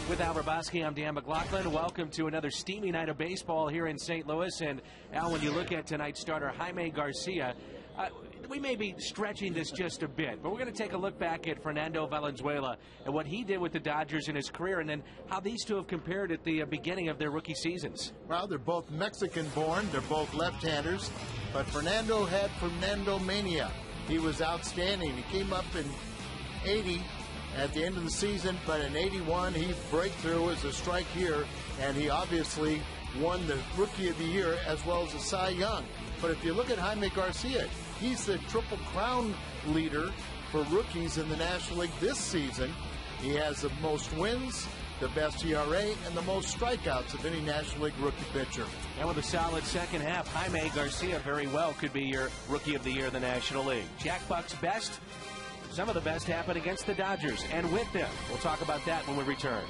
With Al Raboski, I'm Dan McLaughlin. Welcome to another steamy night of baseball here in St. Louis. And Al, when you look at tonight's starter, Jaime Garcia, we may be stretching this just a bit, but we're going to take a look back at Fernando Valenzuela and what he did with the Dodgers in his career, and then how these two have compared at the beginning of their rookie seasons. Well, they're both Mexican-born. They're both left-handers, but Fernando had Fernando mania. He was outstanding. He came up in 80 at the end of the season, but in 81 he breakthrough as a strike year, and he obviously won the Rookie of the Year as well as the Cy Young. But if you look at Jaime Garcia, he's the Triple Crown leader for rookies in the National League this season. He has the most wins, the best ERA, and the most strikeouts of any National League rookie pitcher. And with a solid second half, Jaime Garcia very well could be your Rookie of the Year in the National League. Jack Buck's best, some of the best happened against the Dodgers, and with them. We'll talk about that when we return.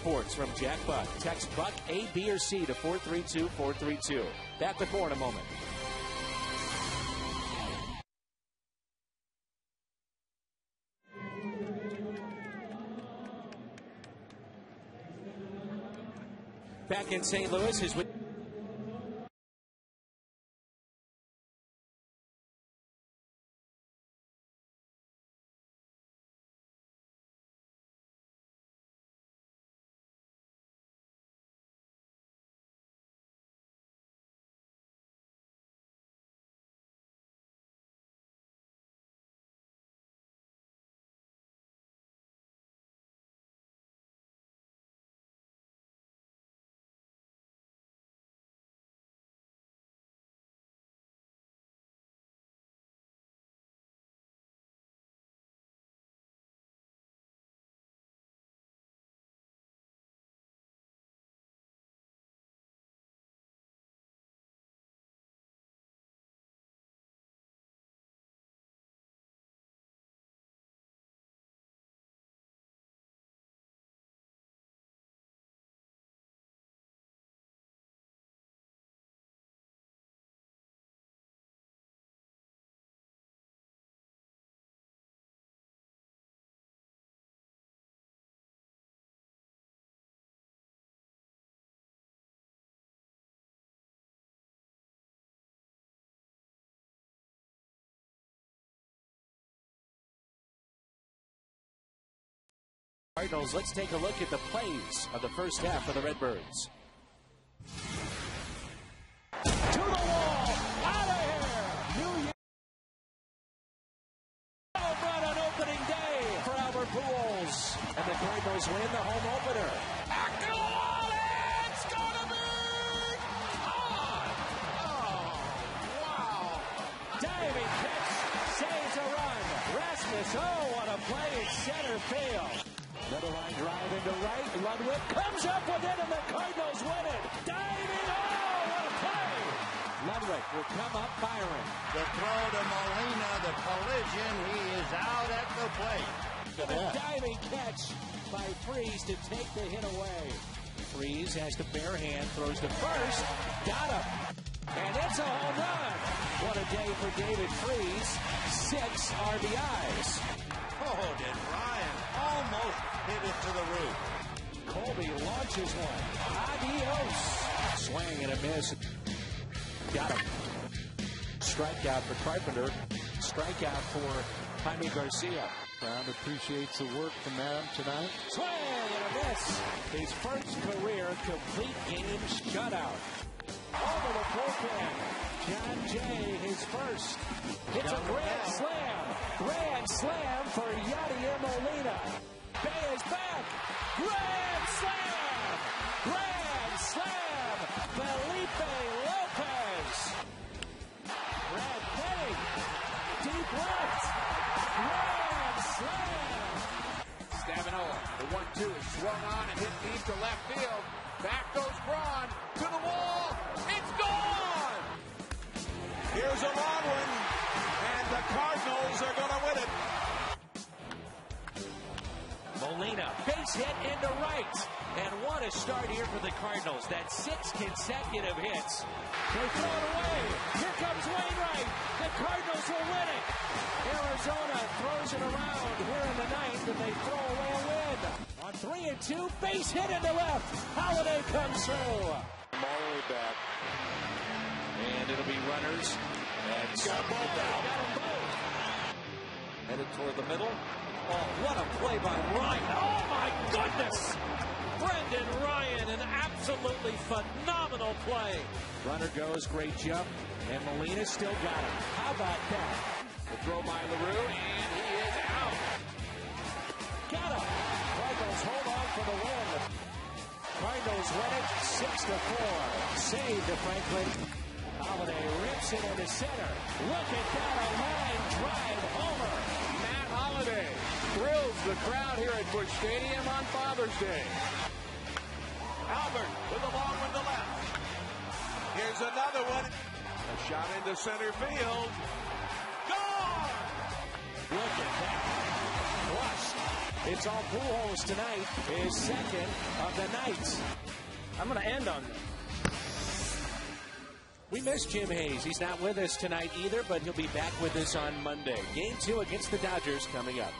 Sports from Jack Buck. Text Buck A, B, or C to 432-432. Back with more in a moment. Back in St. Louis is with Cardinals. Let's take a look at the plays of the first half for the Redbirds. To the wall, out of here. New Year home run on opening day for Albert Pujols, and the Cardinals win the home opener. It's gonna be on. Oh, wow! Diving catch saves a run. Rasmus, oh, what a play in center field. Another line drive into right. Ludwig comes up with it, and the Cardinals win it. Diving, oh, what a play! Ludwig will come up firing. The throw to Molina, the collision, he is out at the plate. A diving catch by Freese to take the hit away. Freese has the bare hand, throws to first, got him, and it's a home run. What a day for David Freese, 6 RBIs. Oh, did Ryan almost hit it to the roof. Colby launches one. Adios. Swing and a miss. Got him. Strikeout for Carpenter. Strikeout for Jaime Garcia. Brown appreciates the work from Adam tonight. Swing and a miss. His first career complete game shutout. Over the bullpen. John Jay, his first. It's a grand slam. Grand slam for Yadier Molina. Bay is back. Grand slam. Grand slam. Felipe Lopez. Brad Penny. Deep left. Grand slam. Staminola, the 1-2 is swung on and hit deep to left field. Back goes Braun to the wall. It's gone! Here's a long one, and the Cardinals are going to win it. Molina, base hit into right. And what a start here for the Cardinals. That's 6 consecutive hits. They throw it away. Here comes Wainwright. The Cardinals will win it. Arizona throws it around here in the ninth, and they throw away a win. On 3-2, base hit into left. Holiday comes through. Marley back. And it'll be runners. And Got them both out. Got them both. Headed toward the middle. Oh, what a play by Ryan. Oh, my goodness. Brendan Ryan, an absolutely phenomenal play. Runner goes, great jump. And Molina still got him. How about that? The throw by LaRue, and he is out. Got him. Cardinals hold on for the win. Cardinals win it 6-4. Save to Franklin. Holiday rips it into center. Look at that, a line drive homer. Matt Holiday thrills the crowd here at Busch Stadium on Father's Day. Albert with a long one to left. Here's another one. A shot into center field. Gone! Look at that. Crushed. It's all Pujols tonight. His second of the night. I'm going to end on this. We miss Jim Hayes. He's not with us tonight either, but he'll be back with us on Monday. Game 2 against the Dodgers coming up.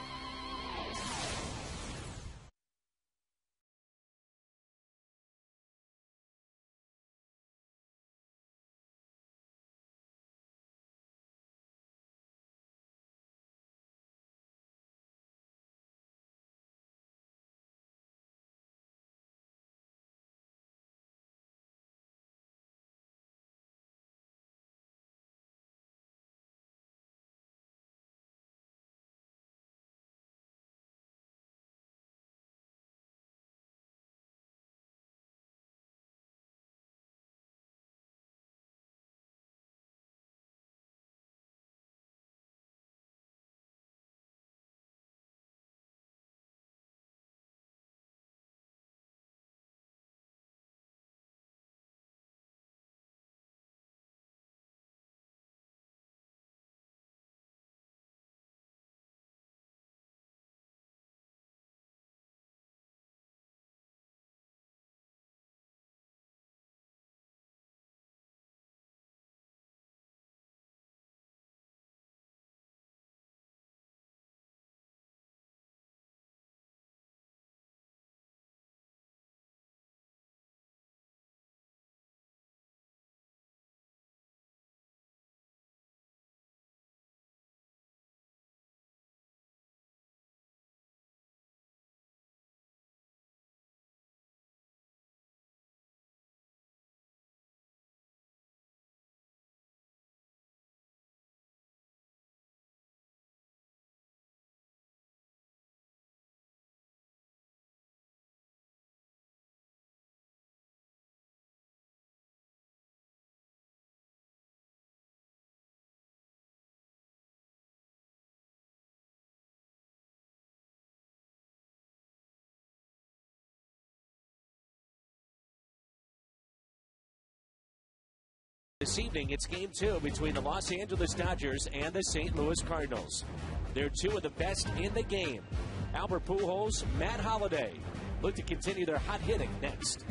This evening, it's Game 2 between the Los Angeles Dodgers and the St. Louis Cardinals. They're two of the best in the game. Albert Pujols, Matt Holliday look to continue their hot hitting next.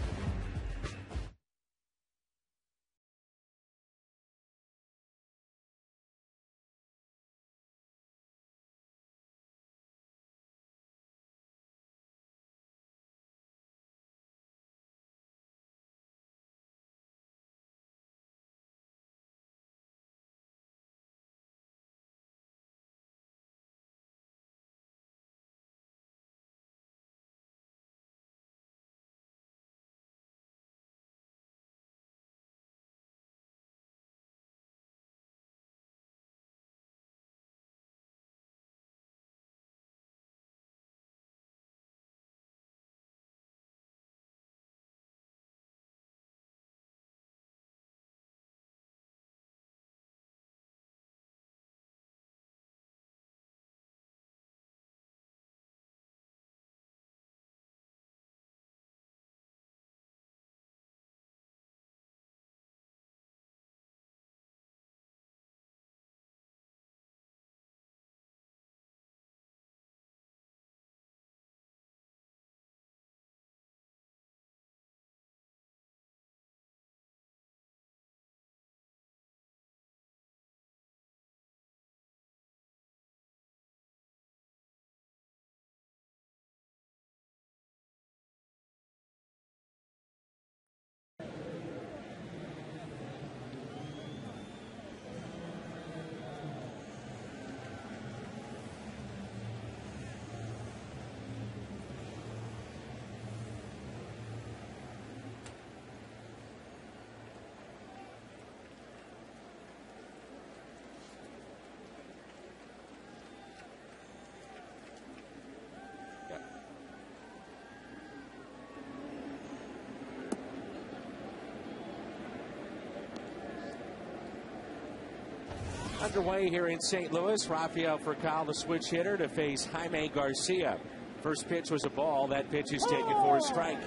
Underway here in St. Louis. Rafael Furcal, the switch hitter, to face Jaime Garcia. First pitch was a ball. That pitch is taken for a strike.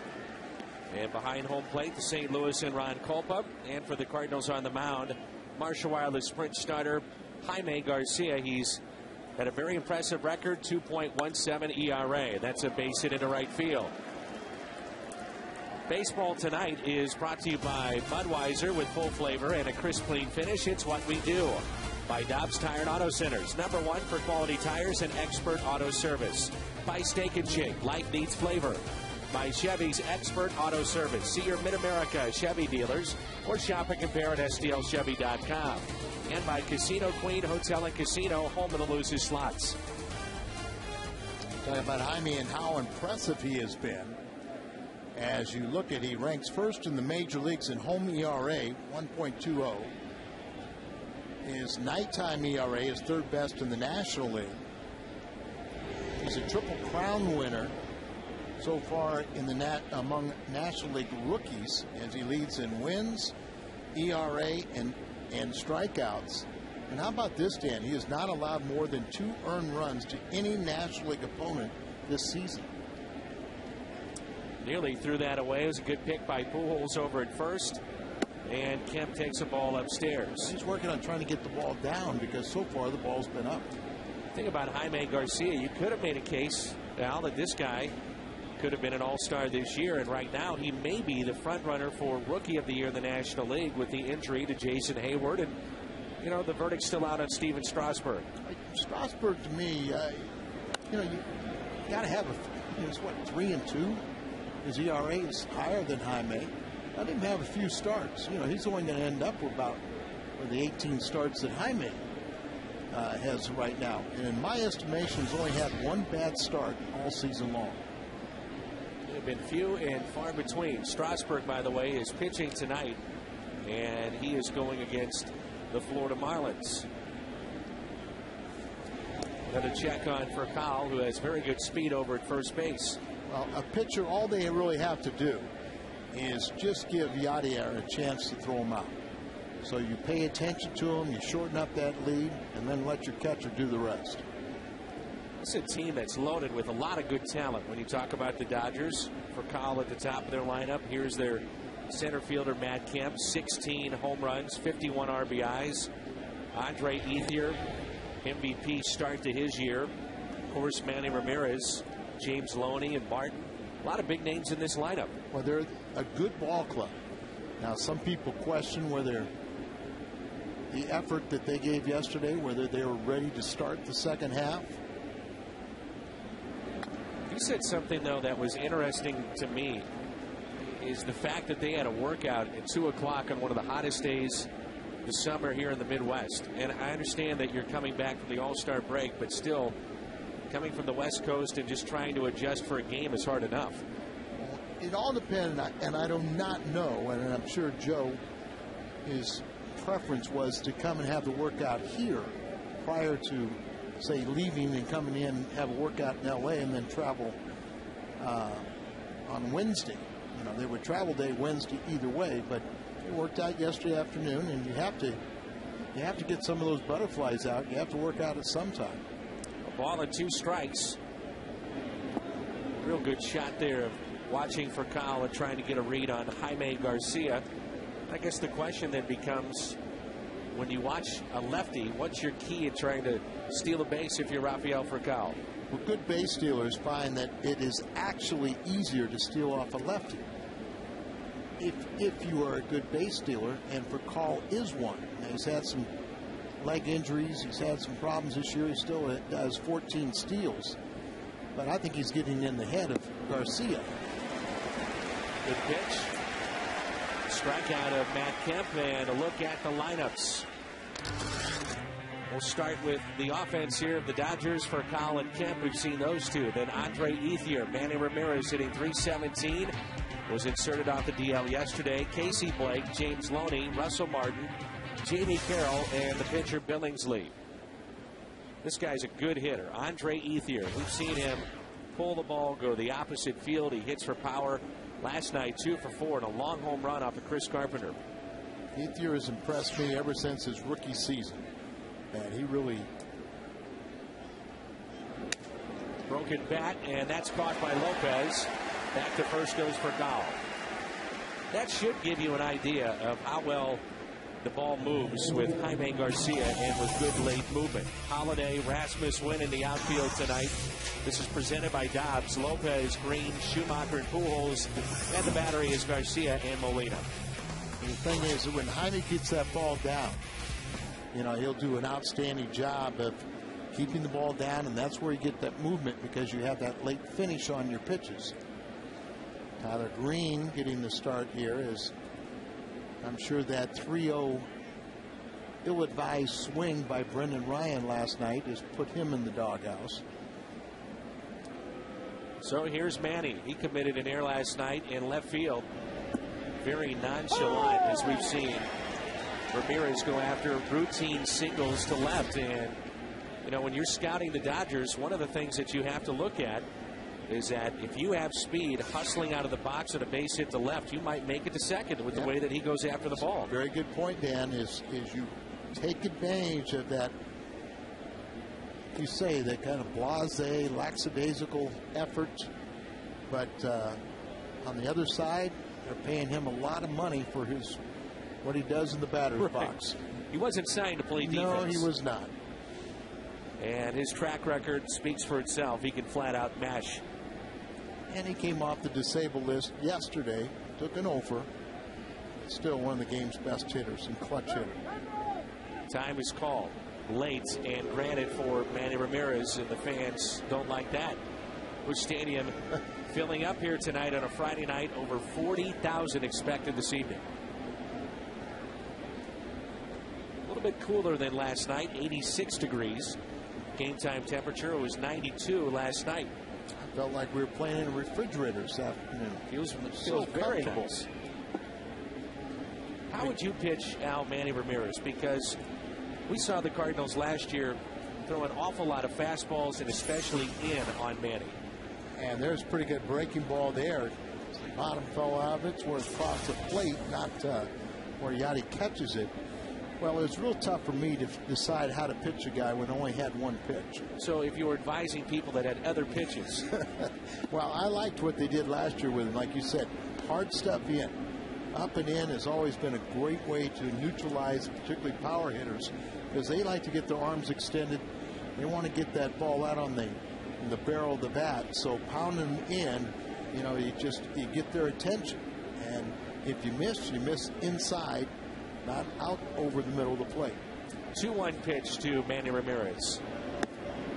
And behind home plate, the St. Louis and Ron Kolpa. And for the Cardinals on the mound, Marshall Wireless Sprint starter Jaime Garcia. He's had a very impressive record, 2.17 ERA. That's a base hit into right field. Baseball tonight is brought to you by Budweiser with full flavor and a crisp, clean finish. It's what we do. By Dobbs Tire and Auto Centers, #1 for quality tires and expert auto service. By Steak and Shake, life needs flavor. By Chevy's expert auto service. See your Mid-America Chevy dealers or shop and compare at stlchevy.com. And by Casino Queen Hotel and Casino, home of the loosest slots. Talking about Jaime and how impressive he has been. As you look at, he ranks first in the major leagues in home ERA, 1.20. His nighttime ERA is third best in the National League. He's a Triple Crown winner so far in the among National League rookies, as he leads in wins, ERA, and strikeouts. And how about this, Dan? He has not allowed more than 2 earned runs to any National League opponent this season. Nearly threw that away. It was a good pick by Pujols over at first. And Kemp takes the ball upstairs. He's working on trying to get the ball down because so far the ball's been up. Think about Jaime Garcia. You could have made a case, Al, that this guy could have been an all-star this year. And right now he may be the front runner for Rookie of the Year in the National League with the injury to Jason Hayward. And, you know, the verdict's still out on Steven Strasburg. Strasburg, to me, you got to have he's what, 3-2? His ERA is higher than Jaime. Let him have a few starts. You know, he's only going to end up with about the 18 starts that Jaime has right now. And in my estimation, he's only had 1 bad start all season long. There have been few and far between. Strasburg, by the way, is pitching tonight, and he is going against the Florida Marlins. Another check on Furcal, who has very good speed over at first base. Well, a pitcher, all they really have to do is just give Yadier a chance to throw him out. So you pay attention to him, you shorten up that lead, and then let your catcher do the rest. It's a team that's loaded with a lot of good talent. When you talk about the Dodgers, Furcal at the top of their lineup, here's their Center fielder Matt Kemp, 16 home runs, 51 RBIs. Andre Ethier, MVP start to his year. Of course, Manny Ramirez, James Loney, and Martin. A lot of big names in this lineup. Well, they're a good ball club. Now, some people question whether the effort that they gave yesterday, whether they were ready to start the second half. You said something, though, that was interesting to me, is the fact that they had a workout at 2 o'clock on one of the hottest days of the summer here in the Midwest. And I understand that you're coming back from the All-Star break, but still, coming from the West Coast and just trying to adjust for a game is hard enough. It all depends, and I do not know, and I'm sure Joe, his preference was to come and have the workout here prior to, say, leaving and coming in, have a workout in L.A. and then travel on Wednesday. You know, they would travel day Wednesday either way, but it worked out yesterday afternoon, and you have to get some of those butterflies out. You have to work out at some time. A ball and 2 strikes. Real good shot there of watching for Kyle and trying to get a read on Jaime Garcia. I guess the question then becomes, when you watch a lefty, what's your key in trying to steal a base if you're Rafael Furcal? Well, good base stealers find that it is actually easier to steal off a lefty if you are a good base stealer, and Furcal is one. Now, he's had some leg injuries. He's had some problems this year. He still does 14 steals. But I think he's getting in the head of Garcia. Good pitch. Strikeout of Matt Kemp, and a look at the lineups. We'll start with the offense here of the Dodgers for Kyle and Kemp. We've seen those two. Then Andre Ethier, Manny Ramirez hitting .317. Was inserted off the DL yesterday. Casey Blake, James Loney, Russell Martin, Jamie Carroll, and the pitcher Billingsley. This guy's a good hitter. Andre Ethier, we've seen him pull the ball, go to the opposite field. He hits for power. Last night, 2 for 4 and a long home run off of Chris Carpenter. Ethier has impressed me ever since his rookie season. And he really... Broken bat, and that's caught by Lopez. Back to first goes for Gall. That should give you an idea of how well the ball moves with Jaime Garcia and with good late movement. Holiday, Rasmus Wynn in the outfield tonight. This is presented by Dobbs, Lopez, Green, Schumacher, and Pujols. And the battery is Garcia and Molina. And the thing is that when Jaime gets that ball down, you know, he'll do an outstanding job of keeping the ball down, and that's where you get that movement, because you have that late finish on your pitches. Tyler Green getting the start here, is I'm sure that 3-0 ill-advised swing by Brendan Ryan last night has put him in the doghouse. So here's Manny. He committed an error last night in left field. Very nonchalant, as we've seen Ramirez go after routine singles to left. And, you know, when you're scouting the Dodgers, one of the things that you have to look at is that if you have speed hustling out of the box at a base hit to left, you might make it to second with the way that he goes after the ball. Very good point, Dan, is you take advantage of that, you say, that kind of blasé, lackadaisical effort. But on the other side, they're paying him a lot of money for what he does in the batter's box. He wasn't signed to play defense. No, he was not. And his track record speaks for itself. He can flat out mash. And he came off the disabled list yesterday, took an offer. Still one of the game's best hitters and clutch hitter. Time is called late and granted for Manny Ramirez, and the fans don't like that. Busch Stadium filling up here tonight on a Friday night. Over 40,000 expected this evening. A little bit cooler than last night, 86 degrees. Game time temperature was 92 last night. I felt like we were playing in a refrigerator this afternoon. Feels very nice. How would you pitch Manny Ramirez? Because we saw the Cardinals last year throw an awful lot of fastballs, and especially in on Manny. And there's a pretty good breaking ball there. Bottom fell out of it towards across the plate, not where Yachty catches it. Well, it's real tough for me to decide how to pitch a guy when I only had one pitch. So if you were advising people that had other pitches. Well, I liked what they did last year with him. Like you said, hard stuff in. up and in has always been a great way to neutralize particularly power hitters, because they like to get their arms extended. They want to get that ball out on the barrel of the bat. So pounding in, you get their attention. And if you miss inside, not out over the middle of the plate. 2-1 pitch to Manny Ramirez.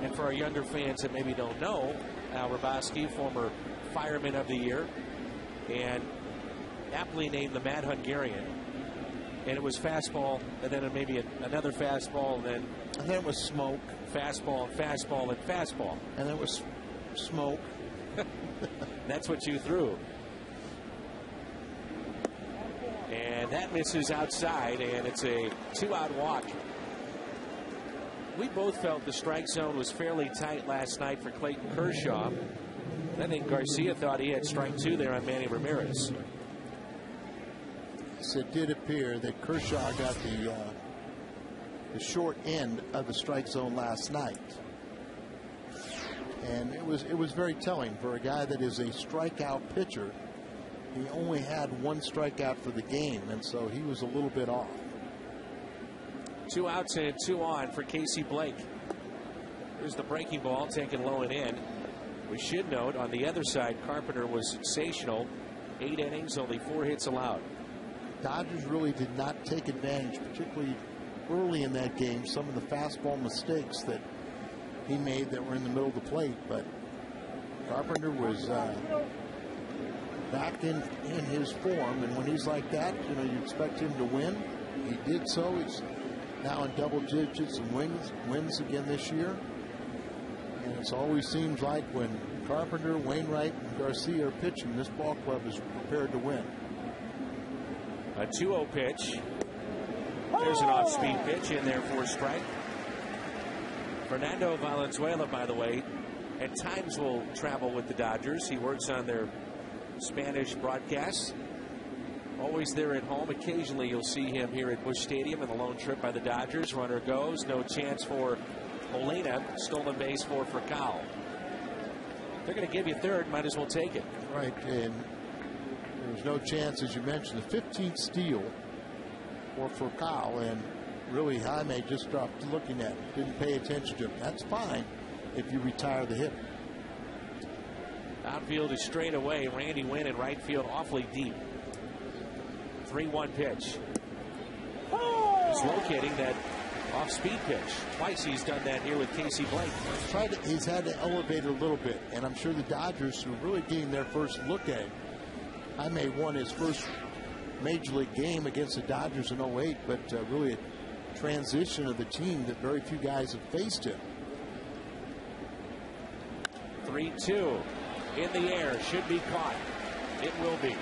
And for our younger fans that maybe don't know, Al Raboski, former Fireman of the Year, and aptly named the Mad Hungarian. And it was fastball, and then maybe another fastball, and then it was smoke. Fastball and fastball and fastball. And then it was smoke. That's what you threw. And that misses outside, and it's a 2-out walk. We both felt the strike zone was fairly tight last night for Clayton Kershaw. I think Garcia thought he had strike 2 there on Manny Ramirez. Yes, it did appear that Kershaw got the short end of the strike zone last night. And it was very telling for a guy that is a strikeout pitcher. He only had 1 strikeout for the game, and so he was a little bit off. 2 outs and 2 on for Casey Blake. Here's the breaking ball taken low and in. We should note on the other side, Carpenter was sensational. 8 innings, only 4 hits allowed. Dodgers really did not take advantage, particularly early in that game, some of the fastball mistakes that he made that were in the middle of the plate. But Carpenter was back in his form, and when he's like that, you expect him to win. He did so. He's now in double digits and wins again this year. And it always seems like when Carpenter, Wainwright, and Garcia are pitching, this ball club is prepared to win. A 2-0 pitch. There's an off-speed pitch in there for a strike. Fernando Valenzuela, by the way, at times will travel with the Dodgers. He works on their Spanish broadcasts. Always there at home. Occasionally you'll see him here at Busch Stadium in the lone trip by the Dodgers. Runner goes. No chance for Molina. Stolen base for Furcal. They're going to give you third. Might as well take it. Right. And there's no chance, as you mentioned, the 15th steal for Furcal. And really, Jaime just stopped looking at it. Didn't pay attention to him. That's fine if you retire the hitter. Outfield is straight away. Randy Wynn in right field awfully deep. 3-1 pitch. He's locating that off-speed pitch. Twice he's done that here with Casey Blake. He's had to elevate it a little bit, and I'm sure the Dodgers are really getting their first look at it. Jaime won his first major league game against the Dodgers in 08, but really a transition of the team that very few guys have faced him. 3-2 in the air, should be caught. It will be.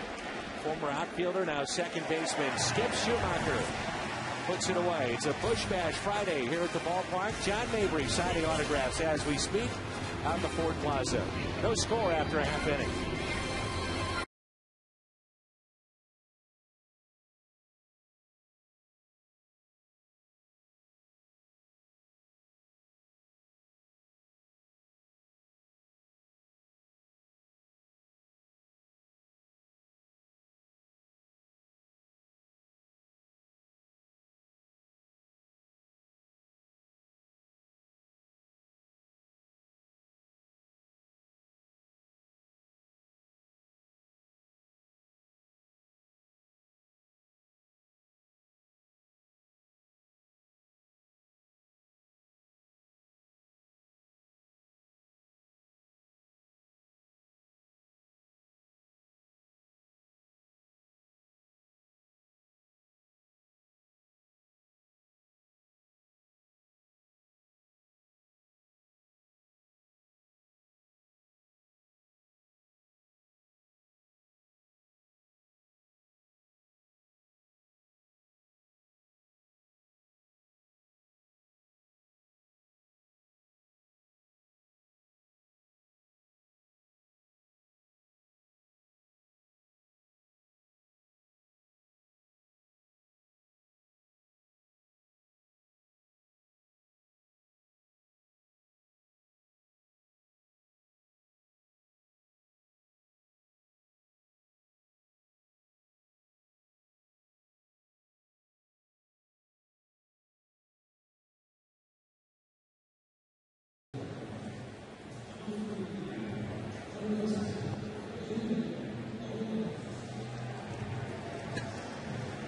Former outfielder, now second baseman, Skip Schumacher puts it away. It's a Busch Bash Friday here at the ballpark. John Mabry signing autographs as we speak on the Ford Plaza. No score after a half inning.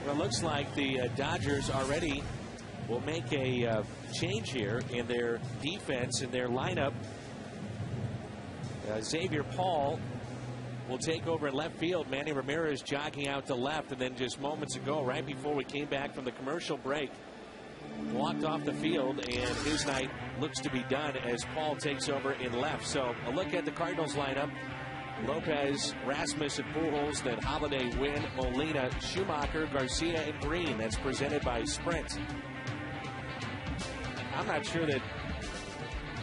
Well, it looks like the Dodgers already will make a change here in their defense, in their lineup. Xavier Paul will take over in left field. Manny Ramirez jogging out to left, and then just moments ago, right before we came back from the commercial break, walked off the field, and his night looks to be done as Paul takes over in left. So a look at the Cardinals lineup. Lopez, Rasmus, and Pujols, then Holiday, Wynn, Molina, Schumacher, Garcia, and Green. That's presented by Sprint. I'm not sure that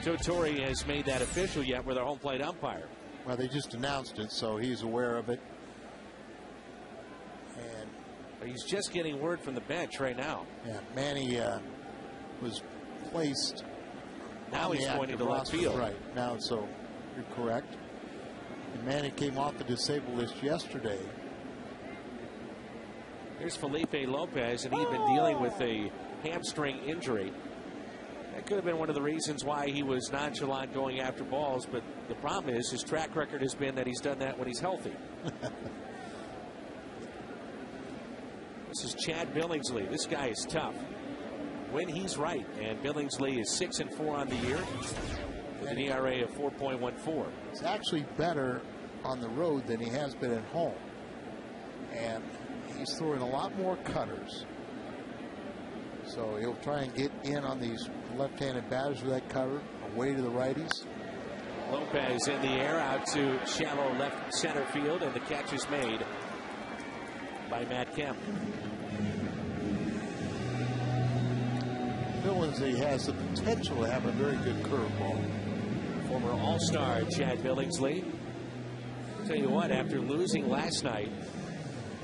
Joe Torre has made that official yet with our home plate umpire. Well, they just announced it, so he's aware of it. And he's just getting word from the bench right now. Yeah, Manny was placed. Now he's pointing to left field. Right now, so you're correct. And Manny came off the disabled list yesterday. Here's Felipe Lopez, and he'd been dealing with a hamstring injury. That could have been one of the reasons why he was nonchalant going after balls, but the problem is his track record has been that he's done that when he's healthy. This is Chad Billingsley. This guy is tough when he's right, and Billingsley is 6-4 on the year with an ERA of 4.14. It's actually better on the road than he has been at home, and he's throwing a lot more cutters. So he'll try and get in on these left-handed batters with that cutter away to the righties. Lopez in the air out to shallow left center field, and the catch is made by Matt Kemp. Billingsley has the potential to have a very good curveball. Former All-Star Chad Billingsley. I'll tell you what, after losing last night,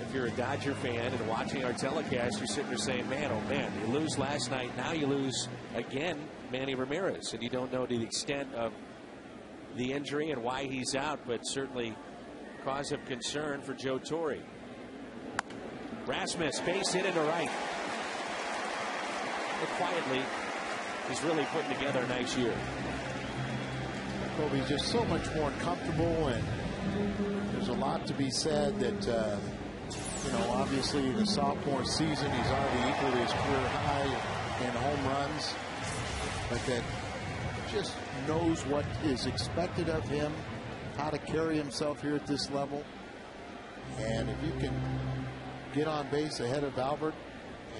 if you're a Dodger fan and watching our telecast, you're sitting there saying, man, oh man, you lose last night, now you lose again Manny Ramirez, and you don't know the extent of the injury and why he's out, but certainly cause of concern for Joe Torre. Rasmus, base hit into right. But quietly, he's really putting together a nice year. Kobe's just so much more comfortable, and there's a lot to be said that obviously the sophomore season he's already equaled his career high in home runs, but that just knows what is expected of him, how to carry himself here at this level. And if you can get on base ahead of Albert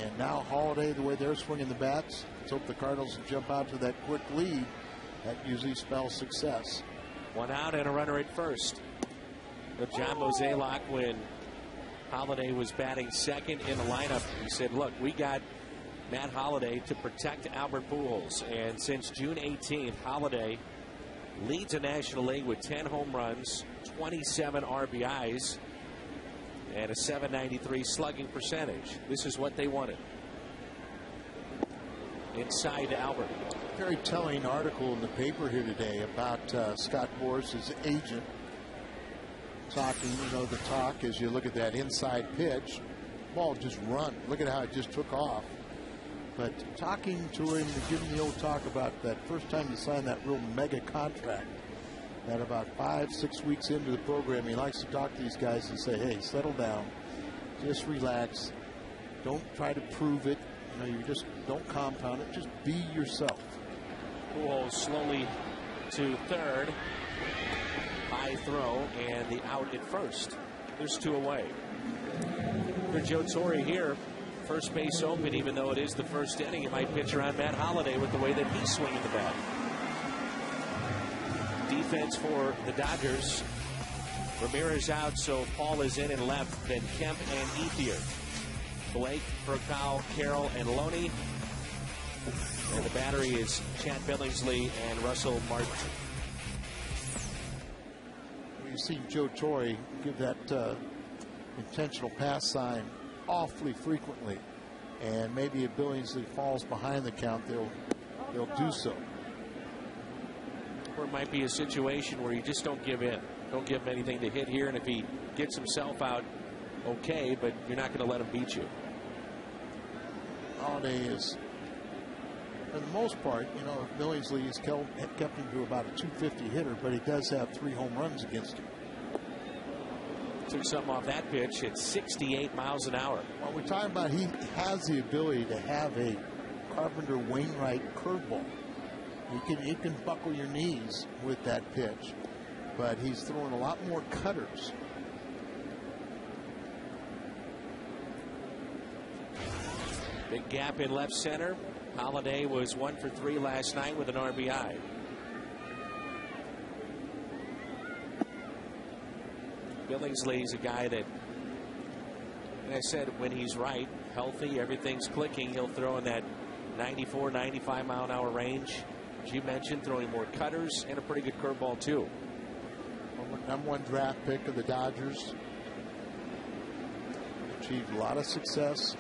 and now Holiday, the way they're swinging the bats, let's hope the Cardinals will jump out to that quick lead. That usually spells success. One out and a runner at first. John Mozeliak, when Holiday was batting second in the lineup, he said, look, we got Matt Holiday to protect Albert Pujols. And since June 18th, Holiday leads the National League with 10 home runs, 27 RBIs, and a .793 slugging percentage. This is what they wanted. Inside to Albert. Very telling article in the paper here today about Scott Boras' agent talking. The talk as you look at that inside pitch, ball just run. Look at how it just took off. But talking to him, giving the old talk about that first time he signed that real mega contract, that about 5-6 weeks into the program, he likes to talk to these guys and say, hey, settle down, just relax, don't try to prove it, you just don't compound it, just be yourself. Pujols slowly to third. High throw and the out at first. There's two away. For Joe Torre here, first base open, even though it is the first inning. He might pitch around Matt Holiday with the way that he's swinging the bat. Defense for the Dodgers. Ramirez out, so Paul is in and left. Then Kemp and Ethier. Blake, Furcal, Carroll, and Loney. And the battery is Chad Billingsley and Russell Martin. You see Joe Torre give that intentional pass sign awfully frequently, and maybe if Billingsley falls behind the count, they'll do so. Or it might be a situation where you just don't give in. Don't give him anything to hit here, and if he gets himself out, okay, but you're not going to let him beat you. Holiday is, for the most part, Billingsley has kept him to about a 250 hitter, but he does have 3 home runs against him. took something off that pitch at 68 miles an hour. Well, we're talking about he has the ability to have a Carpenter Wainwright curveball. You can buckle your knees with that pitch, but he's throwing a lot more cutters. Big gap in left center. Holiday was 1 for 3 last night with an RBI. Billingsley's a guy that, like I said, when he's right, healthy, everything's clicking, he'll throw in that 94, 95 mile an hour range. As you mentioned, throwing more cutters and a pretty good curveball too. #1 draft pick of the Dodgers. Achieved a lot of success.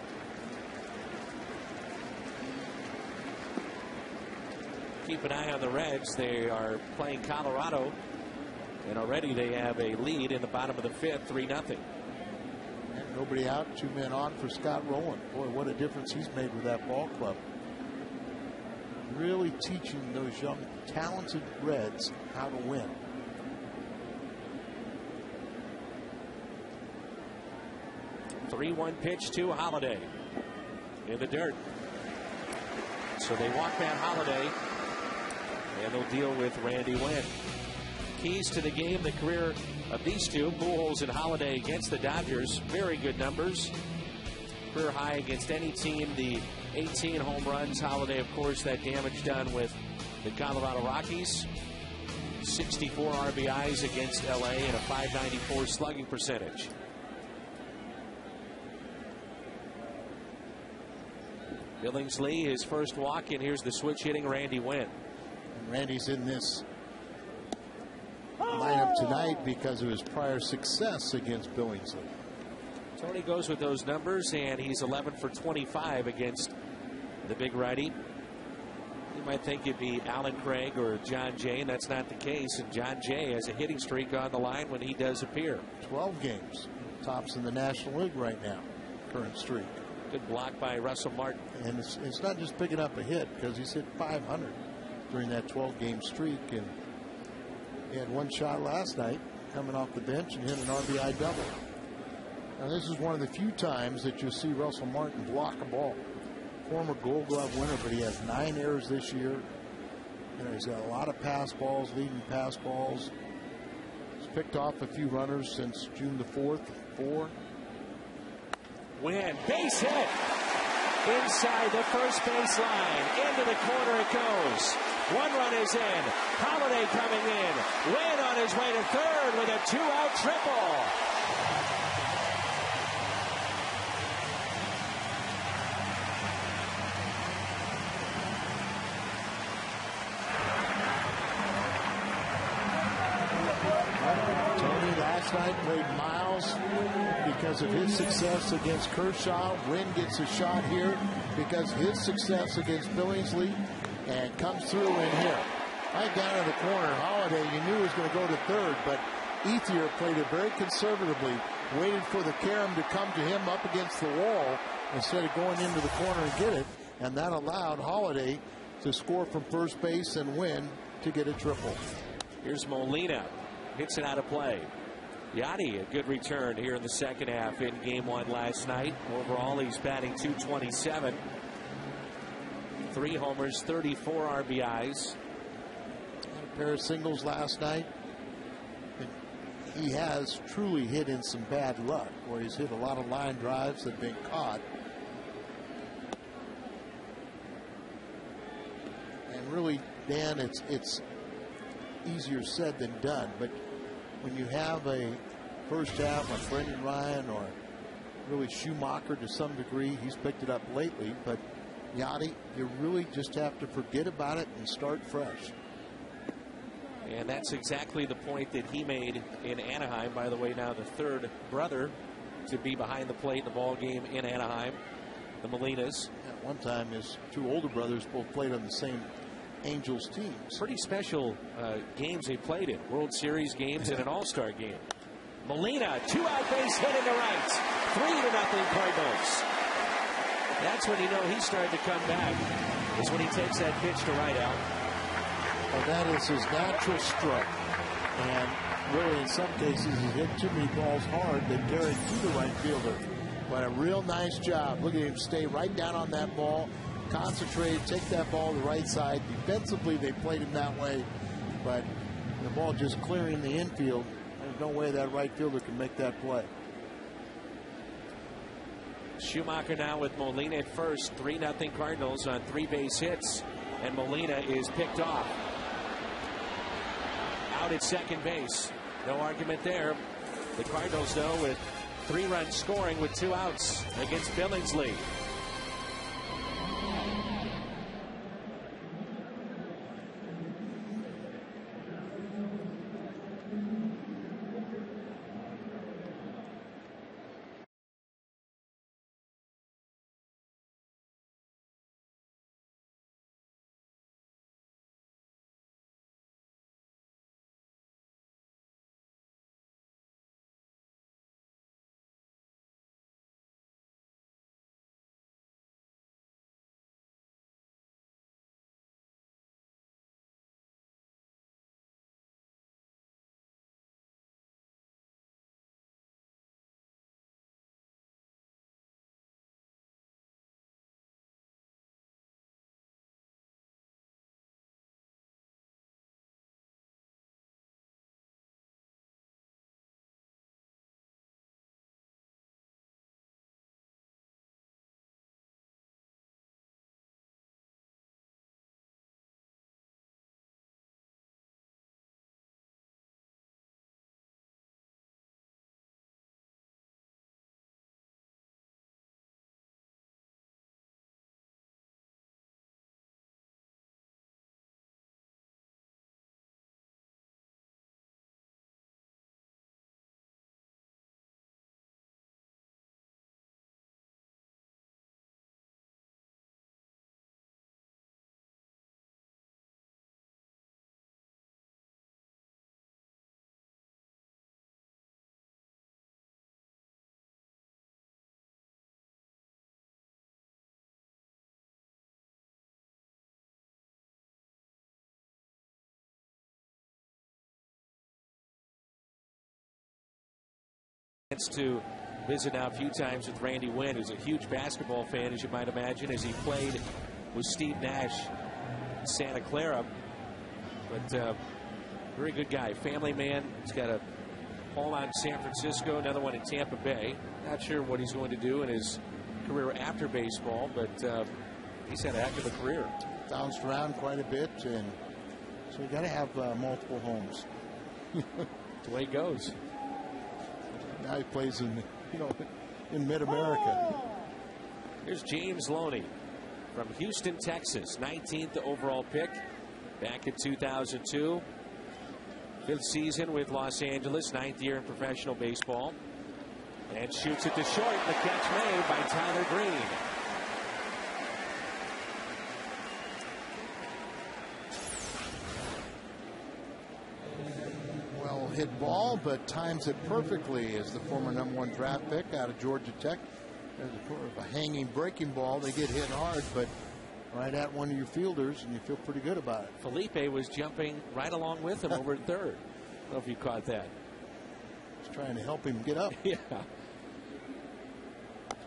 Keep an eye on the Reds. They are playing Colorado, and already they have a lead in the bottom of the 5th, 3-0. Nobody out, 2 men on for Scott Rowland. Boy, what a difference he's made with that ball club. Really teaching those young, talented Reds how to win. The 3-1 pitch to Holiday in the dirt. So they walk back Holiday, and they'll deal with Randy Wynn. Keys to the game, the career of these two, Pujols and Holiday against the Dodgers. Very good numbers. Career high against any team. The 18 home runs. Holiday, of course, that damage done with the Colorado Rockies. 64 RBIs against LA and a .594 slugging percentage. Billingsley, his first walk, and here's the switch hitting Randy Wynn. Randy's in this lineup tonight because of his prior success against Billingsley. Tony goes with those numbers, and he's 11 for 25 against the big righty. You might think it'd be Alan Craig or John Jay, and that's not the case. And John Jay has a hitting streak on the line when he does appear. 12 games. Tops in the National League right now. Current streak. Good block by Russell Martin. And it's not just picking up a hit, because he's hit 500 during that 12-game streak. And he had 1 shot last night coming off the bench and hit an RBI double. Now, this is one of the few times that you'll see Russell Martin block a ball. Former Gold Glove winner, but he has 9 errors this year. You know, he's got a lot of pass balls, leading pass balls. He's picked off a few runners since June the 4th, 4. Wynn, base hit inside the first base line. Into the corner it goes. 1 run is in. Holiday coming in. Wynn on his way to third with a 2-out triple. Night played Miles because of his success against Kershaw. Wynn gets a shot here because of his success against Billingsley, and comes through in here. Right down in the corner, Holiday, you knew he was going to go to third, but Ethier played it very conservatively, waited for the carom to come to him up against the wall instead of going into the corner and get it, and that allowed Holiday to score from first base and Wynn to get a triple. Here's Molina, hits it out of play. Yachty, a good return here in the second half in game 1 last night. Overall, he's batting .227. 3 homers, 34 RBIs. Had a pair of singles last night. He has truly hit in some bad luck, where he's hit a lot of line drives that have been caught. And really, Dan, it's easier said than done, but when you have a first half like Brendan Ryan or really Schumacher to some degree, he's picked it up lately, but Yachty, you really just have to forget about it and start fresh. And that's exactly the point that he made in Anaheim. By the way, now the 3rd brother to be behind the plate in the ball game in Anaheim, the Molinas. At one time, his 2 older brothers both played on the same Angels teams. Pretty special games they played in. World Series games and an All-Star game. Molina, 2-out base hit into right. 3-0 Cardinals. That's when you know he's starting to come back. Is when he takes that pitch to right out. Well, that is his natural stroke. And really, in some cases, he's hit too many balls hard that carried to the right fielder. But a real nice job. Look at him stay right down on that ball, concentrate, take that ball to the right side. Defensively, they played him that way, but the ball just clearing the infield. There's no way that right fielder can make that play. Schumacher now with Molina at first. 3-0 Cardinals on 3 base hits, and Molina is picked off. Out at second base. No argument there. The Cardinals, though, with 3 runs scoring with 2 outs against Billingsley. To visit now a few times with Randy Wynn, who's a huge basketball fan, as you might imagine, as he played with Steve Nash in Santa Clara. But very good guy, family man. He's got a home out in San Francisco, another one in Tampa Bay. Not sure what he's going to do in his career after baseball, but he's had a heck of a career. Bounced around quite a bit, and so you got to have multiple homes. That's the way it goes. Now he plays in, in mid-America. Here's James Loney from Houston, Texas, 19th overall pick back in 2002. 5th season with Los Angeles, 9th year in professional baseball. And shoots it to short. The catch made by Tyler Green. Hit ball, but times it perfectly as the former #1 draft pick out of Georgia Tech. There's a hanging breaking ball. They get hit hard, but right at one of your fielders, and you feel pretty good about it. Felipe was jumping right along with him over at third. I don't know if you caught that. Just trying to help him get up. Yeah.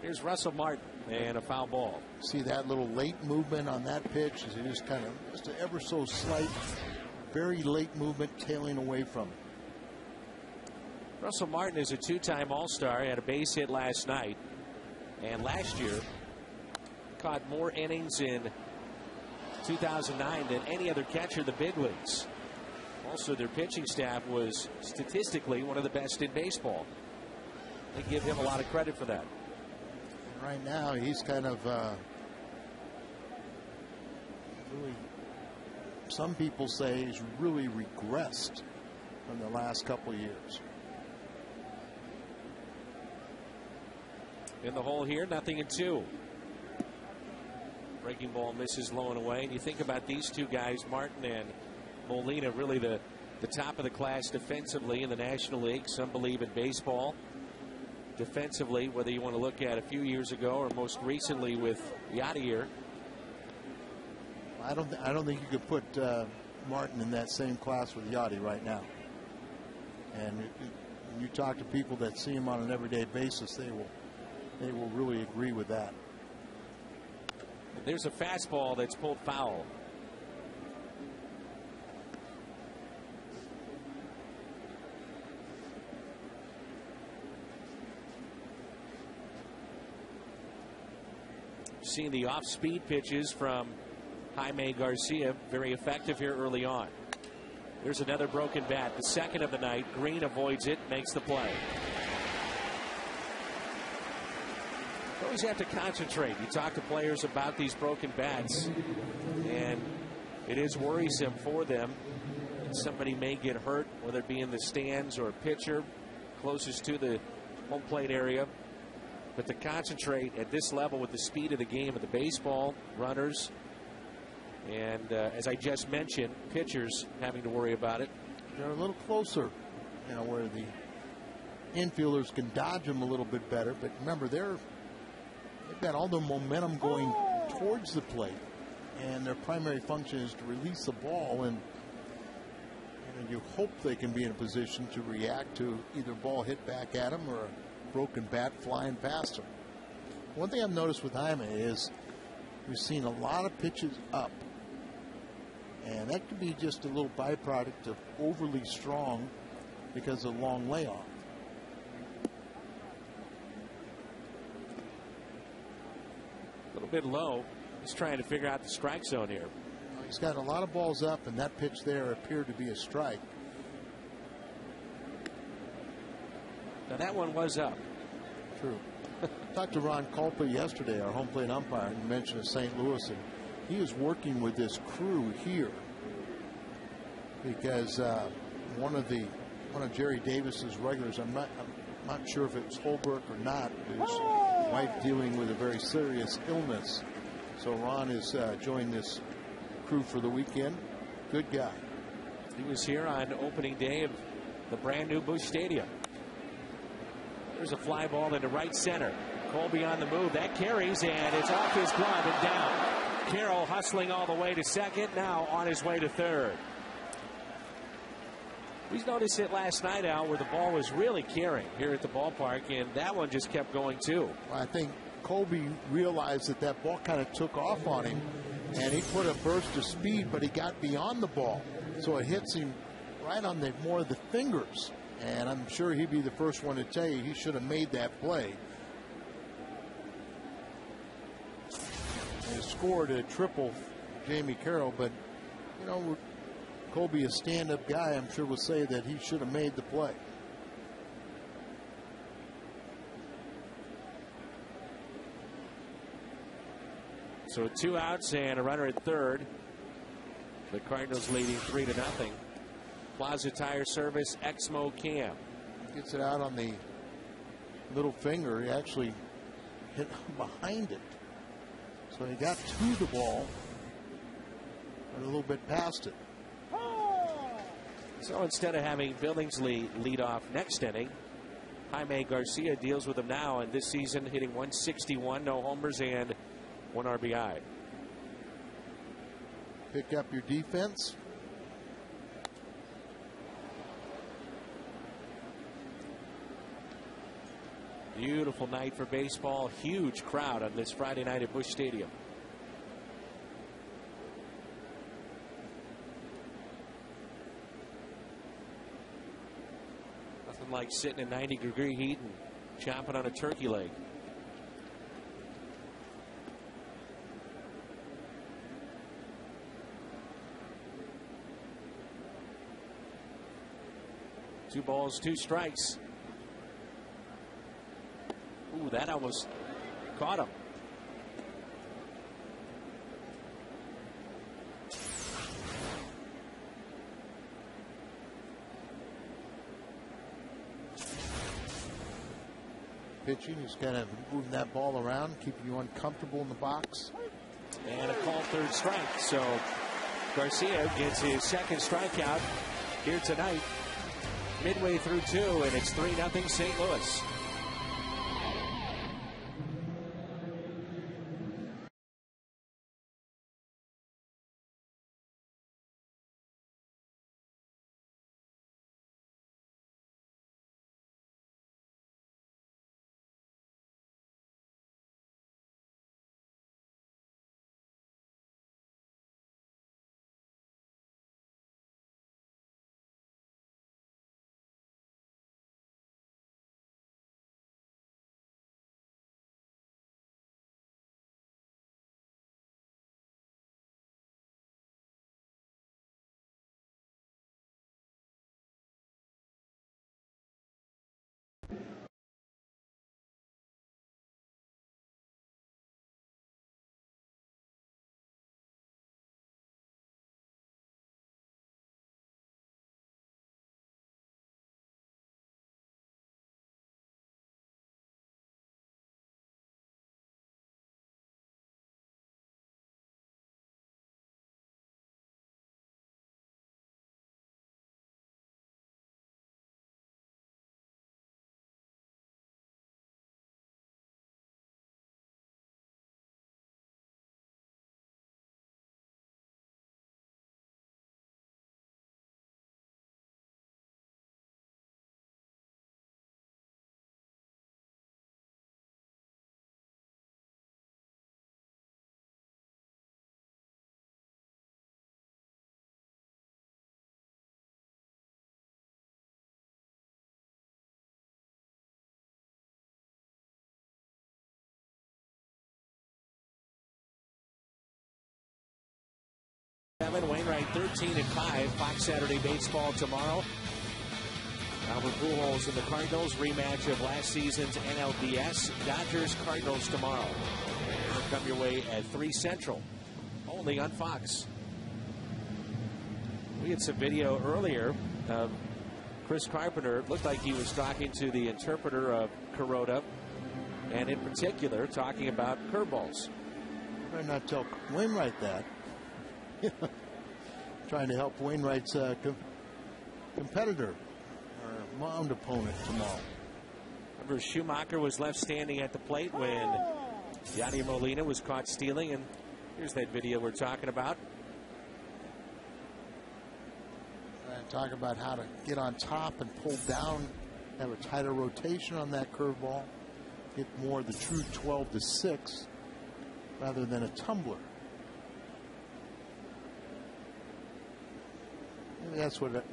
Here's Russell Martin and a foul ball. See that little late movement on that pitch? Is it just kind of just an ever so slight, very late movement tailing away from it. Russell Martin is a 2-time All-Star. He had a base hit last night. And last year, caught more innings in 2009 than any other catcher in the big leagues. Also, their pitching staff was statistically one of the best in baseball. They give him a lot of credit for that. Right now, he's kind of really, some people say he's really regressed from the last couple of years. In the hole here, 0-2. Breaking ball misses low and away. And you think about these two guys, Martin and Molina, really the top of the class defensively in the National League. Some believe in baseball. Defensively, whether you want to look at a few years ago or most recently with Yadier. I don't think you could put Martin in that same class with Yachty right now. And when you talk to people that see him on an everyday basis, they will really agree with that. There's a fastball that's pulled foul. Seeing the off-speed pitches from Jaime Garcia, very effective here early on. There's another broken bat, the second of the night. Green avoids it, makes the play. You always have to concentrate. You talk to players about these broken bats, and it is worrisome for them. Somebody may get hurt, whether it be in the stands or a pitcher closest to the home plate area. But to concentrate at this level with the speed of the game of the baseball, runners, and as I just mentioned, pitchers having to worry about it. They're a little closer, you know, where the infielders can dodge them a little bit better. But remember, they've got all the momentum going towards the plate, and their primary function is to release the ball, and you hope they can be in a position to react to either ball hit back at them or a broken bat flying past them. One thing I've noticed with Jaime is we've seen a lot of pitches up, and that could be just a little byproduct of overly strong because of long layoff. A little bit low. He's trying to figure out the strike zone here. He's got a lot of balls up, and that pitch there appeared to be a strike. Now that one was up. True. Talked to Ron Culpa yesterday, our home plate umpire, and mentioned of St. Louis, and he was working with this crew here because one of Jerry Davis's regulars, I'm not sure if it was Holbrook or not, his wife dealing with a very serious illness. So Ron has joined this crew for the weekend. Good guy. He was here on opening day of the brand new Busch Stadium. There's a fly ball into right center. Colby on the move. That carries, and it's off his glove and down. Carroll hustling all the way to second, now on his way to third. We noticed it last night, Al, where the ball was really carrying here at the ballpark, and that one just kept going too. I think Colby realized that ball kind of took off on him, and he put a burst of speed, but he got beyond the ball, so it hits him right on more of the fingers. And I'm sure he'd be the first one to tell you he should have made that play. He scored a triple, Jamie Carroll, but you know, Colby, a stand-up guy, I'm sure will say that he should have made the play. So 2 outs and a runner at third. The Cardinals leading 3-0. Plaza Tire Service Exmo Cam. Gets it out on the little finger. He actually hit behind it. So he got to the ball, but a little bit past it. So instead of having Billingsley lead off next inning, Jaime Garcia deals with him now, and this season hitting 161, no homers and 1 RBI. Pick up your defense. Beautiful night for baseball. Huge crowd on this Friday night at Busch Stadium. Nothing like sitting in 90-degree heat and chomping on a turkey leg. Two balls, 2 strikes. Ooh, that almost caught him. Pitching, he's kind of moving that ball around, keeping you uncomfortable in the box. And a called 3rd strike. So Garcia gets his 2nd strikeout here tonight, midway through 2, and it's 3-0 St. Louis. Wainwright 13-5. Fox Saturday Baseball tomorrow. Albert Pujols and the Cardinals, rematch of last season's NLDS. Dodgers-Cardinals tomorrow. It'll come your way at 3 Central, only on Fox. We had some video earlier of Chris Carpenter. It looked like he was talking to the interpreter of Kuroda, and in particular talking about curveballs. Better not tell Wainwright that. Trying to help Wainwright's competitor or mound opponent tomorrow. Remember, Schumacher was left standing at the plate when Yadier Molina was caught stealing, and here's that video we're talking about. Talk about how to get on top and pull down, have a tighter rotation on that curveball, get more of the true 12-6 rather than a tumbler. Maybe that's what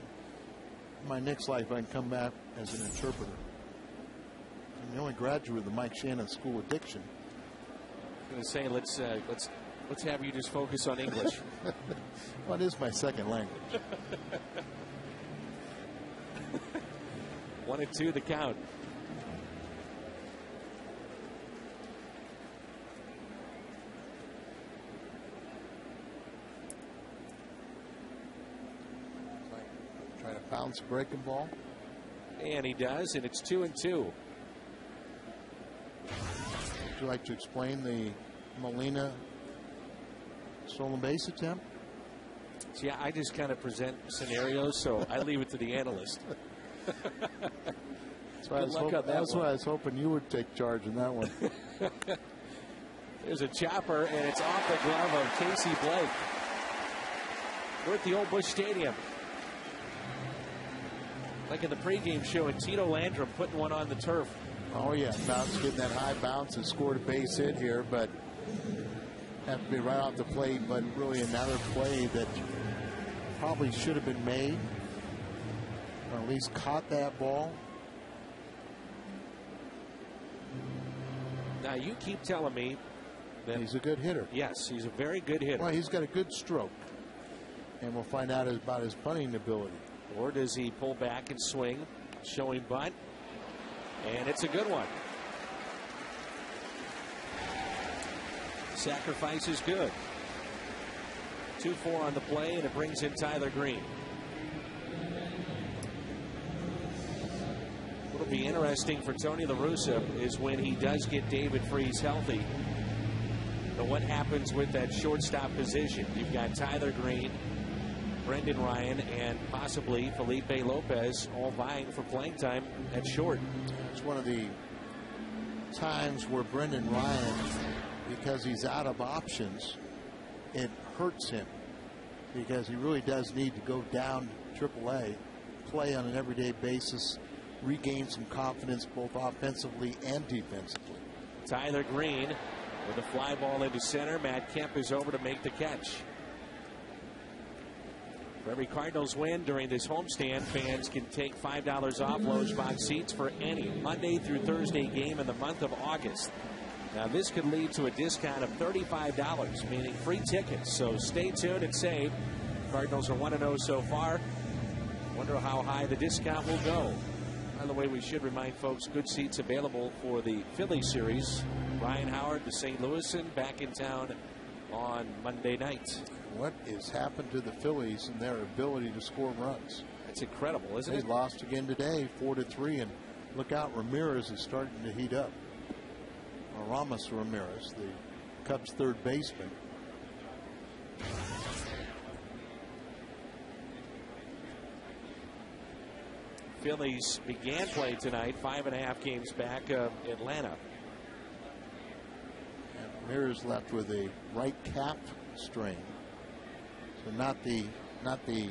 my next life I can come back as an interpreter. I'm the only graduate of the Mike Shannon School of Diction. I was going to say let's have you just focus on English. Well, it is my second language. 1-2 the count. Trying to bounce a breaking ball. And he does, and it's 2-2. Would you like to explain the Molina stolen base attempt? See, I just kind of present scenarios, so I leave it to the analyst. That's why I was hoping you would take charge in that one. There's a chopper, and it's off the glove of Casey Blake. We're at the Old Busch Stadium. Like in the pregame show, and Tito Landrum putting one on the turf. Oh, yeah. Bounce, getting that high bounce and scored a base hit here, but have to be right off the plate. But really another play that probably should have been made, or at least caught that ball. Now, you keep telling me that he's a good hitter. Yes, he's a very good hitter. Well, he's got a good stroke, and we'll find out about his bunting ability. Or does he pull back and swing, showing bunt? And it's a good one. Sacrifice is good. 2-4 on the play, and it brings in Tyler Green. What'll be interesting for Tony La Russa is when he does get David Freese healthy. But what happens with that shortstop position? You've got Tyler Green, Brendan Ryan, and possibly Felipe Lopez all vying for playing time at short. It's one of the times where Brendan Ryan, because he's out of options, it hurts him because he really does need to go down to AAA, play on an everyday basis, regain some confidence both offensively and defensively. Tyler Green with a fly ball into center. Matt Kemp is over to make the catch. For every Cardinals win during this homestand, fans can take $5 off loge box seats for any Monday through Thursday game in the month of August. Now, this could lead to a discount of $35, meaning free tickets. So stay tuned and save. Cardinals are 1-0 so far. Wonder how high the discount will go. By the way, we should remind folks, good seats available for the Philly series. Ryan Howard, the St. Louisan, back in town on Monday night. What has happened to the Phillies and their ability to score runs? It's incredible, isn't it? They lost again today, 4-3, and look out, Ramirez is starting to heat up. Ramos Ramirez, the Cubs' third baseman. Phillies began play tonight, 5.5 games back of Atlanta. And Ramirez left with a right calf strain. So not the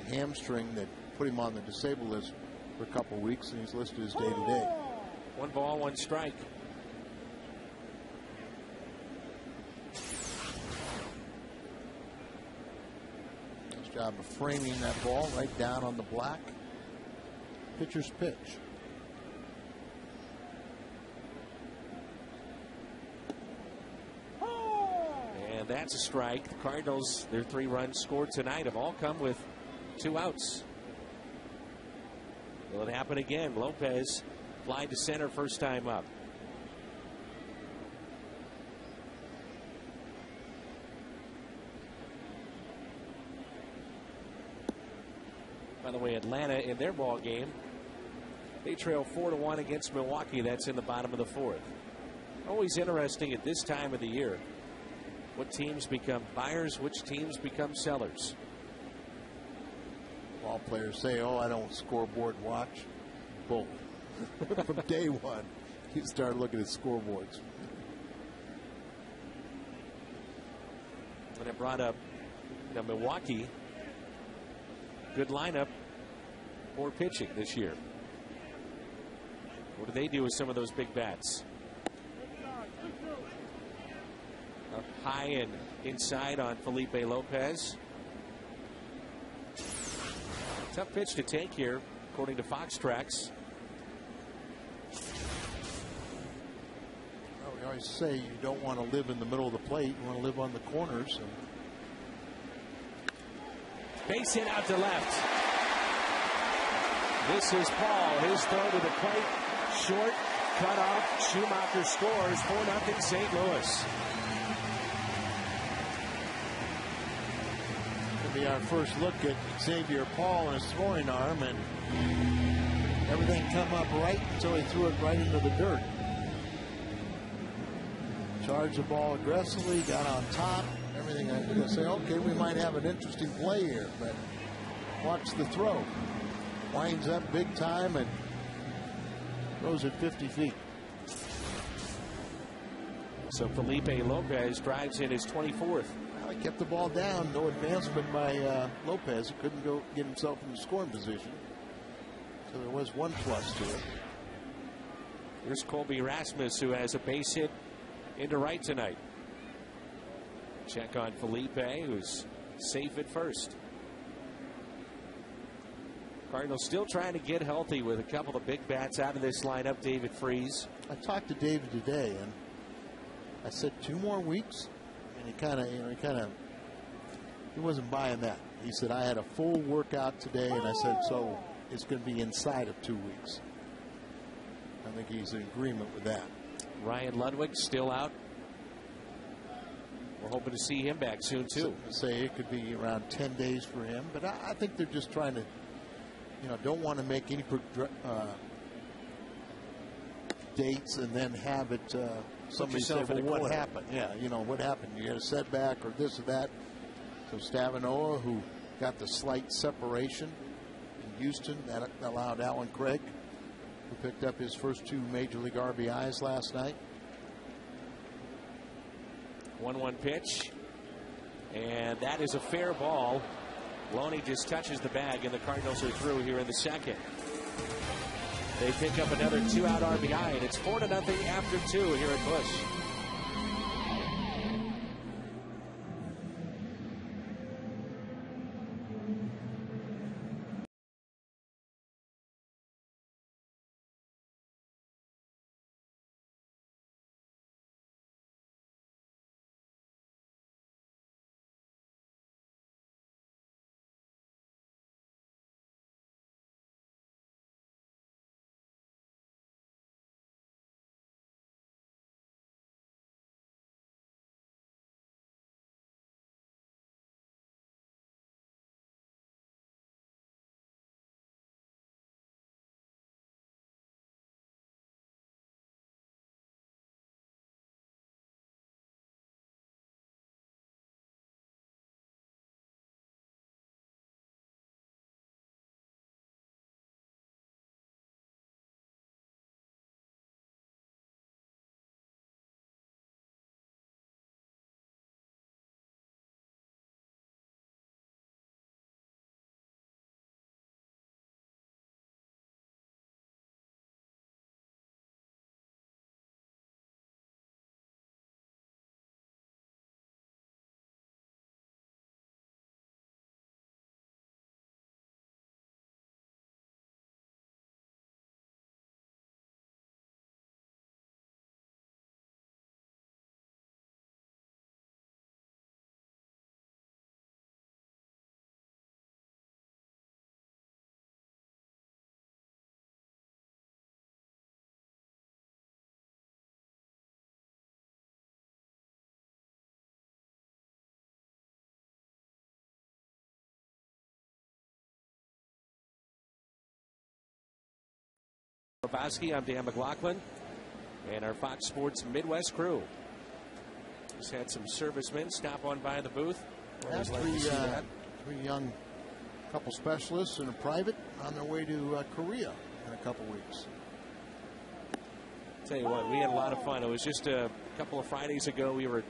hamstring that put him on the disabled list for a couple of weeks, and he's listed as day-to-day. 1 ball, 1 strike. Nice job of framing that ball right down on the black. Pitcher's pitch. that's a strike. The Cardinals, their 3 runs scored tonight have all come with 2 outs. Will it happen again? Lopez fly to center first time up. By the way, Atlanta in their ball game, they trail 4-1 against Milwaukee. That's in the bottom of the 4th. Always interesting at this time of the year. What teams become buyers, which teams become sellers. Ball players say, oh, I don't scoreboard watch. Bull. From day one, you start looking at scoreboards. When I brought up Milwaukee, good lineup for pitching this year. What do they do with some of those big bats? Up high and inside on Felipe Lopez. Tough pitch to take here, according to Fox Tracks. Well, we always say you don't want to live in the middle of the plate. You want to live on the corners. And base hit out to left. This is Paul. His throw to the plate. Short, cut off. Schumacher scores. 4-0 St. Louis. Be our first look at Xavier Paul and his scoring arm, and everything come up right until he threw it right into the dirt. Charged the ball aggressively, got on top, everything. I was going to say, okay, we might have an interesting play here, but watch the throw. Winds up big time and throws it 50 feet. So Felipe Lopez drives in his 24th. He kept the ball down. No advancement by Lopez. He couldn't go get himself in the scoring position. So there was one plus to it. Here's Colby Rasmus, who has a base hit into right tonight. Check on Felipe, who's safe at first. Cardinals still trying to get healthy with a couple of big bats out of this lineup. David Freese. I talked to David today, and I said 2 more weeks. And he wasn't buying that. He said, I had a full workout today, and I said, so it's going to be inside of 2 weeks. I think he's in agreement with that. Ryan Ludwig still out. We're hoping to see him back soon, too. Say it could be around 10 days for him, but I think they're just trying to, don't want to make any dates and then have it. Somebody said, well, what happened? Yeah, what happened? You had a setback or this or that. So Stavanoa, who got the slight separation in Houston, that allowed Alan Craig, who picked up his first 2 Major League RBIs last night. 1-1 pitch. And that is a fair ball. Loney just touches the bag, and the Cardinals are through here in the 2nd. They pick up another 2-out RBI, and it's 4-0 after 2 here at Busch. Dombrowski. I'm Dan McLaughlin. And our Fox Sports Midwest crew. Just had some servicemen stop on by the booth. Like three young couple specialists and a private on their way to Korea in a couple weeks. Tell you what, we had a lot of fun. It was just a couple of Fridays ago. We were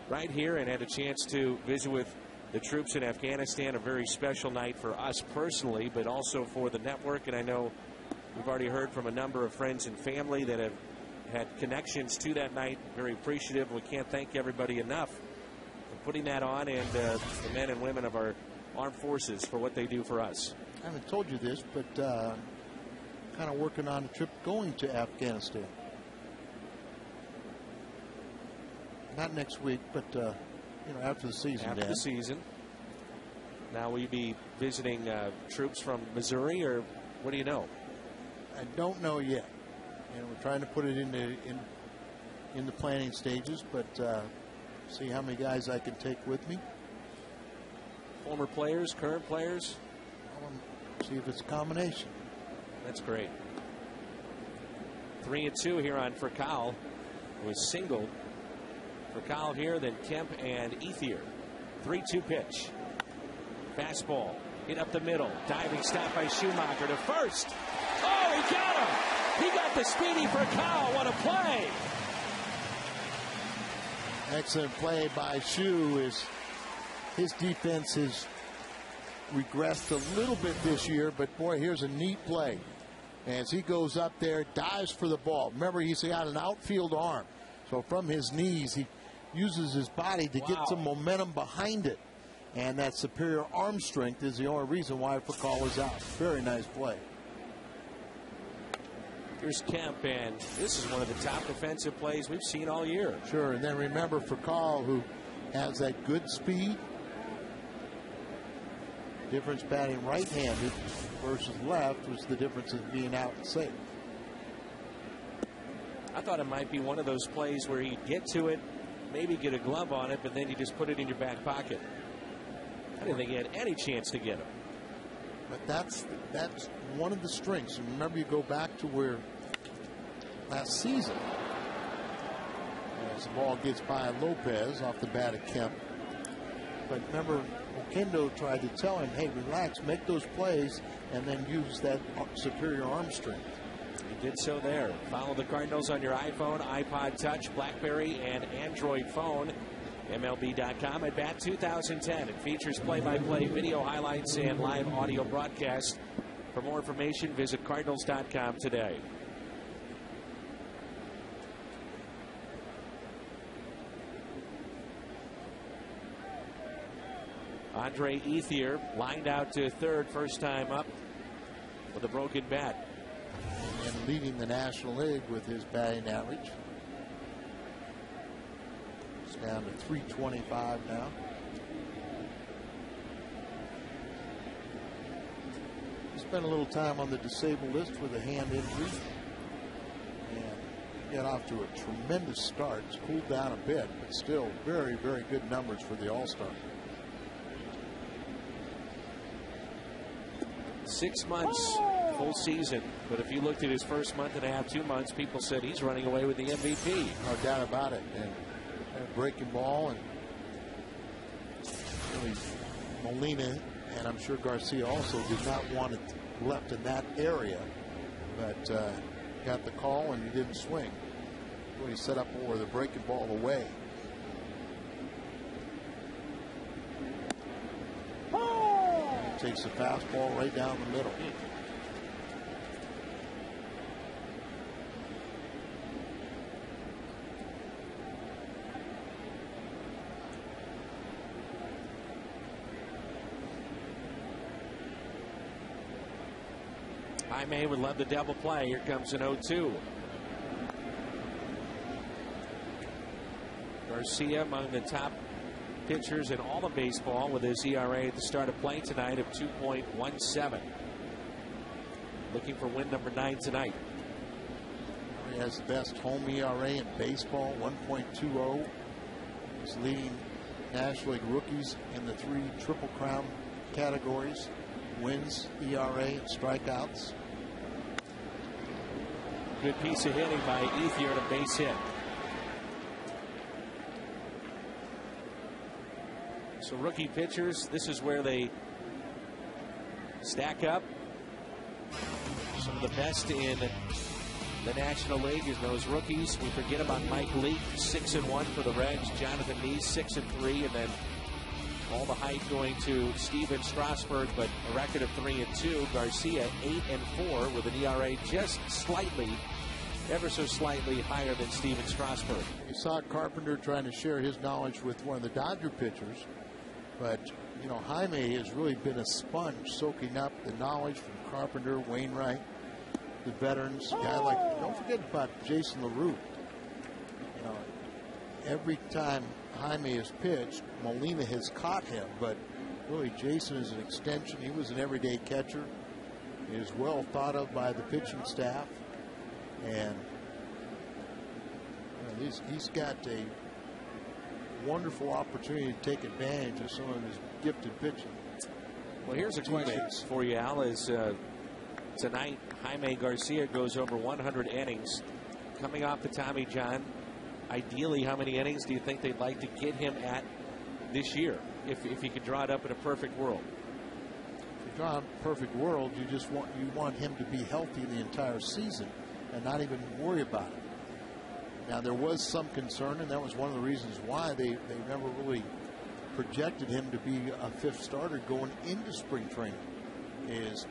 right here and had a chance to visit with the troops in Afghanistan. A very special night for us personally, but also for the network. And I know we've already heard from a number of friends and family that have had connections to that night. Very appreciative. We can't thank everybody enough for putting that on, and the men and women of our armed forces for what they do for us. I haven't told you this, but kind of working on a trip going to Afghanistan. Not next week, but after the season. After the season. Now, will you be visiting troops from Missouri, or what do you know? I don't know yet. We're trying to put it in the planning stages, but see how many guys I can take with me. Former players, current players. See if it's a combination. That's great. 3-2 here on Furcal. Was singled. Furcal here, then Kemp and Ethier. 3-2 pitch. Fastball. Hit up the middle. Diving stop by Schumacher to first. Oh, he got him. He got the speedy Furcal. What a play. Excellent play by Shu. His defense has regressed a little bit this year, but boy, here's a neat play. As he goes up there, dives for the ball. Remember, he's got an outfield arm. So from his knees, he uses his body to get some momentum behind it. And that superior arm strength is the only reason why Furcal is out. Very nice play. Here's Kemp, and this is one of the top defensive plays we've seen all year. Sure, and then remember Furcal, who has that good speed. Difference batting right-handed versus left was the difference of being out and safe. I thought it might be one of those plays where he'd get to it, maybe get a glove on it, but then you just put it in your back pocket. I didn't think he had any chance to get him. But that's one of the strengths. And remember, you go back to where last season, as the ball gets by Lopez off the bat of Kemp. But remember, Oquendo tried to tell him, hey, relax, make those plays, and then use that superior arm strength. He did so there. Follow the Cardinals on your iPhone, iPod Touch, BlackBerry, and Android phone. MLB.com at Bat 2010. It features play-by-play video highlights and live audio broadcasts. For more information, visit Cardinals.com today. Andre Ethier lined out to third, first time up with a broken bat. And leading the National League with his batting average. It's down to 325 now. He spent a little time on the disabled list with a hand injury. And got off to a tremendous start. It's cooled down a bit, but still very, very good numbers for the All-Star. 6 months, full season. But if you looked at his first month and a half, 2 months, people said he's running away with the MVP. No doubt about it. And a breaking ball, and really Molina, and I'm sure Garcia also did not want it left in that area, but got the call and he didn't swing. When he set up for the breaking ball away. Takes the fastball right down the middle. Jaime would love the double play. Here comes an 0-2. Garcia among the top pitchers in all of baseball with his ERA at the start of play tonight of 2.17. Looking for win number 9 tonight. He has the best home ERA in baseball, 1.20. He's leading National League rookies in the 3 Triple Crown categories: wins, ERA, and strikeouts. Good piece of hitting by Ethier and a base hit. So rookie pitchers, this is where they stack up. Some of the best in the National League is those rookies. We forget about Mike Leake, 6-1 for the Reds. Jonathan Neese, 6-3, and then all the hype going to Steven Strasburg, but a record of 3-2. Garcia, 8-4 with an ERA just slightly, ever so slightly higher than Steven Strasburg. You saw Carpenter trying to share his knowledge with one of the Dodger pitchers, but you know, Jaime has really been a sponge, soaking up the knowledge from Carpenter, Wainwright, the veterans. Guy like, don't forget about Jason LaRue. You know, every time Jaime has pitched, Molina has caught him, but really Jason is an extension. He was an everyday catcher. He is well thought of by the pitching staff, and you know, he's got a wonderful opportunity to take advantage of some of his gifted pitching. Well, here's a question for you, Al. Is tonight Jaime Garcia goes over 100 innings, coming off the Tommy John. Ideally, how many innings do you think they'd like to get him at this year, if he could draw it up in a perfect world? If you draw up a perfect world, you want him to be healthy the entire season and not even worry about it. Now, there was some concern, and that was one of the reasons why they never really projected him to be a fifth starter going into spring training.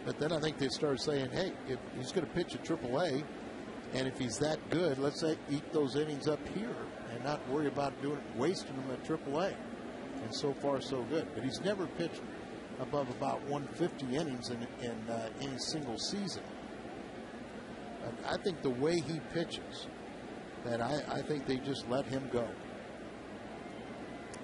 But then I think they started saying, hey, if he's going to pitch at AAA, and if he's that good, let's say eat those innings up here and not worry about wasting them at AAA. And so far, so good. But he's never pitched above about 150 innings in any single season. I think the way he pitches, that I think they just let him go.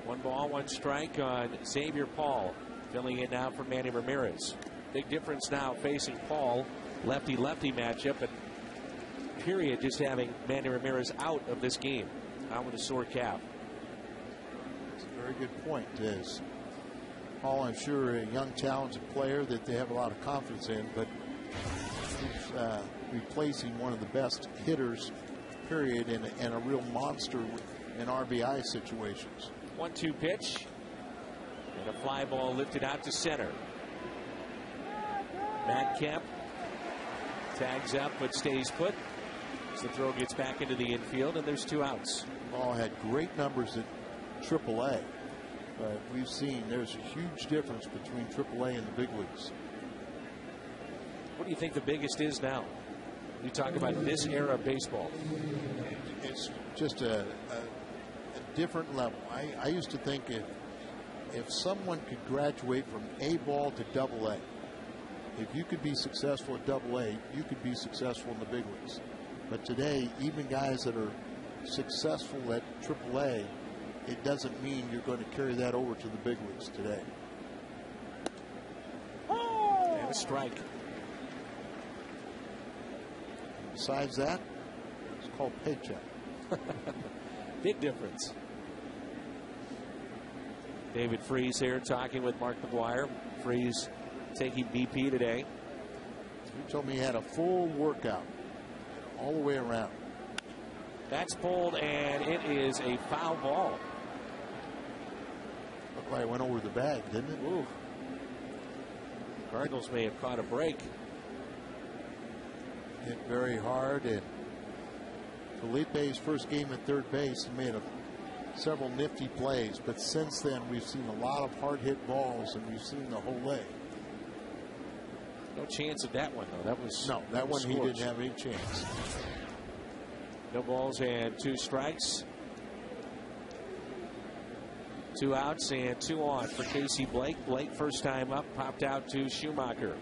1 ball, 1 strike on Xavier Paul, filling in now for Manny Ramirez. Big difference now facing Paul, lefty-lefty matchup, and period, just having Manny Ramirez out of this game, out with a sore calf. That's a very good point. Paul, I'm sure, a young, talented player that they have a lot of confidence in, but he's replacing one of the best hitters, period, and a real monster in RBI situations. 1-2 pitch, and a fly ball lifted out to center. Matt Kemp tags up but stays put as the throw gets back into the infield, and there's 2 outs. Paul had great numbers at AAA, but we've seen there's a huge difference between AAA and the big leagues. What do you think the biggest is now? You talk about this era of baseball. It's just a different level. I used to think if someone could graduate from A ball to AA, if you could be successful at AA, you could be successful in the big leagues. But today, even guys that are successful at AAA, it doesn't mean you're going to carry that over to the big leagues today. And a strike. Besides that, it's called paycheck. Big difference. David Freese here talking with Mark McGuire. Freese taking BP today. He told me he had a full workout all the way around. That's pulled, and it is a foul ball. Looked like it went over the bag, didn't it? Ooh. Cardinals may have caught a break. Hit very hard, and Felipe's first game at third base, he made several nifty plays, but since then we've seen a lot of hard hit balls, and we've seen the whole leg. No chance of that one, though. That one he didn't have any chance. No balls and 2 strikes. 2 outs and 2 on for Casey Blake. Blake, first time up, popped out to Schumacher.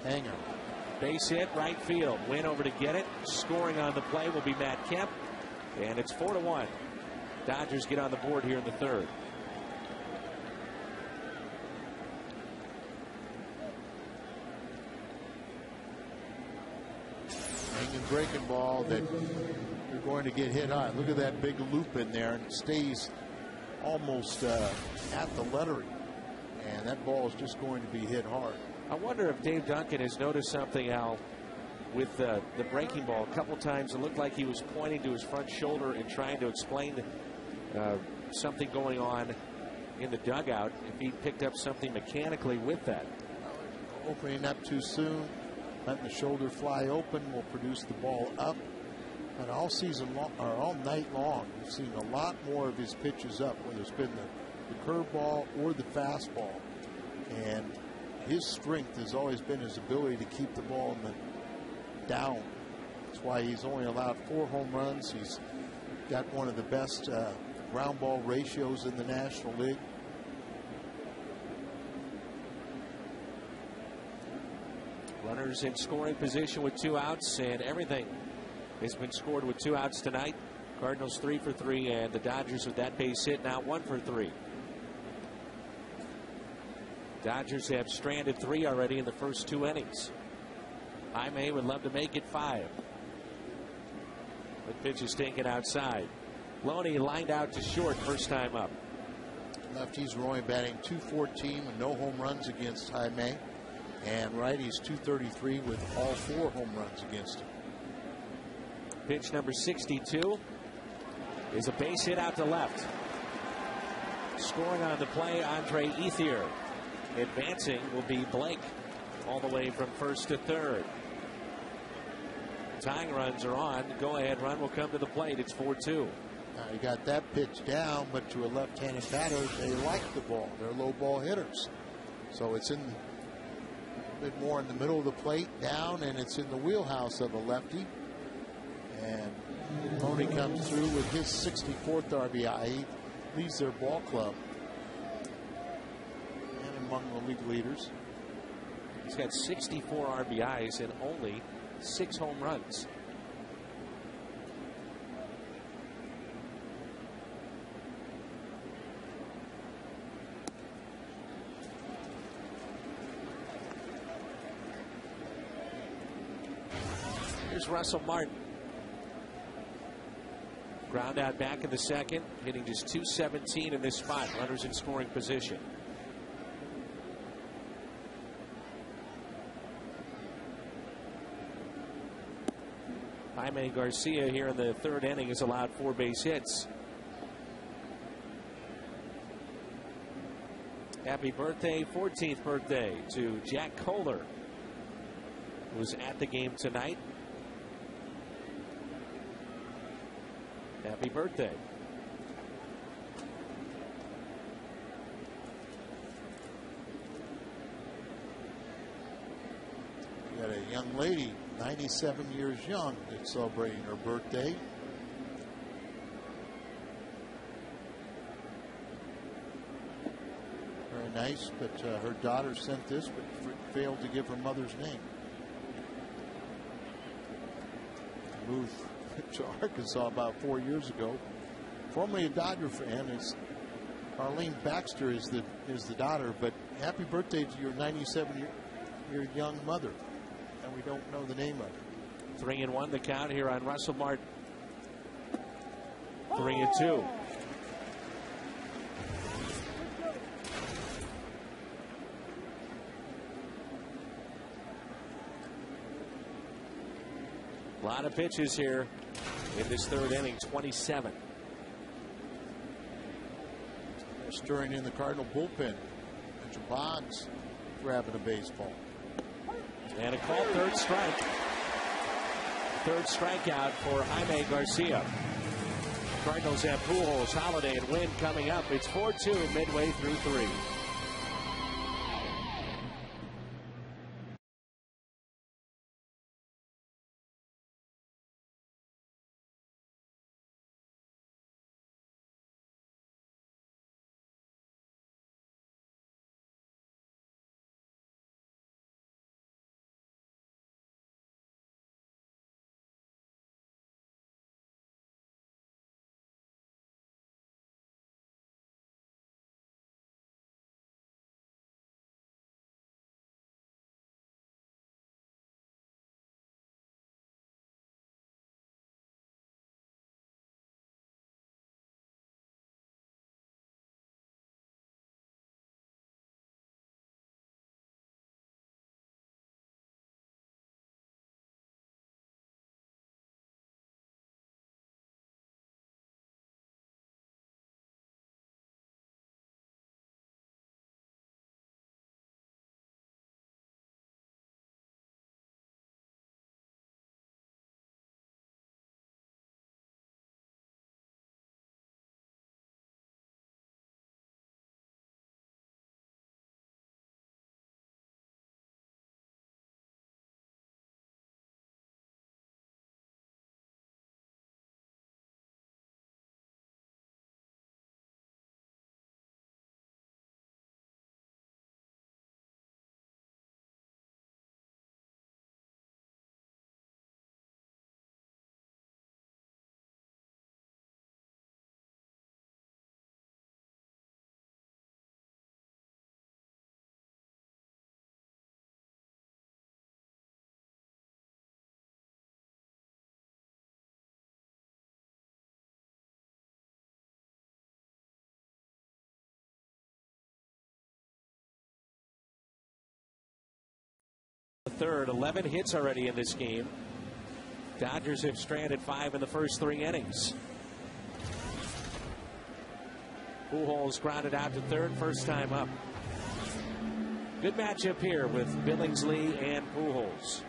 Hanger. Base hit, right field. Win over to get it. Scoring on the play will be Matt Kemp. And it's 4-1. Dodgers get on the board here in the 3rd. Hanging breaking ball that you're going to get hit on. Look at that big loop in there, and it stays almost at the lettering. and that ball is just going to be hit hard. I wonder if Dave Duncan has noticed something, Al, with the breaking ball. A couple times it looked like he was pointing to his front shoulder and trying to explain something going on in the dugout. If he picked up something mechanically with that. Opening up too soon, letting the shoulder fly open will produce the ball up. And all season long, or all night long, we've seen a lot more of his pitches up, whether it's been the curveball or the fastball. And his strength has always been his ability to keep the ball in the down. That's why he's only allowed 4 home runs. He's got one of the best ground ball ratios in the National League. Runners in scoring position with 2 outs, and everything has been scored with 2 outs tonight. Cardinals 3 for 3, and the Dodgers with that base hit now 1 for 3. Dodgers have stranded 3 already in the first 2 innings. Jaime would love to make it 5. The pitch is taken outside. Loney lined out to short first time up. Lefties were only batting .214 with no home runs against Jaime. And righties .233 with all 4 home runs against him. Pitch number 62 is a base hit out to left. Scoring on the play, Andre Ethier. Advancing will be Blake all the way from first to third. Tying runs are on. Go ahead run will come to the plate. It's 4-2. Now he got that pitch down, but to a left-handed batter, they like the ball. They're low ball hitters. So it's in a bit more in the middle of the plate, down, and it's in the wheelhouse of a lefty. And Loney comes through with his 64th RBI. He leads their ball club and among the league leaders. He's got 64 RBIs and only 6 home runs. Here's Russell Martin. Ground out back in the second, hitting just .217 in this spot. Runners in scoring position. Jaime Garcia here in the 3rd inning has allowed 4 base hits. Happy birthday, 14th birthday to Jack Kohler, who was at the game tonight. Happy birthday. We got a young lady, 97 years young, that's celebrating her birthday. Very nice, but her daughter sent this, but failed to give her mother's name. Moved to Arkansas about 4 years ago. Formerly a Dodger fan, is Arlene Baxter is the daughter. But happy birthday to your 97-year young mother, and we don't know the name of her. 3-1 the count here on Russell Martin. 3-2. A lot of pitches here in this 3rd inning, 27. Stirring in the Cardinal bullpen. Mitchell Boggs grabbing a baseball. And a called 3rd strike. 3rd strikeout for Jaime Garcia. Cardinals have Pujols, Holiday, and Wynn coming up. It's 4-2 midway through 3. third. 11 hits already in this game. Dodgers have stranded 5 in the first 3 innings. Pujols grounded out to third, first time up. Good matchup here with Billingsley and Pujols.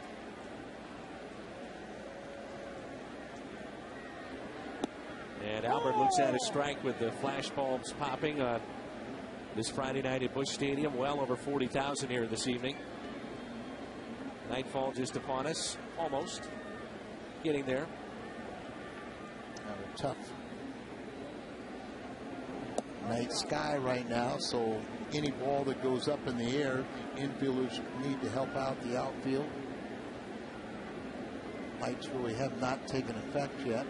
And Albert looks at a strike with the flash bulbs popping on this Friday night at Busch Stadium. Well over 40,000 here this evening. Nightfall just upon us, almost getting there. A tough night sky right now, so any ball that goes up in the air, the infielders need to help out the outfield. Lights really have not taken effect yet.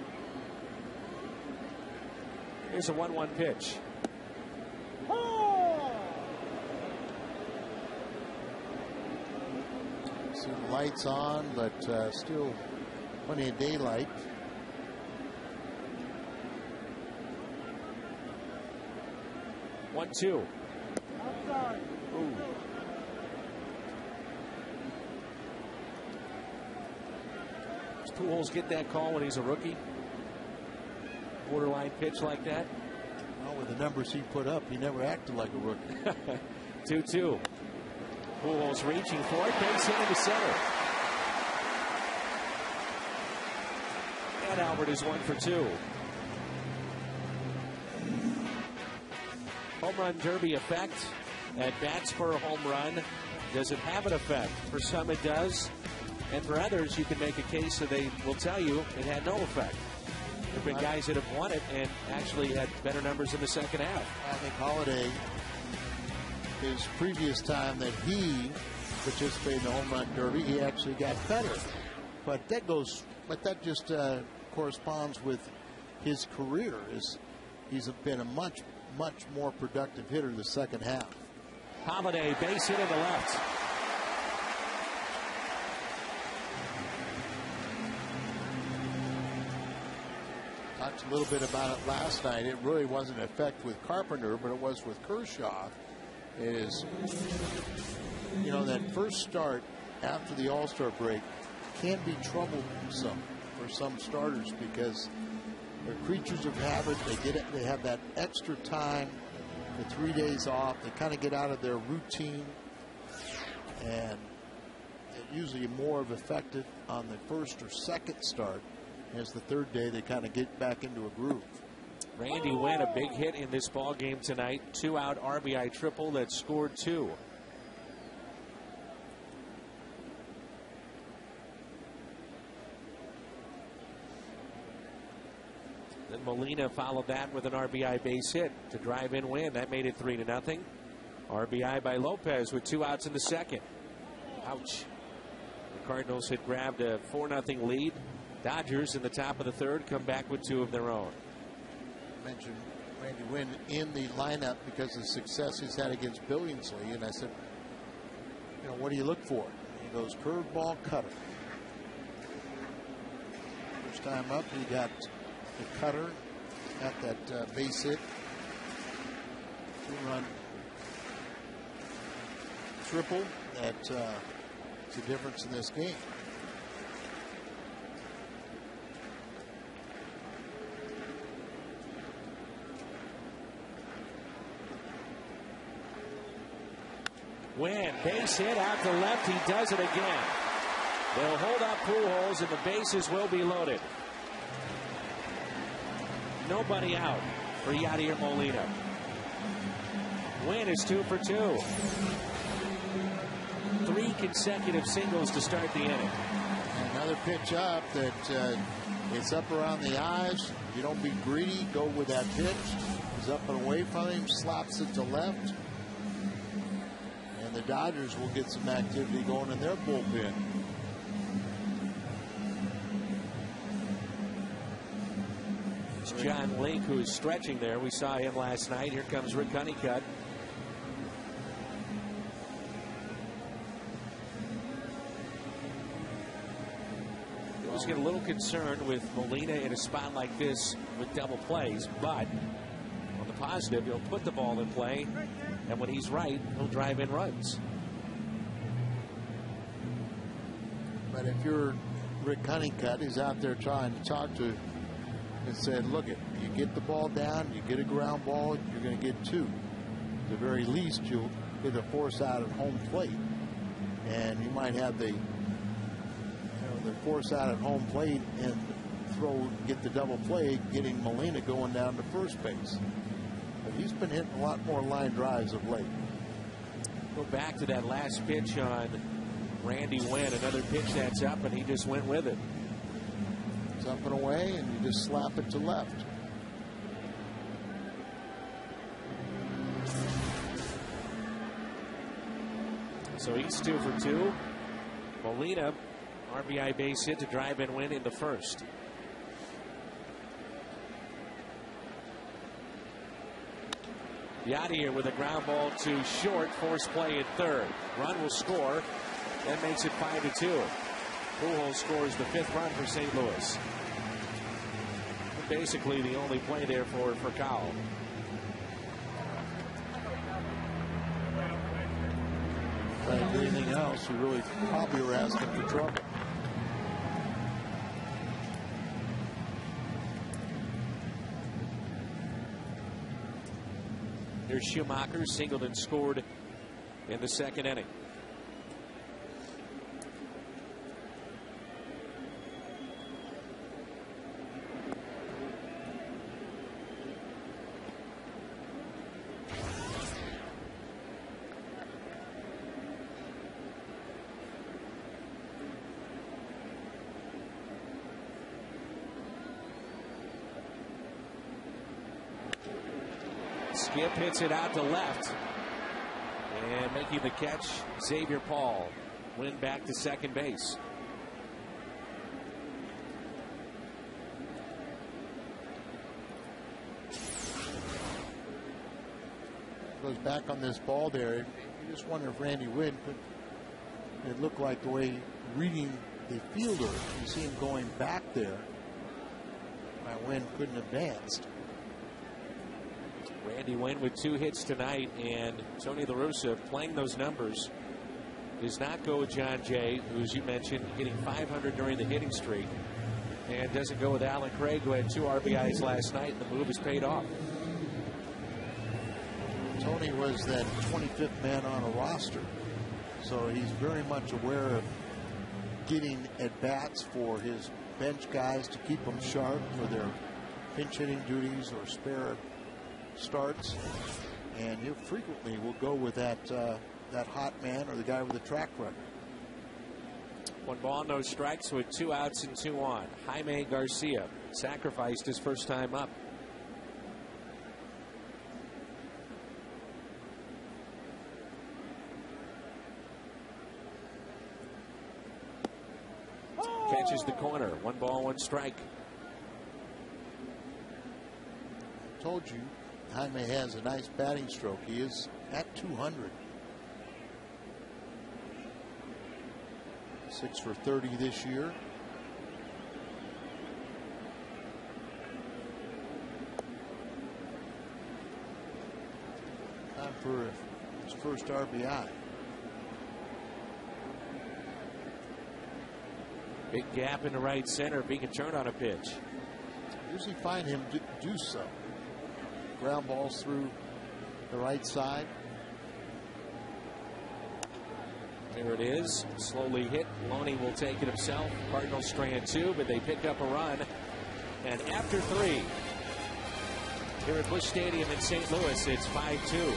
Here's a 1-1 pitch. See the lights on, but still plenty of daylight. One, two. Ooh. Does Pujols get that call when he's a rookie? Borderline pitch like that? Well, with the numbers he put up, he never acted like a rookie. 2-2. Pujols reaching for it. Base hit into center. And Albert is 1 for 2. Home run derby effect. At bats for a home run. Does it have an effect? For some it does. And for others, you can make a case that they will tell you it had no effect. There have been guys that have won it and actually had better numbers in the second half. I think Holiday, his previous time that he participated in the home run derby, he actually got better. But that just corresponds with his career. He's been a much more productive hitter the second half. Holiday, base hit in the left. Talked a little bit about it last night. It really wasn't an effect with Carpenter, but it was with Kershaw. Is, you know, that first start after the All-Star break can be troublesome for some starters because they're creatures of habit. They have that extra time, the 3 days off. They kind of get out of their routine, and they're usually more of effective on the first or second start. As the third day, they kind of get back into a groove. Randy Wynn, a big hit in this ball game tonight. 2-out RBI triple that scored 2. Then Molina followed that with an RBI base hit to drive in Wynn. That made it 3-0. RBI by Lopez with 2 outs in the second. Ouch. The Cardinals had grabbed a 4-0 lead. Dodgers in the top of the third come back with 2 of their own. I mentioned Randy Wynn in the lineup because of the success he's had against Billingsley, and I said, you know, what do you look for? He goes curveball, cutter. First time up, he got the cutter, got that base hit, 2-run triple. That's the difference in this game. Wynn, base hit out to left. He does it again. They'll hold up Pujols, and the bases will be loaded. Nobody out for Yadier Molina. Wynn is 2 for 2. 3 consecutive singles to start the inning. Another pitch up that it's up around the eyes. You don't be greedy. Go with that pitch. He's up and away from him. Slaps it to left. The Dodgers will get some activity going in their bullpen. It's John Link who is stretching there. We saw him last night. Here comes Rick Honeycutt. He always get a little concerned with Molina in a spot like this with double plays, but on the positive, he'll put the ball in play. And when he's right, he'll drive in runs. But if you're Rick Honeycutt, he's out there trying to talk to and said, look, you get the ball down, you get a ground ball, you're going to get two. At the very least, you'll get a force out at home plate. And you might have the force out at home plate and get the double play, getting Molina going down to first base. But he's been hitting a lot more line drives of late. Go back to that last pitch on Randy Wynn. Another pitch that's up, and he just went with it. It's up and away, and you just slap it to left. So he's 2 for 2. Molina, RBI base hit to drive and win in the first. Yadier with a ground ball to short, force play at third. Run will score. That makes it 5-2. Pujols scores the 5th run for St. Louis. Basically the only play there for Kyle. Like anything else, you really probably were asking for trouble. Here's Schumacher, singled and scored in the second inning. Skip hits it out to left. And making the catch, Xavier Paul. Win back to second base. Goes back on this ball there. You just wonder if Randy Wynn could. It looked like the way reading the fielder. You see him going back there. My Wynn couldn't have advanced. Randy Wynn with 2 hits tonight, and Tony La Russa playing those numbers does not go with John Jay, who, as you mentioned, hitting 500 during the hitting streak, and doesn't go with Alan Craig, who had 2 RBIs last night, and the move has paid off. Tony was that 25th man on a roster, so he's very much aware of getting at bats for his bench guys to keep them sharp for their pinch hitting duties or spare starts, and he frequently will go with that hot man or the guy with the track record. 1 ball, no strikes with 2 outs and 2 on. Jaime Garcia sacrificed his first time up. Catches the corner. 1 ball, 1 strike. Told you, Jaime has a nice batting stroke. He is at 200. 6 for 30 this year. Time for his first RBI. Big gap in the right center if he can turn on a pitch. Usually find him do so. Ground balls through the right side. There it is. Slowly hit. Loney will take it himself. Cardinals strand 2, but they pick up a run. And after 3, here at Busch Stadium in St. Louis, it's 5-2.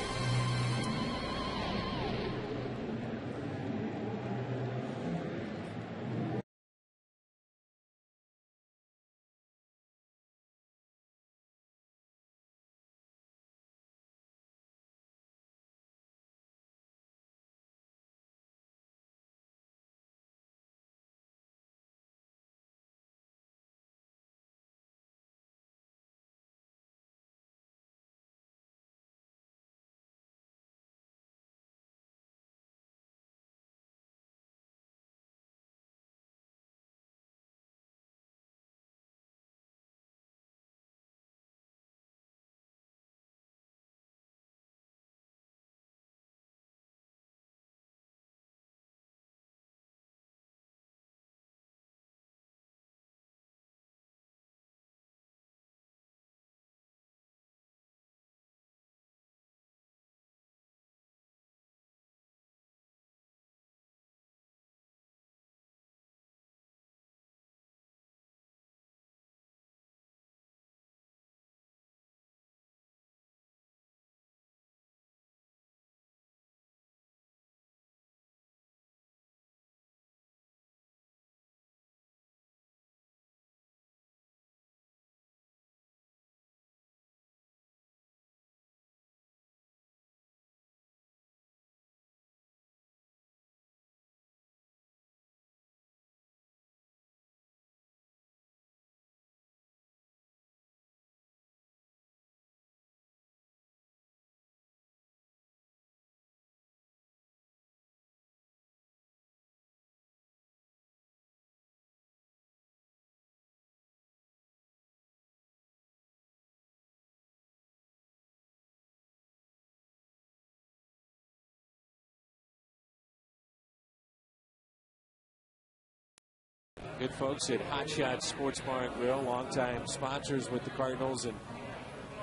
Good folks at Hot Shot Sports Bar and Grill, longtime sponsors with the Cardinals and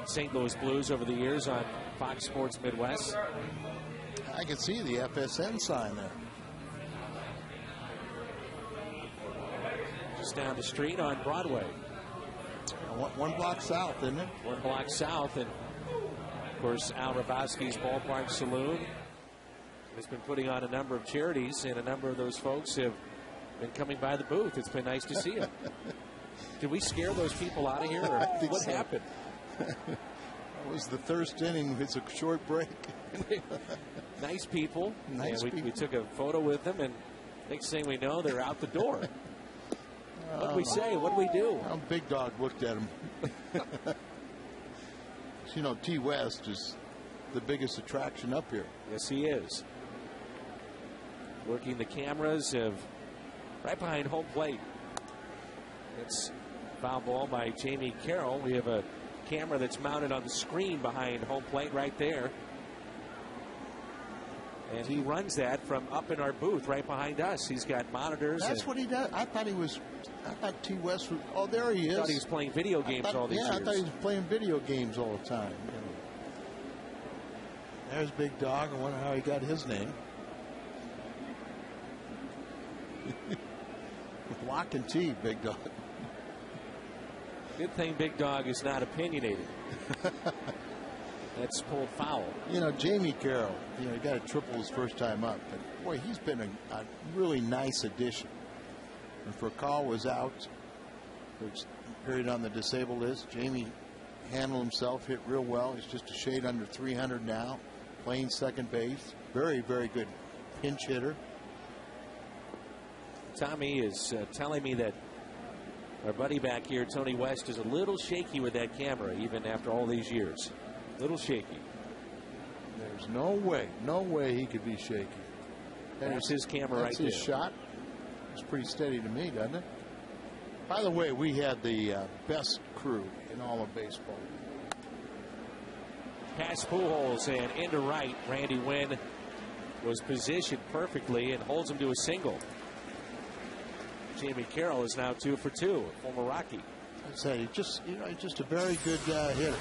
St. Louis Blues over the years on Fox Sports Midwest. I can see the FSN sign there. Just down the street on Broadway. One block south, isn't it? One block south. And, of course, Al Rabowski's Ballpark Saloon has been putting on a number of charities, and a number of those folks have been coming by the booth. It's been nice to see them. Did we scare those people out of here, or what happened? It was the third inning. It's a short break. Nice people. Nice people. We took a photo with them, and next thing we know, they're out the door. What did we say? What did we do? Big Dog looked at him. You know, T. West is the biggest attraction up here. Yes, he is. Working the cameras of right behind home plate. It's foul ball by Jamie Carroll. We have a camera that's mounted on the screen behind home plate right there. And he runs that from up in our booth right behind us. He's got monitors. That's what he does. I thought T. West was. Oh, there he is. I thought he was playing video games all these years. I thought he was playing video games all the time. There's Big Dog. I wonder how he got his name. With Lock and T, Big Dog. Good thing Big Dog is not opinionated. That's pulled foul. You know, Jamie Carroll, he got a triple his first time up. But, boy, he's been a really nice addition. And Furcal was out for a period on the disabled list. Jamie handled himself, hit real well. He's just a shade under 300 now, playing second base. Very, very good pinch hitter. Tommy is telling me that our buddy back here, Tony West, is a little shaky with that camera, even after all these years. Little shaky. There's no way he could be shaky. There's his camera right there. That's his shot. It's pretty steady to me, doesn't it? By the way, we had the best crew in all of baseball. Pass Pujols and into right. Randy Wynn was positioned perfectly and holds him to a single. Jamie Carroll is now 2 for 2, former Rocky. I say, he's just a very good hitter.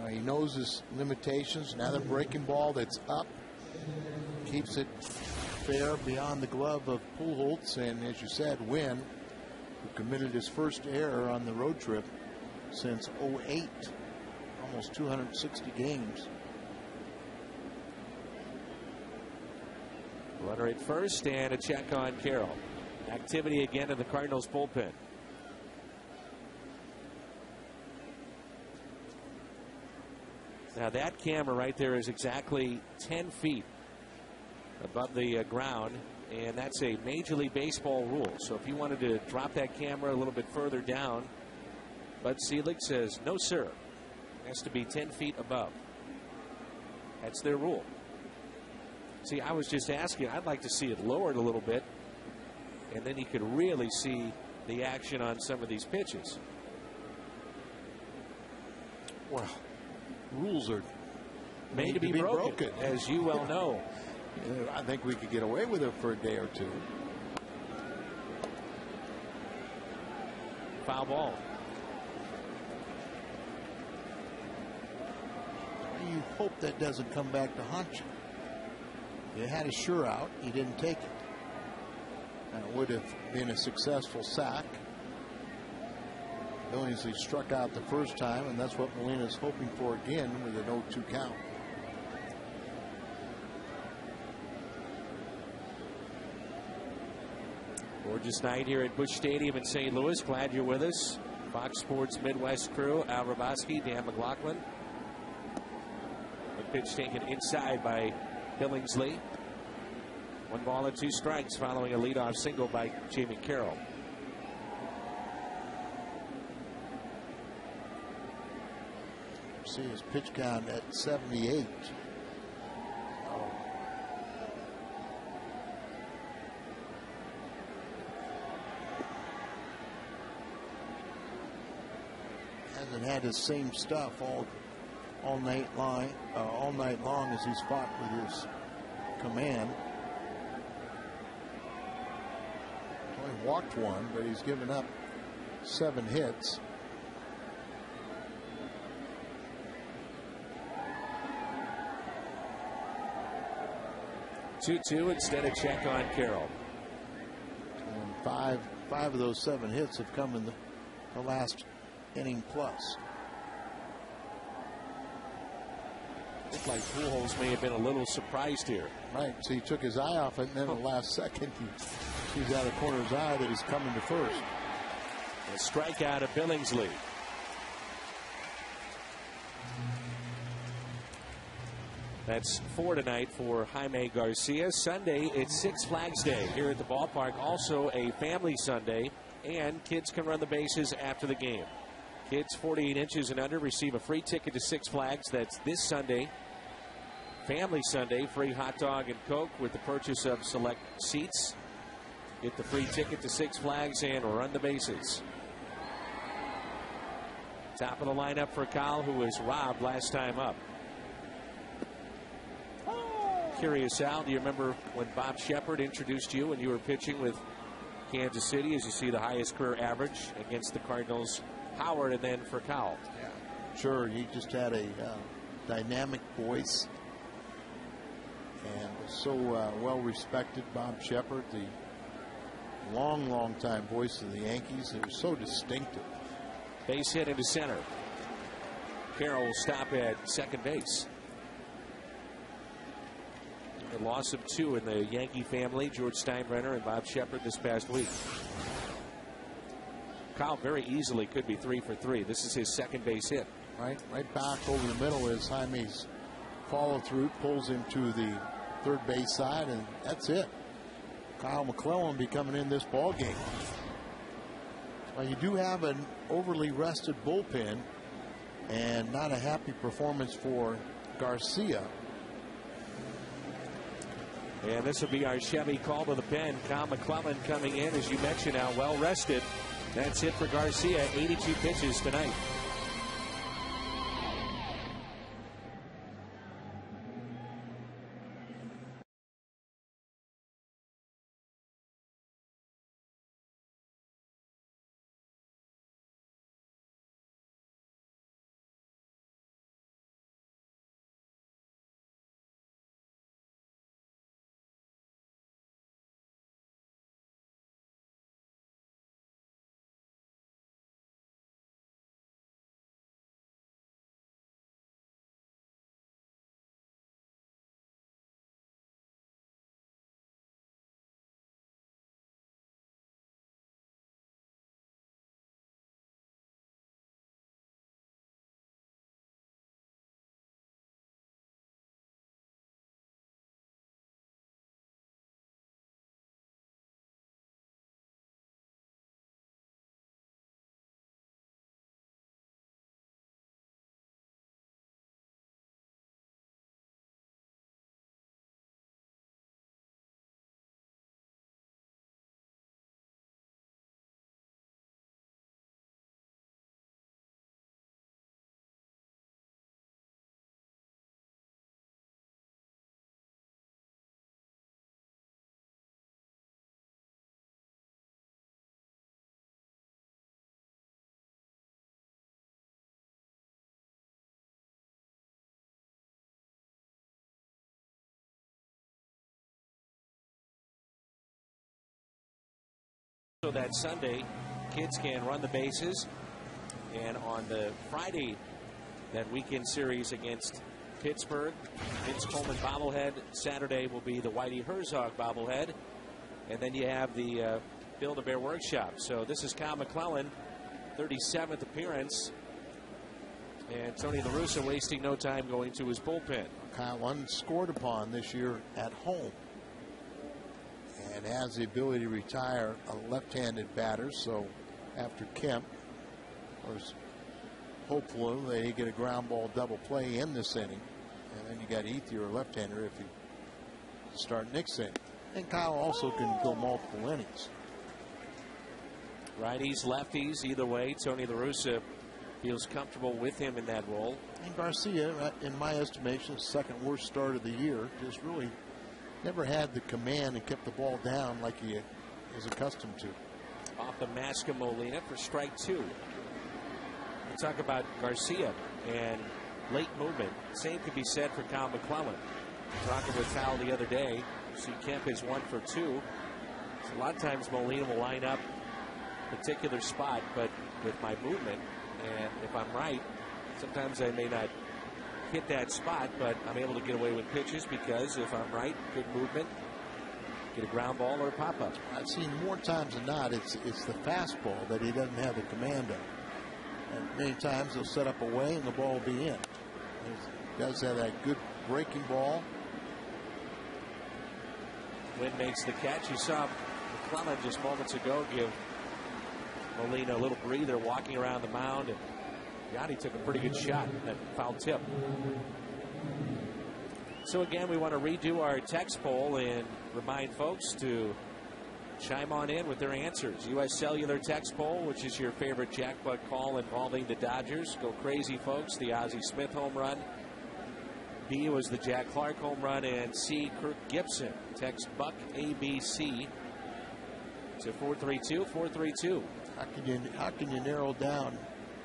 He knows his limitations. Now the breaking ball that's up keeps it fair beyond the glove of Pujols, and as you said, Wynn, who committed his first error on the road trip since '08, almost 260 games. Runner at first and a check on Carroll. Activity again in the Cardinals bullpen. Now that camera right there is exactly 10 feet above the ground, and that's a Major League Baseball rule. So if you wanted to drop that camera a little bit further down, Bud Selig says no, sir. It has to be 10 feet above. That's their rule. See, I was just asking, I'd like to see it lowered a little bit, and then you could really see the action on some of these pitches. Well, rules are made to be broken, as you well know. I think we could get away with it for a day or two. Foul ball. You hope that doesn't come back to haunt you. You had a sure out. You didn't take it. And it would have been a successful sack. Billingsley struck out the first time, and that's what Molina's hoping for again with an 0-2 count. Gorgeous night here at Busch Stadium in St. Louis. Glad you're with us. Fox Sports Midwest crew, Al Rabowski, Dan McLaughlin. The pitch taken inside by Billingsley. 1 ball and 2 strikes following a leadoff single by Jamie Carroll. See his pitch count at 78. Hasn't had his same stuff all night long as he's fought with his command. walked one, but he's given up 7 hits. Two instead of check on Carroll. And five of those 7 hits have come in the last inning plus. Looked like Pujols may have been a little surprised here. Right, so he took his eye off it, and then the last second he sees out of the corner of his eye that he's coming to first. A strikeout of Billingsley. That's 4 tonight for Jaime Garcia. Sunday, it's Six Flags Day here at the ballpark. Also a family Sunday, and kids can run the bases after the game. Kids 48 inches and under receive a free ticket to Six Flags. That's this Sunday. Family Sunday, free hot dog and Coke with the purchase of select seats. Get the free ticket to Six Flags and run the bases. Top of the lineup for Kyle, who was robbed last time up. Curious, Al, do you remember when Bob Shepard introduced you when you were pitching with Kansas City, as you see the highest career average against the Cardinals? Howard, and then for Kyle. Yeah, sure. He just had a dynamic voice, and was so well respected. Bob Shepard, the long time voice of the Yankees. It was so distinctive. Base hit into center. Carroll will stop at second base. The loss of 2 in the Yankee family, George Steinbrenner and Bob Shepard, this past week. Kyle very easily could be 3 for 3. This is his second base hit. Right back over the middle is Jaime's follow through, pulls him to the third base side, and that's it. Kyle McClellan be coming in this ball game. Well, you do have an overly rested bullpen, and not a happy performance for Garcia. And this will be our Chevy call to the pen. Kyle McClellan coming in, as you mentioned, now well rested. That's it for Garcia. 82 pitches tonight. So that Sunday, kids can run the bases. And on the Friday, that weekend series against Pittsburgh, Vince Coleman bobblehead. Saturday will be the Whitey Herzog bobblehead. And then you have the Build-A-Bear Workshop. So this is Kyle McClellan, 37th appearance. And Tony La Russa wasting no time going to his bullpen. Kyle unscored upon this year at home, and has the ability to retire a left-handed batter. So after Kemp, was hopeful that he get a ground ball double play in this inning, and then you got Ethier, a left-hander, if you start next inning. And Kyle also can go multiple innings. Righties, lefties, either way, Tony La Russa feels comfortable with him in that role. And Garcia, in my estimation, second worst start of the year. Just really never had the command and kept the ball down like he is accustomed to. off the mask of Molina for strike 2. We talk about Garcia and late movement. Same could be said for Kyle McClellan. Talking with Kyle the other day. See, Kemp is 1 for 2. So a lot of times Molina will line up a particular spot, but with my movement, and if I'm right, sometimes I may not hit that spot, but I'm able to get away with pitches because if I'm right, good movement, get a ground ball or a pop-up. I've seen more times than not, it's the fastball that he doesn't have the command of. And many times he'll set up away and the ball will be in. He does have that good breaking ball. Wynn makes the catch. You saw McClellan just moments ago give Molina a little breather walking around the mound, and Yachty took a pretty good shot at that foul tip. So again, we want to redo our text poll and remind folks to chime on in with their answers. U.S. Cellular text poll, which is your favorite jackpot call involving the Dodgers. Go crazy, folks. The Ozzie Smith home run. B was the Jack Clark home run, and C, Kirk Gibson. Text Buck ABC to 432-432. How can you narrow down?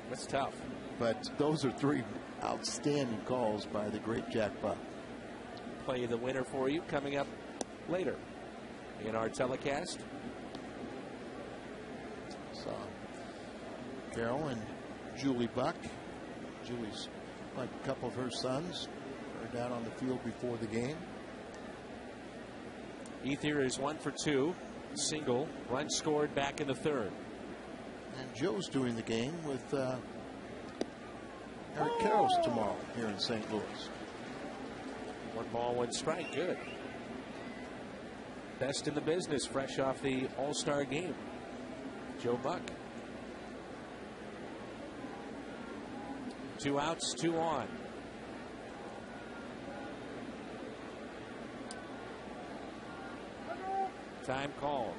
That's tough. But those are 3 outstanding calls by the great Jack Buck. Play the winner for you coming up later in our telecast. So Carol and Julie Buck. Julie's like a couple of her sons are down on the field before the game. Ethier is 1 for 2. Single. Run scored back in the 3rd. And Joe's doing the game with Eric Karros tomorrow here in St. Louis. 1 ball, 1 strike. Good. Best in the business, fresh off the All-Star game. Joe Buck. 2 outs, 2 on. Time called.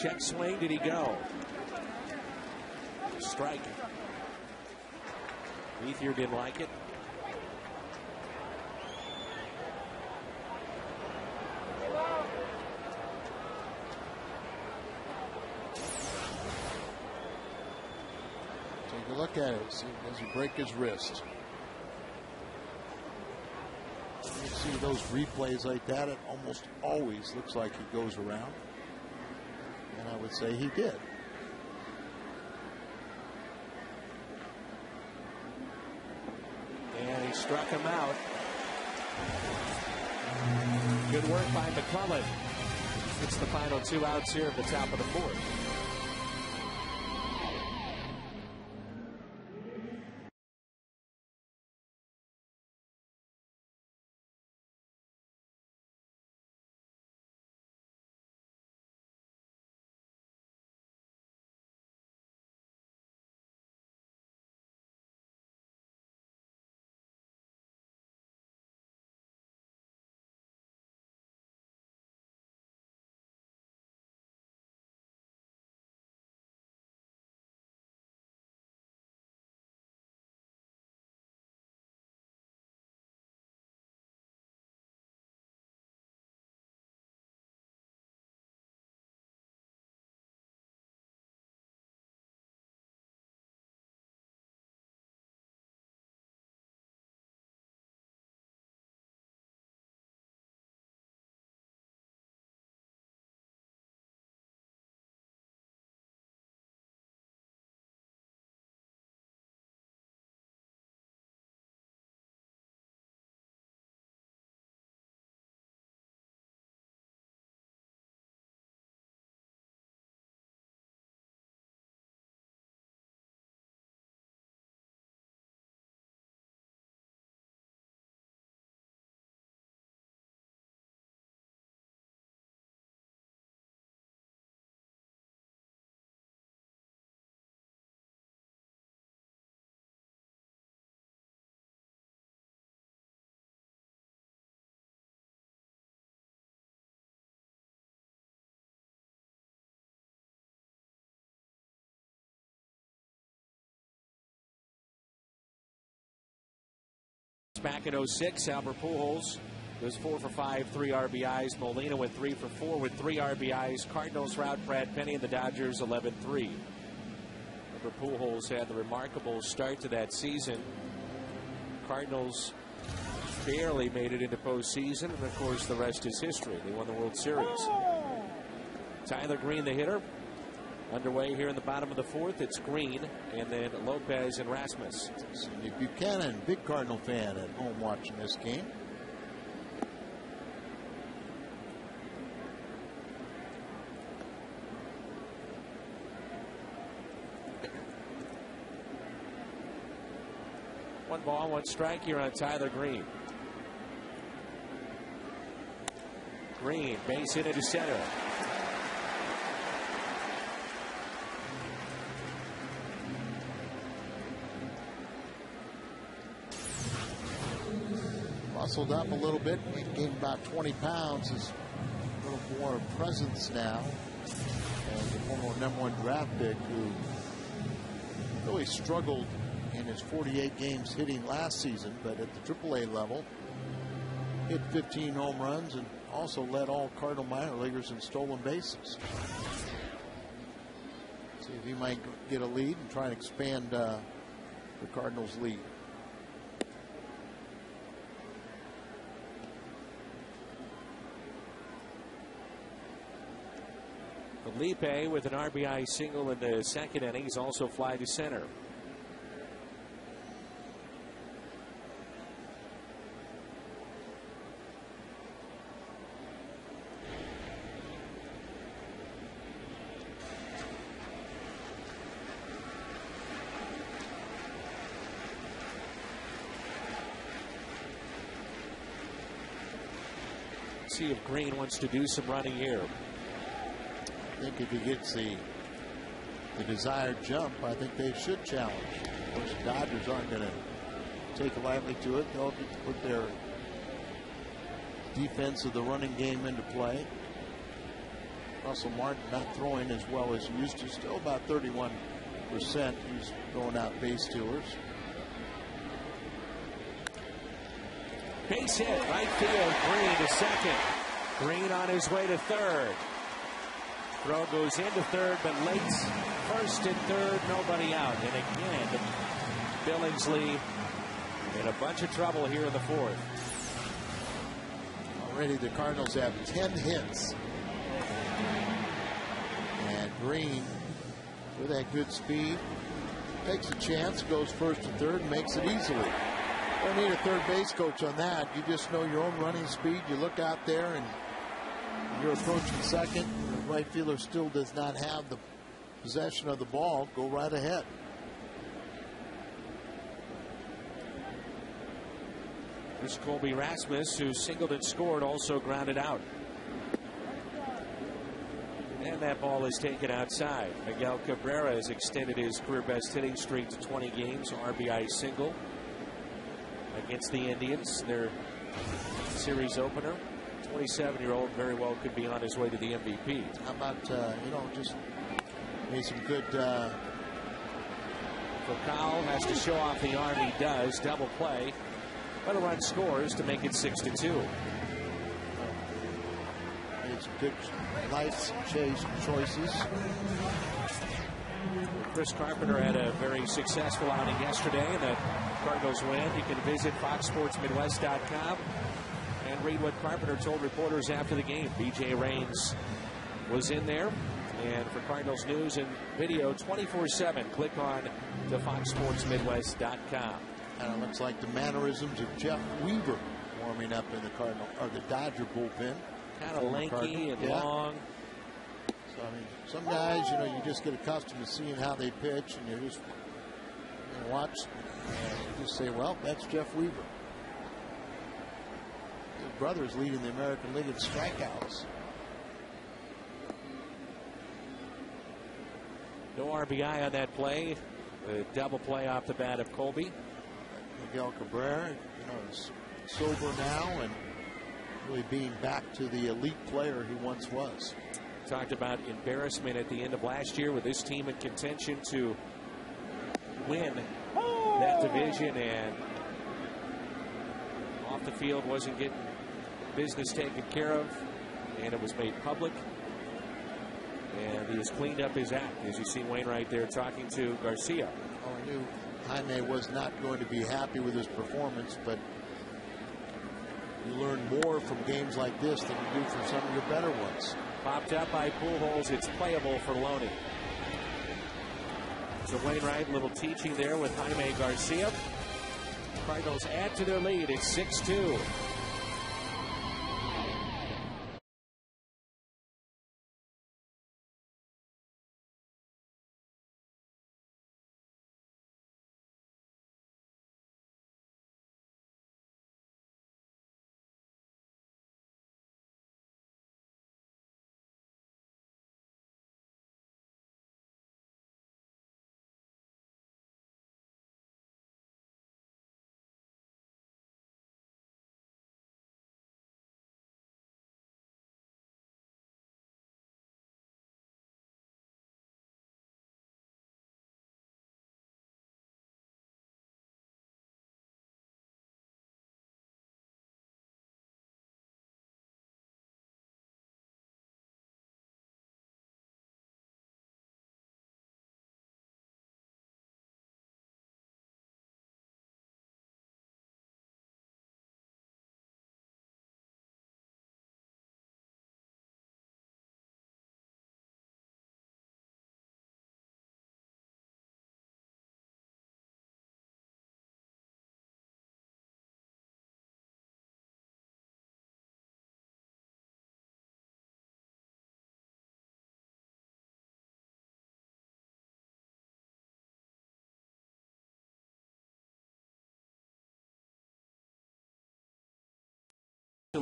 Check swing. Did he go? Strike. Ethier didn't like it. Take a look at it. See, does he break his wrist? You see those replays like that, it almost always looks like he goes around. And I would say he did. And he struck him out. Good work by McClellan. It's the final 2 outs here at the top of the 4th. back in 06. Albert Pujols was 4 for 5, 3 RBIs. Molina went 3 for 4 with 3 RBIs. Cardinals rout Brad Penny and the Dodgers 11-3. Albert Pujols had the remarkable start to that season. Cardinals barely made it into postseason, and of course the rest is history. They won the World Series. Tyler Green, the hitter. Underway here in the bottom of the fourth. It's Green and then Lopez and Rasmus. Cindy Buchanan, big Cardinal fan at home watching this game. One ball, one strike here on Tyler Green. Green, base hit into center. Muscled up a little bit, gained about 20 pounds, is a little more presence now. And the former #1 draft pick who really struggled in his 48 games hitting last season, but at the AAA level, hit 15 home runs and also led all Cardinal minor leaguers in stolen bases. See if he might get a lead and try and expand the Cardinals' lead. Felipe with an RBI single in the second inning. He's also fly to center. Let's see if Green wants to do some running here. I think if he gets the desired jump, I think they should challenge. Of course, the Dodgers aren't going to take lightly to it. They'll put their defense of the running game into play. Russell Martin not throwing as well as he used to. Still about 31%. He's throwing out base stealers. Base hit, right field. Green to second. Green on his way to third. Throw goes into third, but late first and third, nobody out. And again, Billingsley in a bunch of trouble here in the fourth. Already the Cardinals have 10 hits. And Green, with that good speed, takes a chance, goes first and third, and makes it easily. Don't need a third base coach on that. You just know your own running speed. You look out there and you're approaching second. The right fielder still does not have the possession of the ball. Go right ahead. There's Colby Rasmus, who singled and scored, also grounded out. And that ball is taken outside. Miguel Cabrera has extended his career best hitting streak to 20 games. RBI single against the Indians, their series opener. 27-year-old very well could be on his way to the MVP. How about, just made some good. Foucault has to show off the arm. He does. Double play. But a run scores to make it 6-2. Made some good life chase choices. Chris Carpenter had a very successful outing yesterday, and the Cardinals win. You can visit FoxSportsMidwest.com and read what Carpenter told reporters after the game. BJ Raines was in there. And for Cardinals news and video 24/7, click on to FoxSportsMidwest.com. Kind of looks like the mannerisms of Jeff Weaver warming up in the Cardinal or the Dodger bullpen. Kind of lanky and long. So I mean, some guys, you just get accustomed to seeing how they pitch, and you just watch and you just say, well, that's Jeff Weaver. His brother's leading the American League in strikeouts. No RBI on that play. A double play off the bat of Colby. Miguel Cabrera, is sober now and really being back to the elite player he once was. Talked about embarrassment at the end of last year with this team in contention to win that division, and off the field wasn't getting business taken care of, and it was made public. And he has cleaned up his act, as you see Wainwright there talking to Garcia. Oh, I knew Jaime was not going to be happy with his performance, but you learn more from games like this than you do from some of your better ones. Popped up by Pujols. It's playable for Loney. So Wainwright, a little teaching there with Jaime Garcia. Cardinals add to their lead. It's 6-2.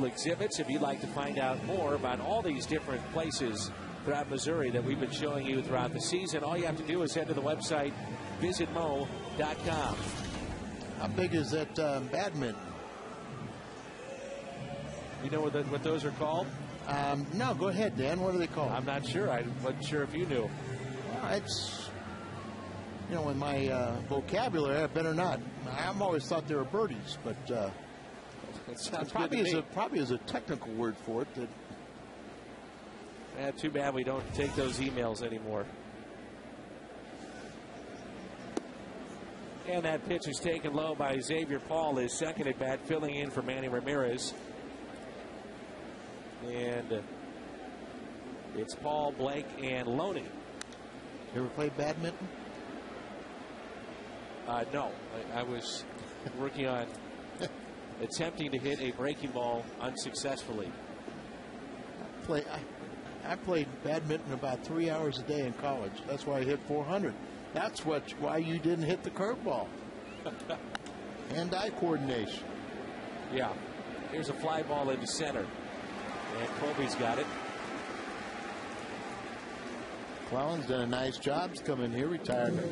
Exhibits. If you'd like to find out more about all these different places throughout Missouri that we've been showing you throughout the season, all you have to do is head to the website visitmo.com. How big is that badminton? You know what those are called? No, go ahead, Dan. What are they called? I'm not sure. I wasn't sure if you knew. Well, it's, you know, in my vocabulary, I better not. I've always thought they were birdies, but it sounds probably is a technical word for it. Too bad we don't take those emails anymore. And that pitch is taken low by Xavier Paul, his second at bat, filling in for Manny Ramirez. And it's Paul, Blake, and Loney. You ever played badminton? No. I was working on attempting to hit a breaking ball unsuccessfully. I played badminton about 3 hours a day in college. That's why I hit 400. That's why you didn't hit the curveball. Hand-eye coordination. Yeah. Here's a fly ball into center. And Colby's got it. Clellan's done a nice job. He's come in here, retired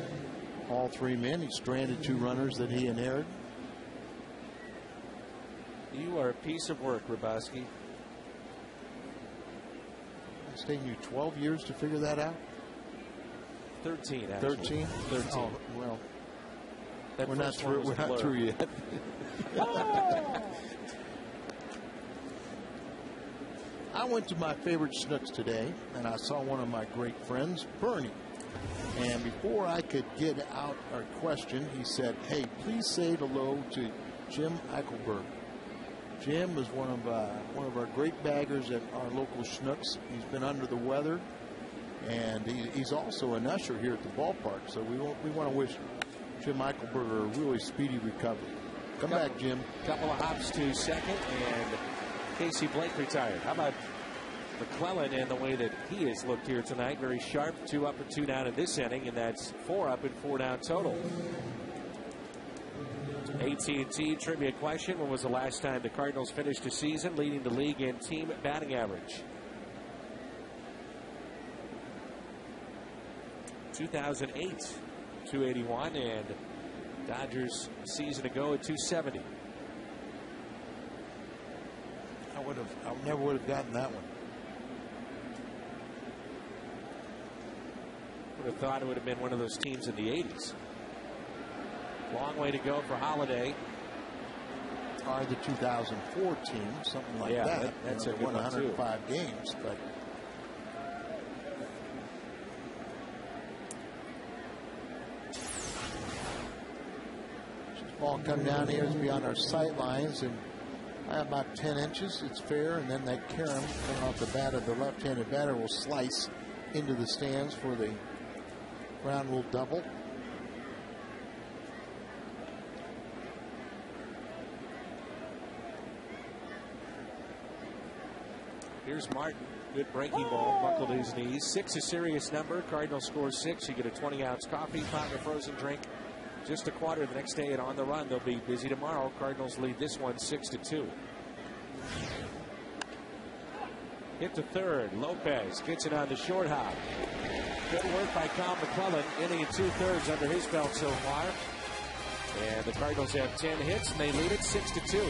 all three men. He stranded two runners that he inherited. You are a piece of work, Hrabosky. It's taken you 12 years to figure that out? 13, actually. 13? 13. Oh, well, that we're not through yet. I went to my favorite Schnucks today, and I saw one of my great friends, Bernie. And before I could get out our question, he said, "Hey, please say hello to Jim Eichelberg." Jim is one of our great baggers at our local Schnucks. He's been under the weather, and he's also an usher here at the ballpark. So we want to wish Jim Eichelberg a really speedy recovery. Come back, Jim. Couple of hops to second, and Casey Blake retired. How about McClellan and the way that he has looked here tonight? Very sharp, 2 up and 2 down in this inning, and that's 4 up and 4 down total. AT&T trivia question: when was the last time the Cardinals finished a season leading the league in team batting average? 2008, 281, and Dodgers a season ago at 270. I never would have gotten that one. Would have thought it would have been one of those teams in the 80s. Long way to go for Holiday. are the 2004 team, something like that. That's a good one, 105 games, but ball come down here is beyond our sight lines, and about 10 inches. It's fair, and then that carom coming off the bat of the left-handed batter will slice into the stands for the ground rule double. Here's Martin. Good breaking ball, buckled his knees. 6 a serious number. Cardinals score 6. You get a 20-ounce coffee, pot, a frozen drink. Just a quarter the next day at On the Run. They'll be busy tomorrow. Cardinals lead this one 6-2. Hit to third. Lopez gets it on the short hop. Good work by Kyle McClellan. Inning and 2/3 under his belt so far. And the Cardinals have 10 hits, and they lead it 6-2.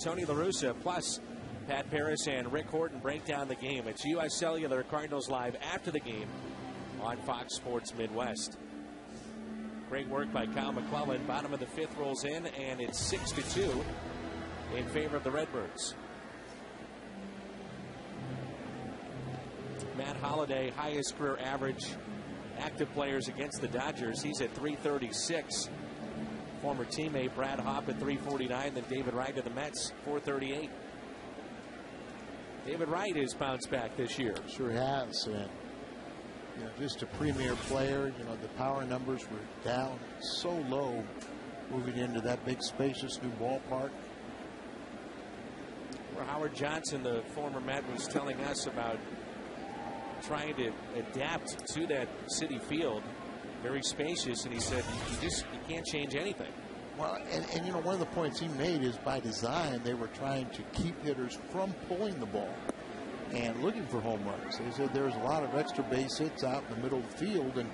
Tony La Russa plus Pat Paris and Rick Horton break down the game. It's U.S. Cellular Cardinals Live after the game on Fox Sports Midwest. Great work by Kyle McClellan. Bottom of the 5th rolls in, and it's 6-2 in favor of the Redbirds. Matt Holliday, highest career average active players against the Dodgers. He's at 336. Former teammate Brad Hopp at 349, then David Wright of the Mets, 438. David Wright has bounced back this year. Sure has. And, just a premier player. The power numbers were down so low moving into that big, spacious new ballpark. Where Howard Johnson, the former Met, was telling us about trying to adapt to that City Field. Very spacious, and he said you can't change anything. Well, and one of the points he made is by design they were trying to keep hitters from pulling the ball and looking for home runs. They said there's a lot of extra base hits out in the middle of the field, and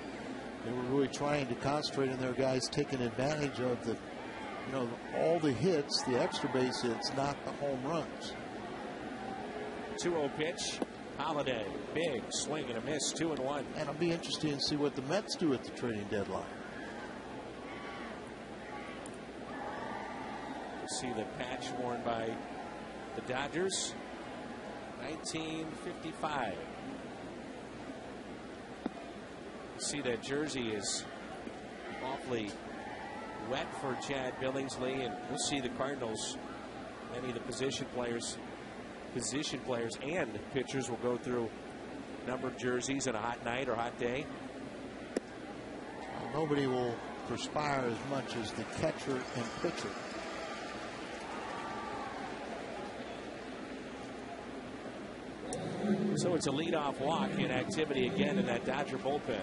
they were really trying to concentrate on their guys taking advantage of the, all the hits, the extra base hits, not the home runs. 2-0 pitch. Holliday, big swing and a miss, 2-1. And it'll be interesting to see what the Mets do at the trading deadline. See the patch worn by the Dodgers. 1955. See that jersey is awfully wet for Chad Billingsley, and we'll see the Cardinals, many of the position players and pitchers will go through a number of jerseys on a hot night or hot day. Nobody will perspire as much as the catcher and pitcher. So it's a leadoff walk in activity again in that Dodger bullpen.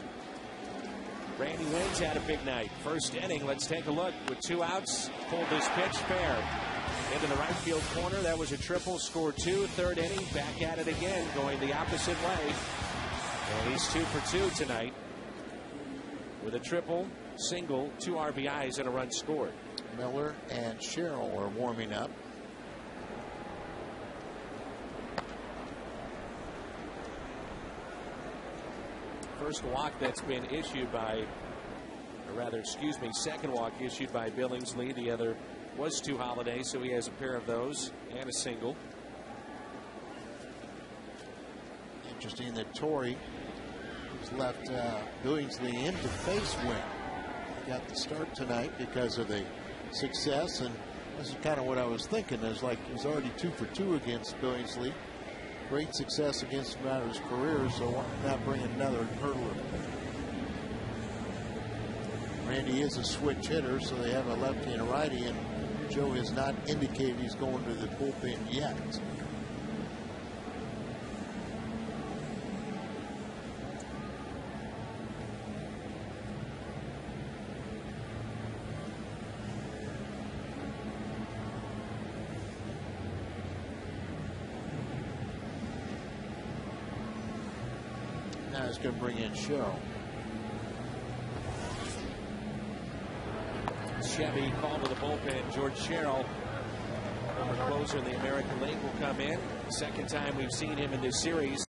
Randy Wayne's had a big night. First inning, let's take a look. With 2 outs, pulled this pitch fair into the right field corner. That was a triple, scored 2. Third inning, back at it again, going the opposite way. And he's 2 for 2 tonight with a triple, single, 2 RBIs, and a run scored. Miller and Sherrill are warming up. First walk that's been issued by, or rather, excuse me, second walk issued by Billingsley. The other was to Holiday, so he has a pair of those and a single. Interesting that Torrey has left Billingsley in to face Wynn. He got the start tonight because of the success, and this is kind of what I was thinking. Is like he's already 2 for 2 against Billingsley. Great success against him out of his career, so why not bring another hurdler? Randy is a switch hitter, so they have a lefty and a righty, and Joe has not indicated he's going to the bullpen yet. Now he's going to bring in Show. Chevy called to the bullpen. George Sherrill, former closer in the American League, will come in. Second time we've seen him in this series.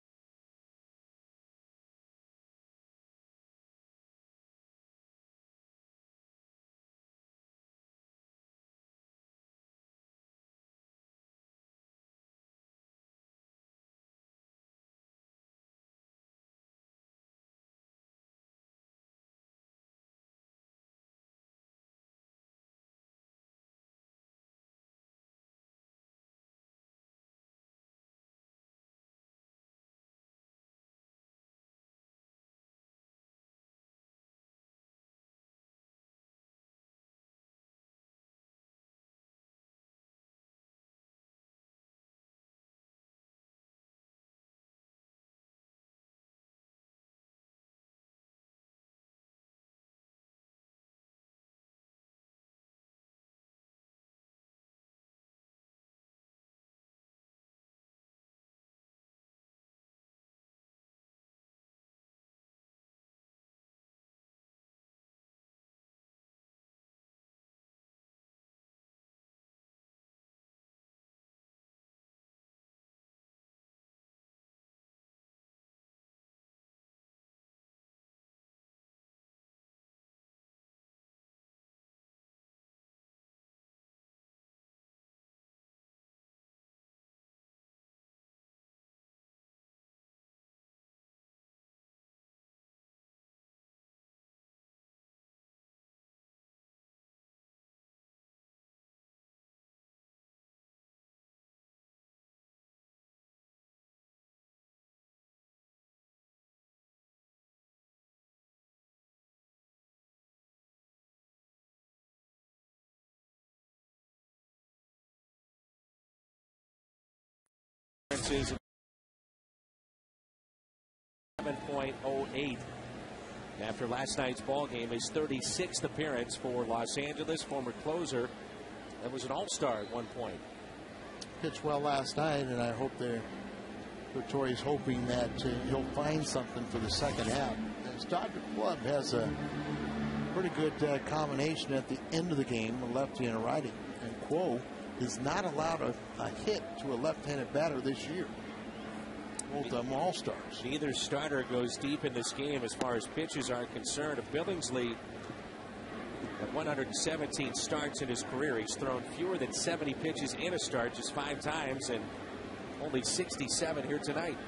Is 7.08 after last night's ball game. His 36th appearance for Los Angeles, former closer. That was an all-star at one point. Pitched well last night, and I hope Torrey's hoping that he'll find something for the second half. His Dodger club has a pretty good combination at the end of the game, a lefty and a righty. And Quo is not allowed a hit to a left-handed batter this year. Both of them all-stars. Neither starter goes deep in this game as far as pitches are concerned. Billingsley at 117 starts in his career. He's thrown fewer than 70 pitches in a start, just 5 times, and only 67 here tonight.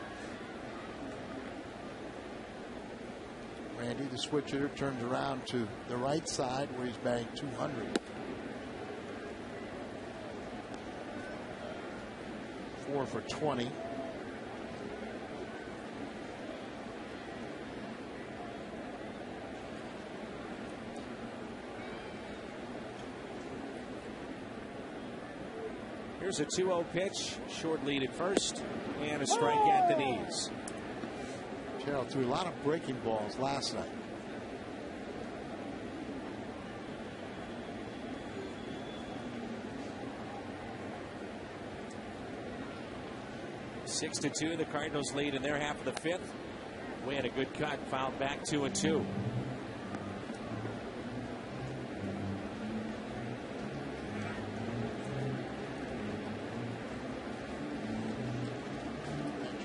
Randy, the switch hitter, turns around to the right side where he's batting 200. 4 for 20. Here's a 2-0 pitch, short lead at first, and a strike at the knees. Sherrill threw a lot of breaking balls last night. Six to 2, the Cardinals lead in their half of the fifth. We had a good cut, fouled back 2-2.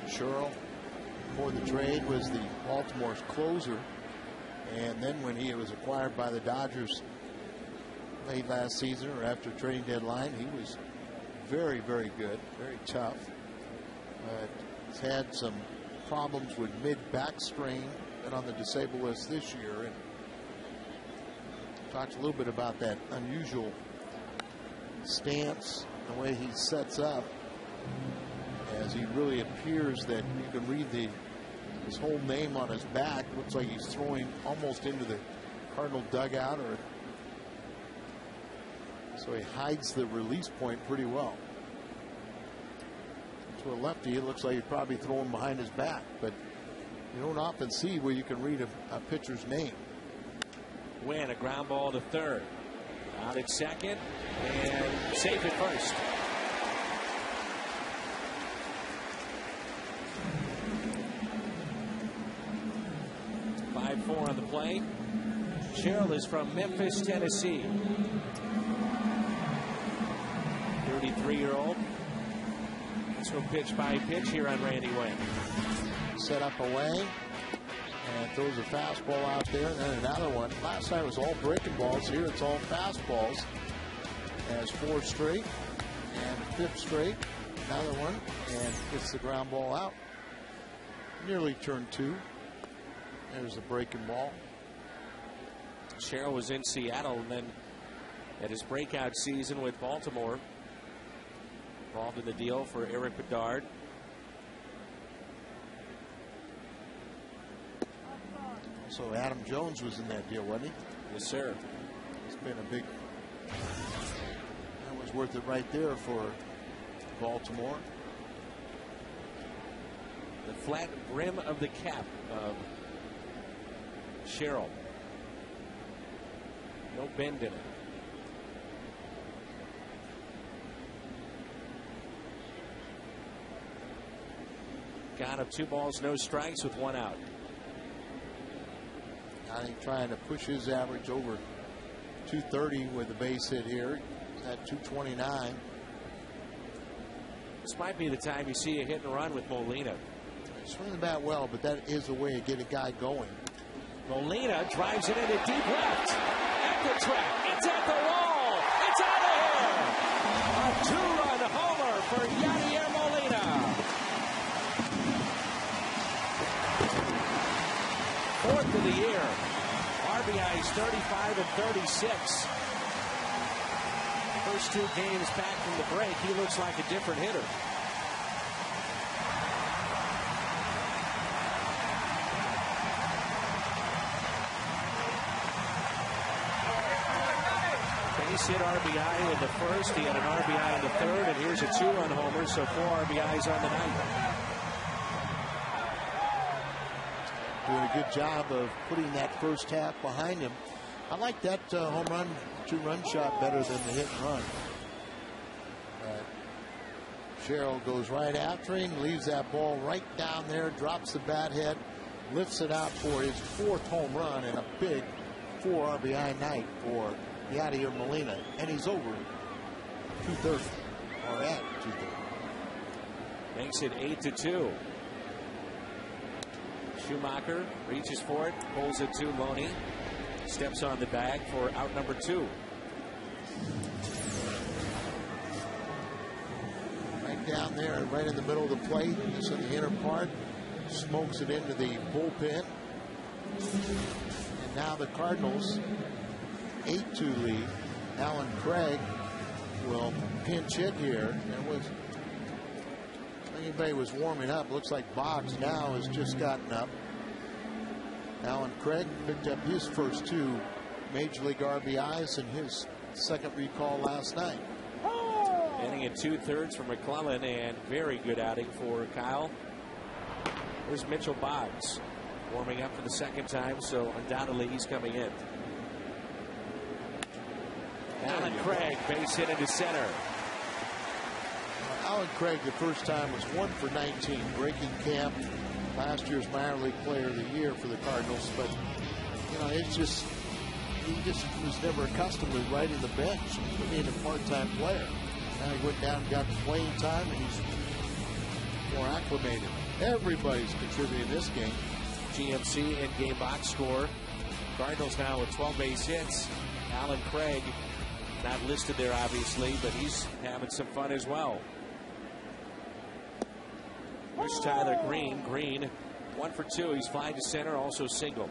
Sherrill, before the trade, was the Baltimore's closer, and then when he was acquired by the Dodgers late last season or after trading deadline, he was very, very good, very tough. But he's had some problems with mid-back strain, been on the disabled list this year, and talked a little bit about that unusual stance, the way he sets up, as he really appears that you can read his whole name on his back. Looks like he's throwing almost into the Cardinal dugout, or so he hides the release point pretty well. To a lefty, it looks like he's probably throwing behind his back, but you don't often see where you can read a pitcher's name. Win, a ground ball to third. Out at second, and safe at first. Four on the play. Sherrill is from Memphis, Tennessee. 33-year-old. Let's go pitch by pitch here on Randy Wayne. Set up away and throws a fastball out there, and then another one. Last night was all breaking balls. Here it's all fastballs. Has 4 straight and a 5th straight. Another one, and gets the ground ball out. Nearly turned 2. There's the breaking ball. Sherrill was in Seattle and then had his breakout season with Baltimore. Involved in the deal for Eric Bedard. Also, Adam Jones was in that deal, wasn't he? Yes, sir. It's been a big. That was worth it right there for Baltimore. The flat rim of the cap of Sherrill. No bend in it. Got him 2 balls, no strikes with 1 out. I think trying to push his average over 230 with the base hit here. He's at 229. This might be the time you see a hit and run with Molina. Swinging the bat well, but that is a way to get a guy going. Molina drives it into deep left. At the track. It's at the wall. It's out of here. A 2-run homer for Yadier Molina. 4th of the year. RBIs 35 and 36. First 2 games back from the break, he looks like a different hitter. Base hit RBI in the first. He had an RBI in the third, and here's a 2-run homer, so 4 RBIs on the night. Doing a good job of putting that first half behind him. I like that home run, 2-run shot better than the hit and run. Sherrill goes right after him, leaves that ball right down there, drops the bat head, lifts it out for his 4th home run and a big 4 RBI night for Yadier Molina, and he's over 230, or at 230. Makes it 8-2. Schumacher reaches for it, pulls it to Loney, steps on the bag for out number 2. Right down there, right in the middle of the plate, just in the inner part, smokes it into the bullpen. And now the Cardinals 8-2 lead. Alan Craig will pinch hit here. Anybody was warming up. Looks like Boggs now has just gotten up. Alan Craig picked up his first 2 Major League RBIs in his 2nd recall last night. Inning and 2/3 for McClellan, and very good outing for Kyle. There's Mitchell Boggs warming up for the second time, so undoubtedly he's coming in. Alan Craig, base hit into center. Alan Craig, the first time, was 1 for 19, breaking camp. Last year's minor league player of the year for the Cardinals, but it's just he just was never accustomed to riding the bench and being a part-time player. Now he went down and got playing time, and he's more acclimated. Everybody's contributing this game. GMC in-game box score. Cardinals now with 12 base hits. Alan Craig not listed there, obviously, but he's having some fun as well. Here's Tyler Green. Green, 1 for 2. He's flying to center, also single.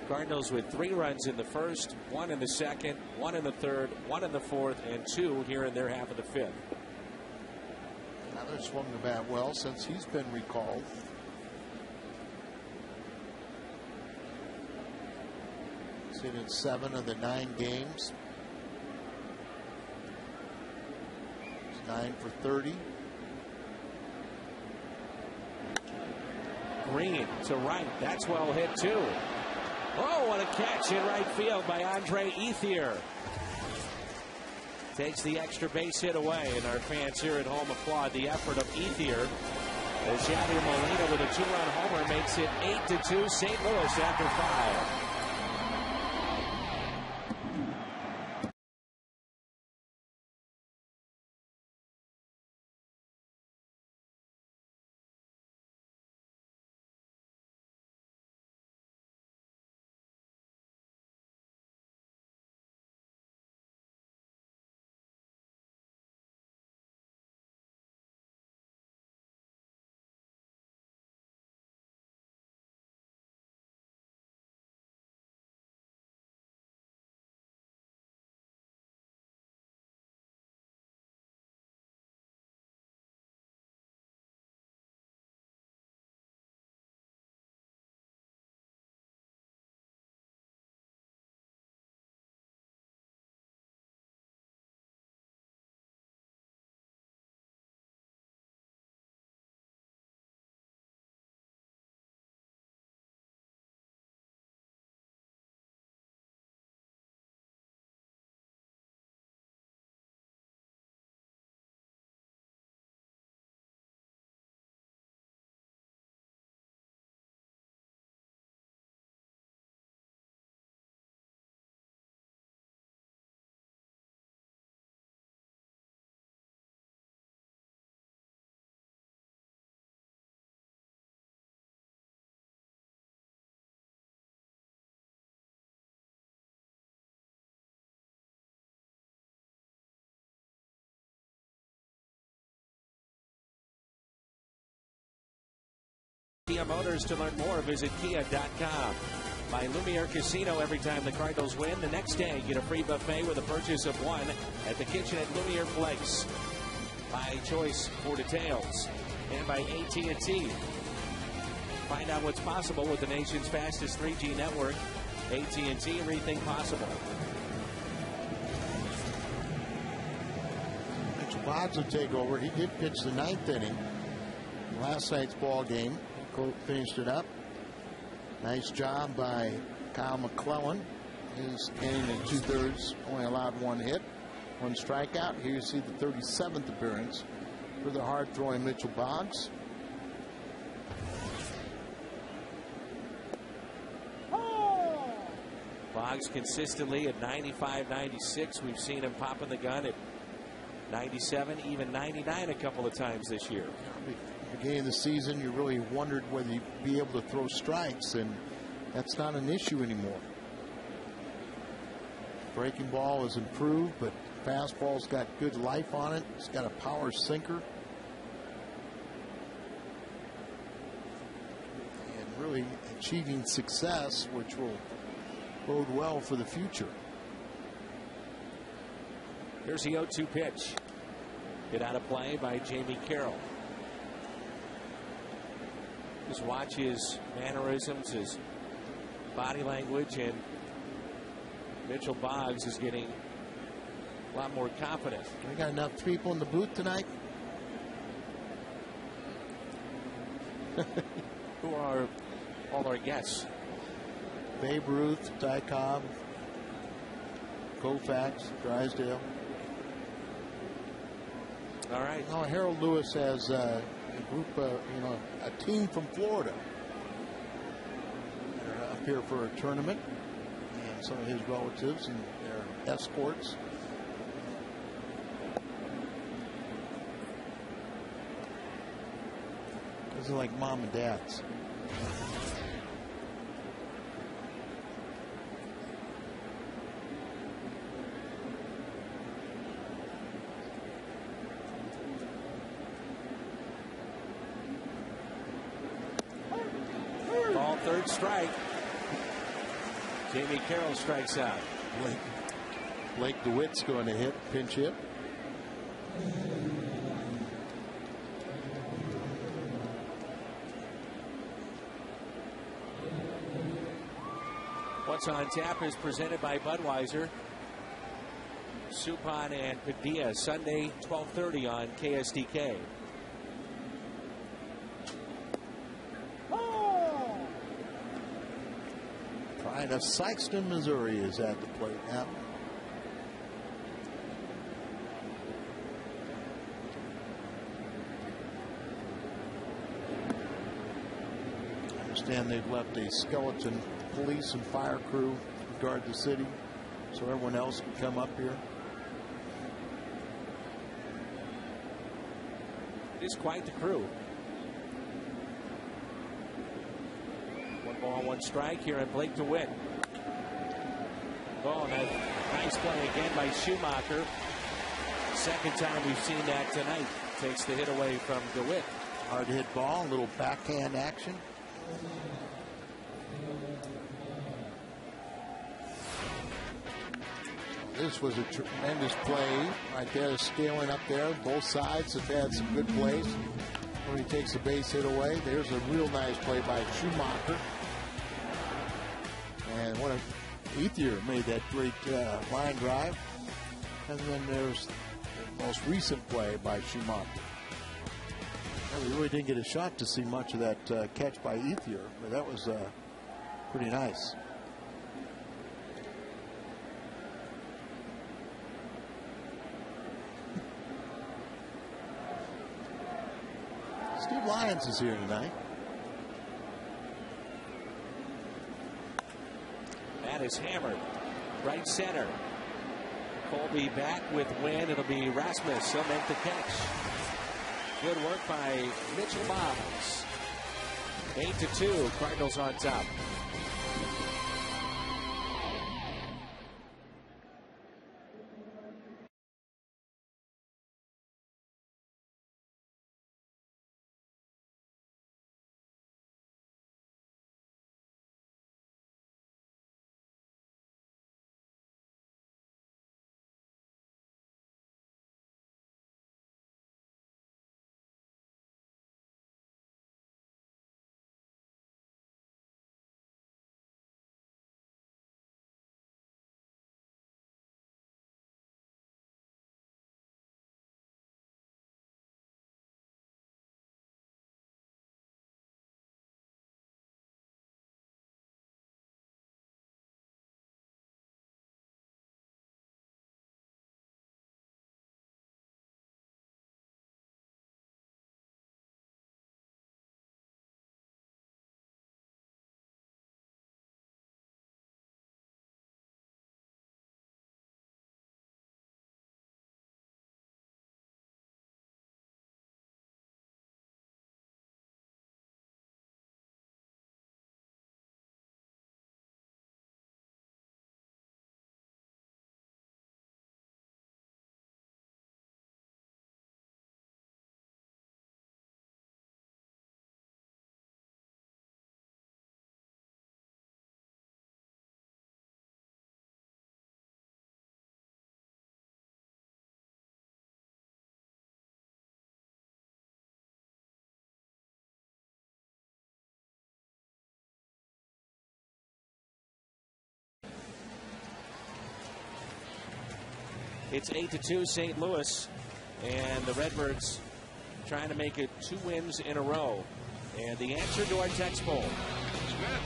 Cardinals with 3 runs in the first, 1 in the second, 1 in the third, 1 in the fourth, and 2 here in their half of the fifth. Now they're swung the bat well since he's been recalled. He's hit in 7 of the 9 games. He's 9 for 30. Green to right. That's well hit, too. Oh, what a catch in right field by Andre Ethier. Takes the extra base hit away, and our fans here at home applaud the effort of Ethier. As Yadier Molina with a 2-run homer makes it 8-2 St. Louis after 5. Kia Motors. To learn more, visit kia.com. By Lumiere Casino. Every time the Cardinals win, the next day get a free buffet with a purchase of 1 at the kitchen at Lumiere Place. By Choice for details. And by AT&T. Find out what's possible with the nation's fastest 3G network. AT&T, everything possible. Mitchell Boggs will take over. He did pitch the 9th inning. Last night's ball game. Finished it up. Nice job by Kyle McClellan. His inning and 2/3 only allowed 1 hit, 1 strikeout. Here you see the 37th appearance for the hard-throwing Mitchell Boggs. Boggs consistently at 95, 96. We've seen him popping the gun at 97, even 99 a couple of times this year. Beginning of the season, you really wondered whether you'd be able to throw strikes, and that's not an issue anymore. Breaking ball has improved, but fastball's got good life on it. It's got a power sinker. And really achieving success, which will bode well for the future. Here's the 0-2 pitch. Get out of play by Jamie Carroll. Just watch his mannerisms, his body language, and Mitchell Boggs is getting a lot more confident. We got enough people in the booth tonight. Who are all our guests? Babe Ruth, Ty Cobb, Koufax, Drysdale. All right. Oh, Harold Lewis has a group, a team from Florida. They're up here for a tournament, and some of his relatives and their escorts. Those are like mom and dads. Ball, third strike. Jamie Carroll strikes out. Blake DeWitt's going to hit, pinch hit. What's on tap is presented by Budweiser. Suppan and Padilla, Sunday, 12:30 on KSDK. Pride of Sikeston, Missouri is at the plate now. I understand they've left a skeleton police and fire crew to guard the city so everyone else can come up here. It is quite the crew. 1 ball, 1 strike here at Blake DeWitt. Oh, nice play again by Schumacher. Second time we've seen that tonight. Takes the hit away from DeWitt. Hard hit ball, a little backhand action. This was a tremendous play right there, scaling up there. Both sides have had some good plays. When he takes the base hit away, there's a real nice play by Schumacher. And what a Ethier made that great line drive. And then there's the most recent play by Schumacher. We really didn't get a shot to see much of that catch by Ethier, but that was pretty nice. Steve Lyons is here tonight. That is hammered. Right center. Colby back with Wynn. It'll be Rasmus. He'll make the catch. Good work by Mitchell Boggs. 8-2. Cardinals on top. It's 8-2 St. Louis, and the Redbirds trying to make it 2 wins in a row. And the answer to our text poll. Smith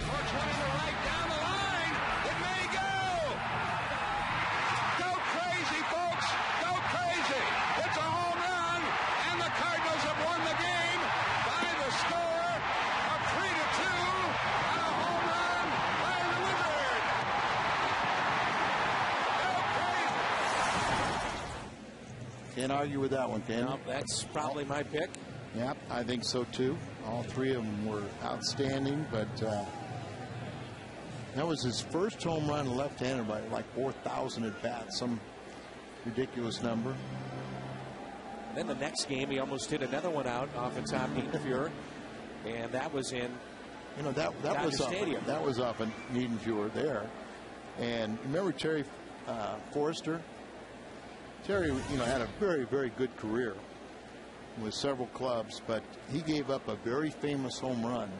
works right to right down the line. It may go. Go crazy, folks. Go crazy. It's a home run, and the Cardinals have won the game by the score of 3-2 on a home run by the Wizard. Go crazy. Can't argue with that one, can you? No, that's probably my pick. Yep, I think so too. All 3 of them were outstanding, but that was his first home run left-handed by like 4,000 at bats, some ridiculous number. Then the next game, he almost hit another one out off the top Niedenfuhr, and that was in that was Stadium. That was up in Niedenfuhr there. And remember Terry Forrester? Terry, had a very, very good career with several clubs, but he gave up a very famous home run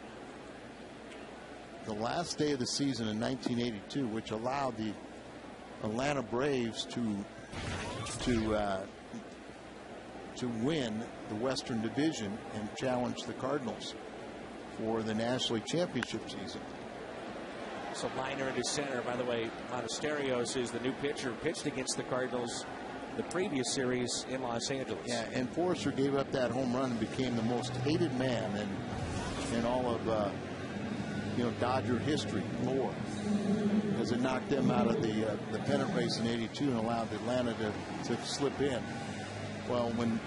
the last day of the season in 1982, which allowed the Atlanta Braves to win the Western Division and challenge the Cardinals for the National League Championship season. So liner into center. By the way, Montesterios is the new pitcher, pitched against the Cardinals the previous series in Los Angeles. Yeah, and Forrester gave up that home run and became the most hated man in all of Dodger history, lore, because it knocked them out of the pennant race in '82 and allowed Atlanta to slip in. Well, when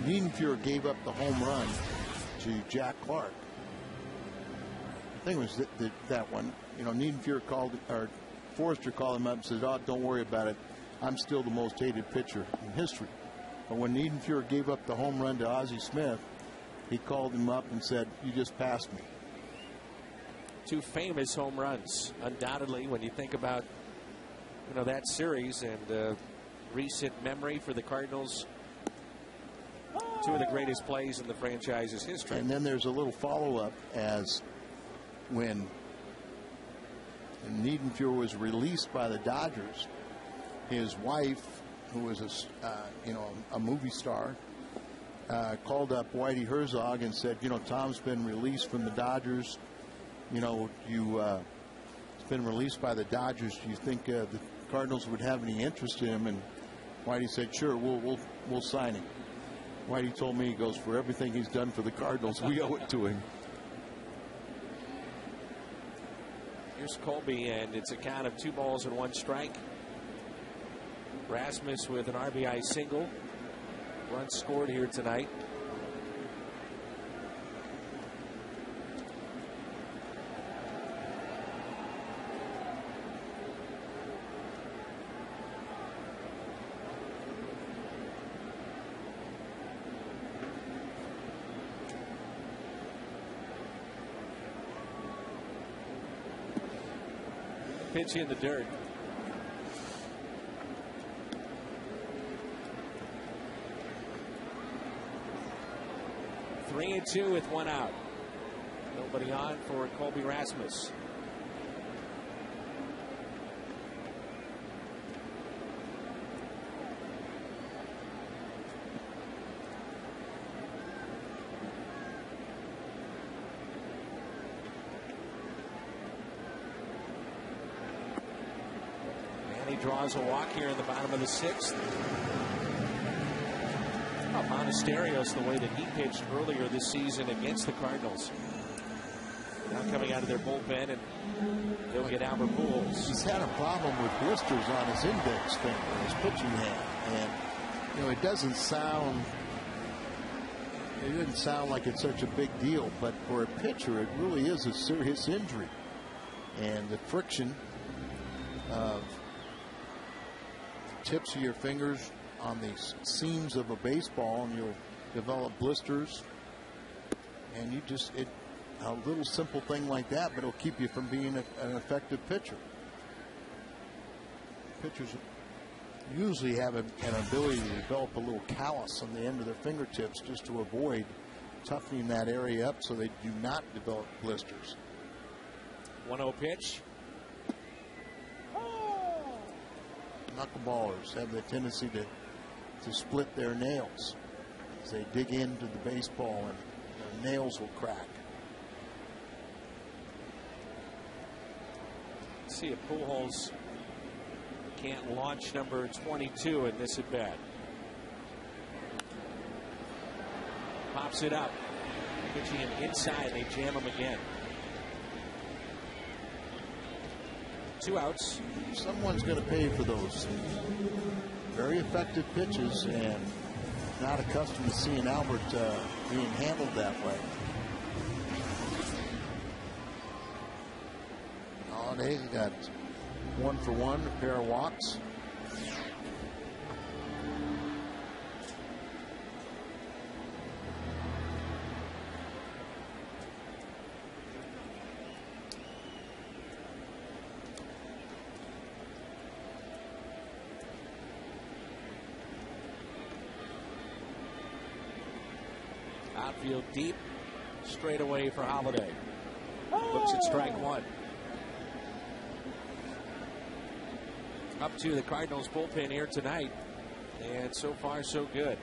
Niedenfuhr gave up the home run to Jack Clark, I think it was that one. Niedenfuhr called, or Forrester called him up and said, "Oh, don't worry about it. I'm still the most hated pitcher in history." But when Niedenfuhr gave up the home run to Ozzie Smith, he called him up and said, "You just passed me." 2 famous home runs, undoubtedly, when you think about that series and recent memory for the Cardinals. 2 of the greatest plays in the franchise's history. And then there's a little follow-up as when Niedenfuhr was released by the Dodgers. His wife, who was a movie star, called up Whitey Herzog and said, Tom's been released from the Dodgers. He's been released by the Dodgers. Do you think the Cardinals would have any interest in him? And Whitey said, "Sure, we'll sign him." Whitey told me, he goes, "For everything he's done for the Cardinals, we owe it to him." Here's Colby, and it's a count of 2 balls and 1 strike. Rasmus with an RBI single. Runs scored here tonight. Pitch in the dirt. Three and 2 with 1 out. Nobody on for Colby Rasmus. And he draws a walk here in the bottom of the 6th. Montesterios, the way that he pitched earlier this season against the Cardinals. Now coming out of their bullpen, and they'll get Albert Pujols. He's had a problem with blisters on his index finger, his pitching hand, and it doesn't sound like it's such a big deal, but for a pitcher, it really is a serious injury. And the friction of the tips of your fingers on the seams of a baseball, and you'll develop blisters. And a little simple thing like that, but it'll keep you from being an effective pitcher. Pitchers usually have an ability to develop a little callus on the end of their fingertips just to avoid toughening that area up so they do not develop blisters. 1-0 pitch. knuckleballers have the tendency to split their nails as they dig into the baseball, and their nails will crack. See if Pujols can't launch number 22 in this at bat. Pops it up. Pitching him inside. They jam him again. 2 outs. Someone's going to pay for those very effective pitches, and not accustomed to seeing Albert being handled that way. Holiday got 1 for 1, a pair of walks. Outfield deep, straight away for Holiday. Looks at strike 1. Up to the Cardinals bullpen here tonight, and so far so good.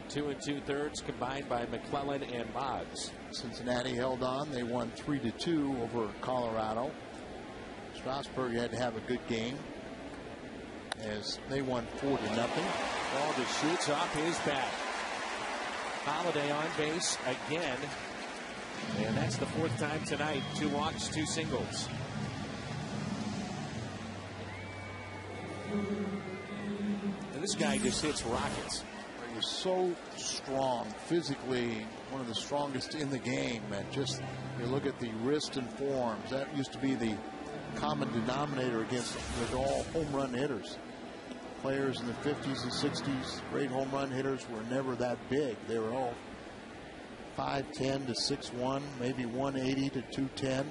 2 2/3 combined by McClellan and Boggs. Cincinnati held on. They won 3-2 over Colorado. Strasburg had to have a good game as they won 4-0. Ball just shoots off his bat. Holiday on base again, and that's the 4th time tonight. 2 walks, 2 singles. And this guy just hits rockets. He's so strong physically, one of the strongest in the game. And just, you look at the wrist and forearms, that used to be the common denominator against all home run hitters. Players in the 50s and 60s, great home run hitters, were never that big. They were all 5'10" to 6'1", maybe 180 to 210.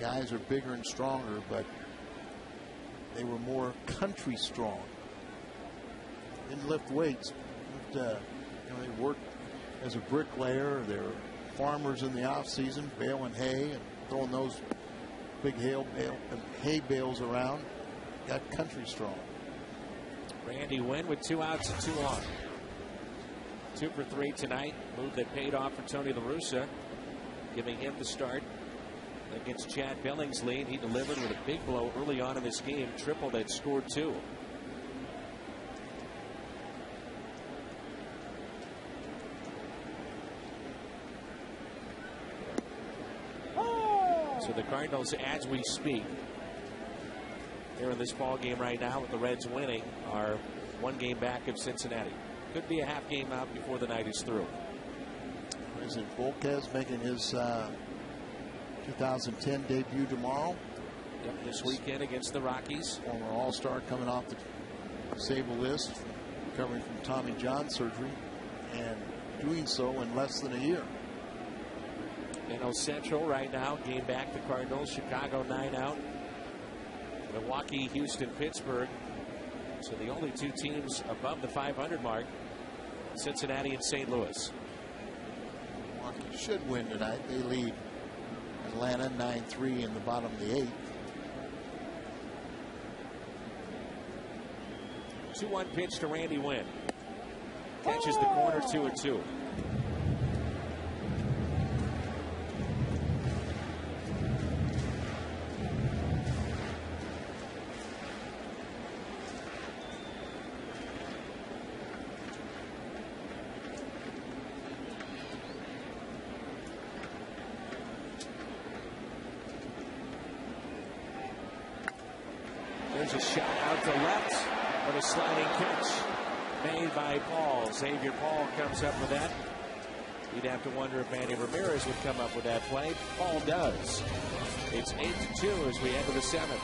Guys are bigger and stronger, but they were more country strong. Didn't lift weights. But, they worked as a bricklayer. They were farmers in the off season, baling hay and throwing those big hay bales around. Got country strong. Randy Wynn with 2 outs and 2 on. 2 for 3 tonight. Move that paid off for Tony La Russa, giving him the start against Chad Billingsley. He delivered with a big blow early on in this game. Tripled and scored 2. So the Cardinals, as we speak, they're in this ball game right now with the Reds winning, are 1 game back of Cincinnati. Could be a half game out before the night is through. President Volquez making his 2010 debut tomorrow. Yep, this weekend against the Rockies. Former All-Star coming off the disabled list, recovering from Tommy John surgery, and doing so in less than a year. NL Central right now, game back the Cardinals. Chicago 9 out. Milwaukee, Houston, Pittsburgh. So the only 2 teams above the 500 mark, Cincinnati and St. Louis. Milwaukee should win tonight. They lead Atlanta 9-3 in the bottom of the 8th. 2-1 pitch to Randy Wynn. Catches the corner, 2-2. There's a shot out to left, but a sliding catch made by Paul. Xavier Paul comes up with that. You'd have to wonder if Manny Ramirez would come up with that play. Paul does. It's 8-2 as we enter the 7th.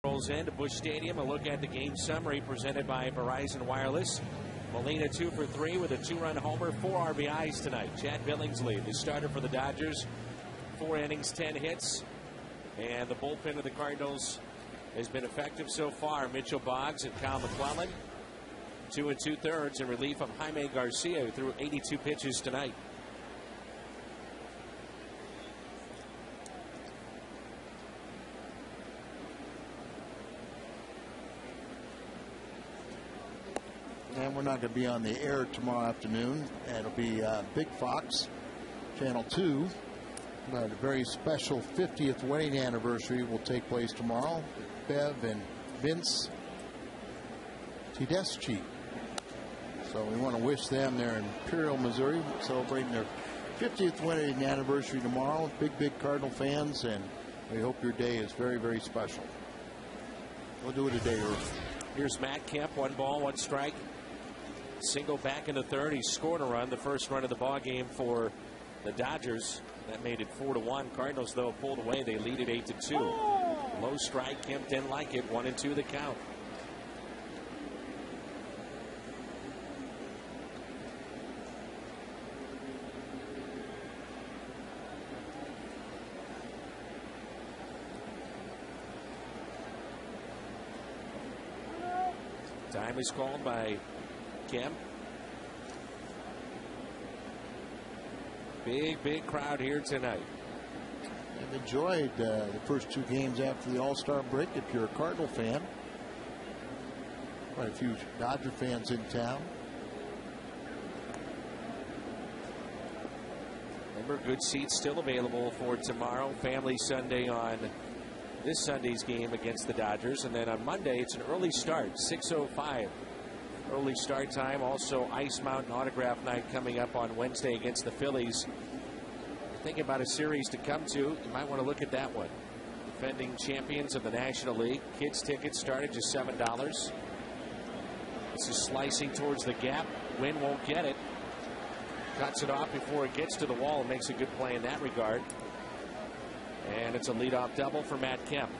Rolls into Busch Stadium. A look at the game summary presented by Verizon Wireless. Molina 2 for 3 with a 2-run homer, 4 RBIs tonight. Chad Billingsley, the starter for the Dodgers, 4 innings, 10 hits. And the bullpen of the Cardinals has been effective so far. Mitchell Boggs and Kyle McClellan, 2 2/3 in relief of Jaime Garcia, who threw 82 pitches tonight. And we're not going to be on the air tomorrow afternoon. It'll be Big Fox, Channel 2. A very special 50th wedding anniversary will take place tomorrow. Bev and Vince Tedeschi. So we want to wish them, they're in Imperial, Missouri, celebrating their 50th wedding anniversary tomorrow. Big Cardinal fans, and we hope your day is very, very special. We'll do it a day early. Here's Matt Kemp, 1 ball, 1 strike. Single back in the third. He scored a run, the first run of the ball game for the Dodgers. That made it 4-1. Cardinals, though, pulled away. They lead it 8-2. Low strike. Kemp didn't like it. 1-2 the count. Time is called by Kemp. Big crowd here tonight. I've enjoyed the first 2 games after the All-Star break. If you're a Cardinal fan, quite a few Dodger fans in town. Remember, good seats still available for tomorrow. Family Sunday on this Sunday's game against the Dodgers. And then on Monday, it's an early start, 6:05. Early start time. Also, Ice Mountain Autograph Night coming up on Wednesday against the Phillies. Thinking about a series to come to, you might want to look at that one. Defending champions of the National League. Kids tickets start at just $7. This is slicing towards the gap. Wynn won't get it. Cuts it off before it gets to the wall and makes a good play in that regard. And it's a leadoff double for Matt Kemp.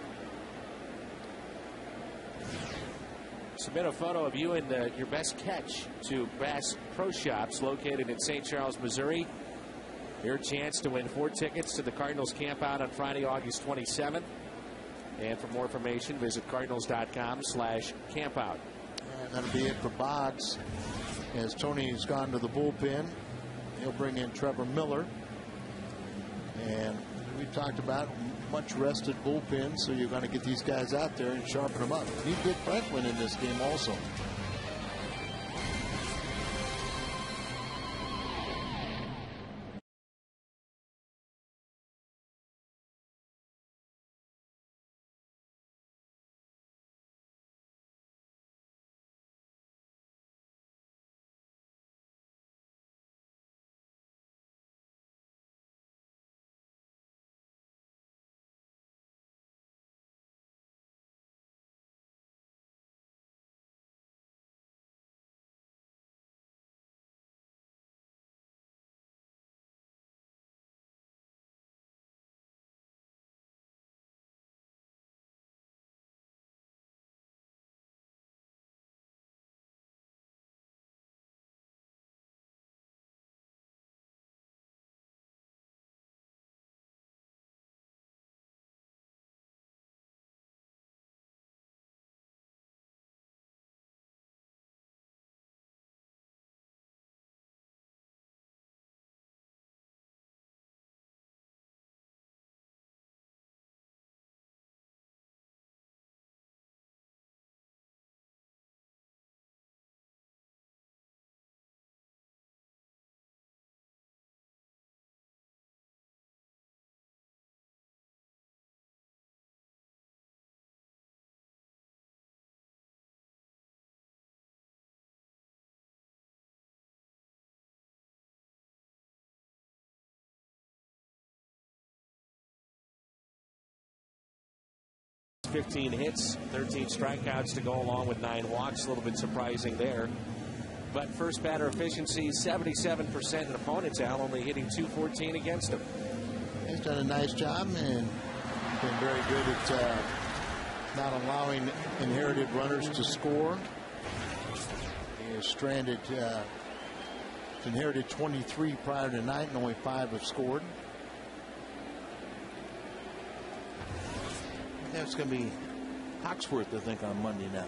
Submit a photo of you and your best catch to Bass Pro Shops located in St. Charles, Missouri. Your chance to win 4 tickets to the Cardinals camp out on Friday, August 27th. And for more information, visit cardinals.com/campout. That'll be it for Boggs. As Tony's gone to the bullpen, he'll bring in Trevor Miller. And we talked about much rested bullpen, so you're going to get these guys out there and sharpen them up. You need Dick Franklin in this game also. .15 hits, 13 strikeouts to go along with 9 walks. A little bit surprising there. But first batter efficiency, 77% in opponents, Al, only hitting .214 against him. He's done a nice job and been very good at not allowing inherited runners to score. He is stranded, inherited 23 prior to tonight, and only 5 have scored. That's going to be Hawksworth, I think, on Monday now.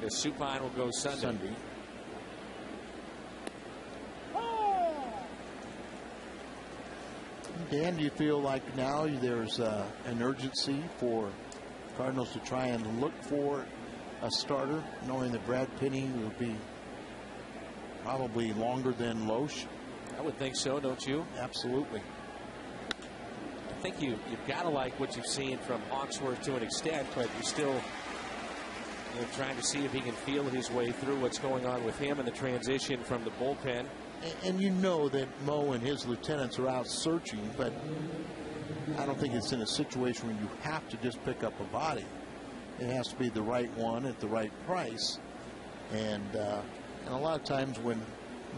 The Supine will go Sunday. Dan, do you feel like now there's an urgency for Cardinals to try and look for a starter, knowing that Brad Penny will be probably longer than Loesch? I would think so, don't you? Absolutely. I think you've got to like what you've seen from Hawksworth to an extent, but you're still trying to see if he can feel his way through what's going on with him and the transition from the bullpen. And you know that Mo and his lieutenants are out searching, but I don't think it's in a situation where you have to just pick up a body. It has to be the right one at the right price. And a lot of times when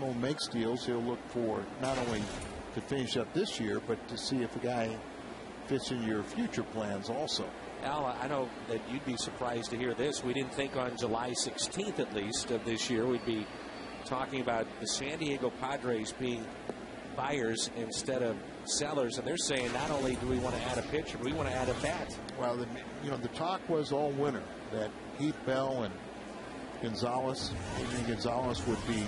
Mo makes deals, he'll look for not only to finish up this year, but to see if a guy fits in your future plans also. Al, I know that you'd be surprised to hear this. We didn't think on July 16th, at least, of this year, we'd be talking about the San Diego Padres being buyers instead of sellers, and they're saying not only do we want to add a pitcher, but we want to add a bat. Well, the talk was all winter that Heath Bell and Gonzalez, Adrian Gonzalez, would be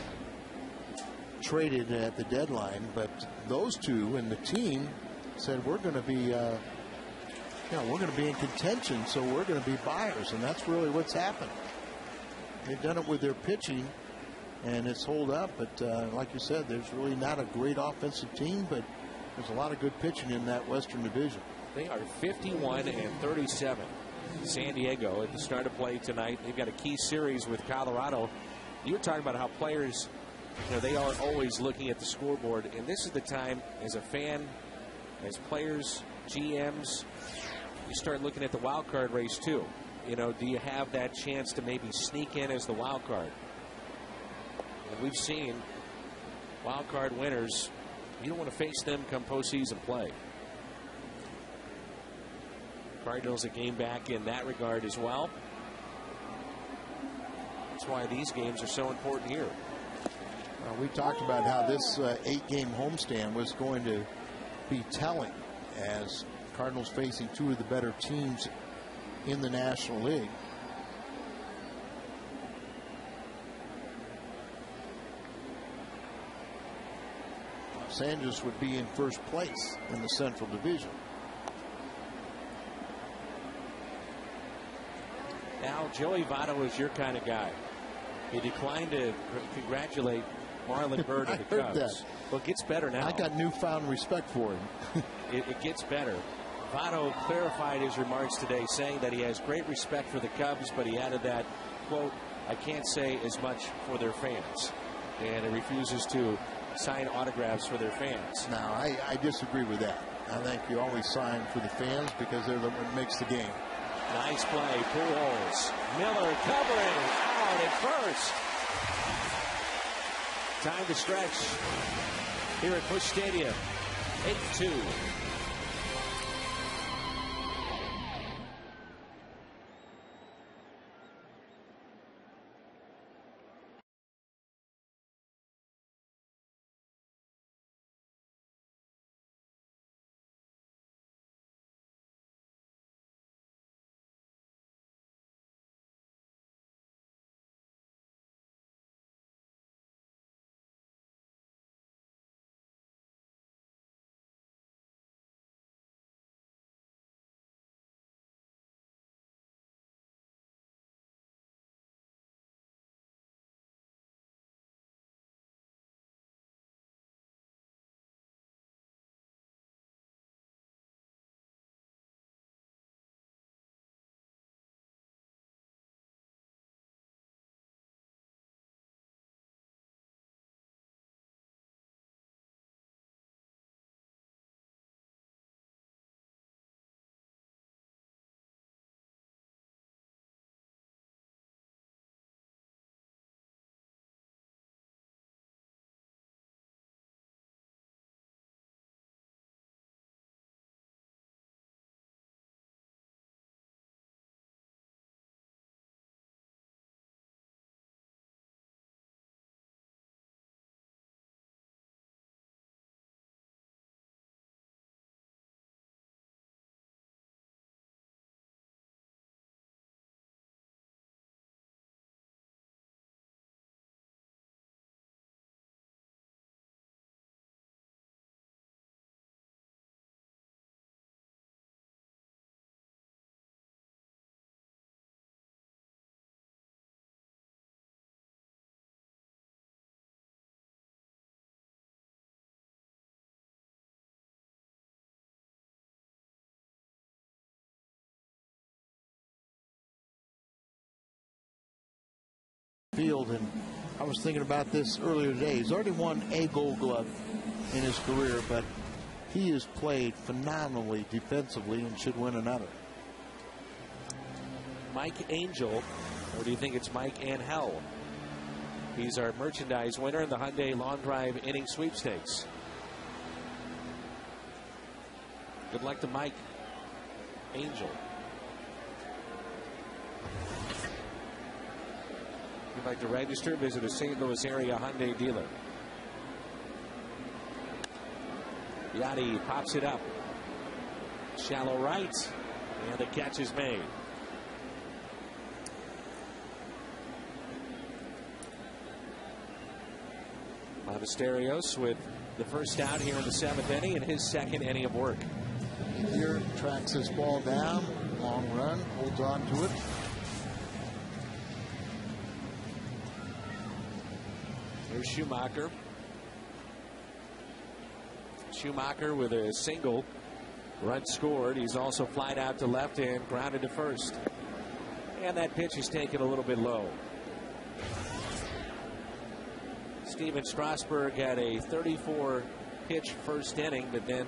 traded at the deadline, but those two and the team said we're going to be we're going to be in contention, so we're going to be buyers, and that's really what's happened. They've done it with their pitching, and it's hold up, but like you said, there's really not a great offensive team, but there's a lot of good pitching in that Western Division. They are 51-37. San Diego at the start of play tonight. They've got a key series with Colorado. You were talking about how players, they are always looking at the scoreboard, and this is the time as a fan, as players, GMs, you start looking at the wild card race too. Do you have that chance to maybe sneak in as the wild card? And we've seen wild card winners, you don't want to face them come postseason play. Cardinals a game back in that regard as well. That's why these games are so important here. We talked about how this 8-game homestand was going to be telling, as Cardinals facing 2 of the better teams in the National League. Los Angeles would be in first place in the Central Division. Now, Joey Votto is your kind of guy. He declined to congratulate Marlon Byrd of the Cubs. That. Well, it gets better now. I got newfound respect for him. It gets better. Votto clarified his remarks today, saying that he has great respect for the Cubs, but he added that, quote, I can't say as much for their fans. And he refuses to sign autographs for their fans. Now, I disagree with that. I think you always sign for the fans because they're what makes the game. Nice play, Pujols. Miller covering, out at first. Time to stretch here at Busch Stadium. 8-2. field, and I was thinking about this earlier today. He's already won a Gold Glove in his career, but he has played phenomenally defensively and should win another. Mike Angel, or do you think it's Mike Angel? He's our merchandise winner in the Hyundai Long Drive Inning Sweepstakes. Good luck to Mike Angel. If you'd like to register, visit a St. Louis area Hyundai dealer. Yachty pops it up. Shallow right. And the catch is made. Monasteros with the first out here in the 7th inning and his 2nd inning of work. Here tracks this ball down. Long run. Holds on to it. Here's Schumacher. Schumacher with a single. Run scored. He's also flied out to left and grounded to first. And that pitch is taken a little bit low. Steven Strasburg had a 34-pitch first inning, but then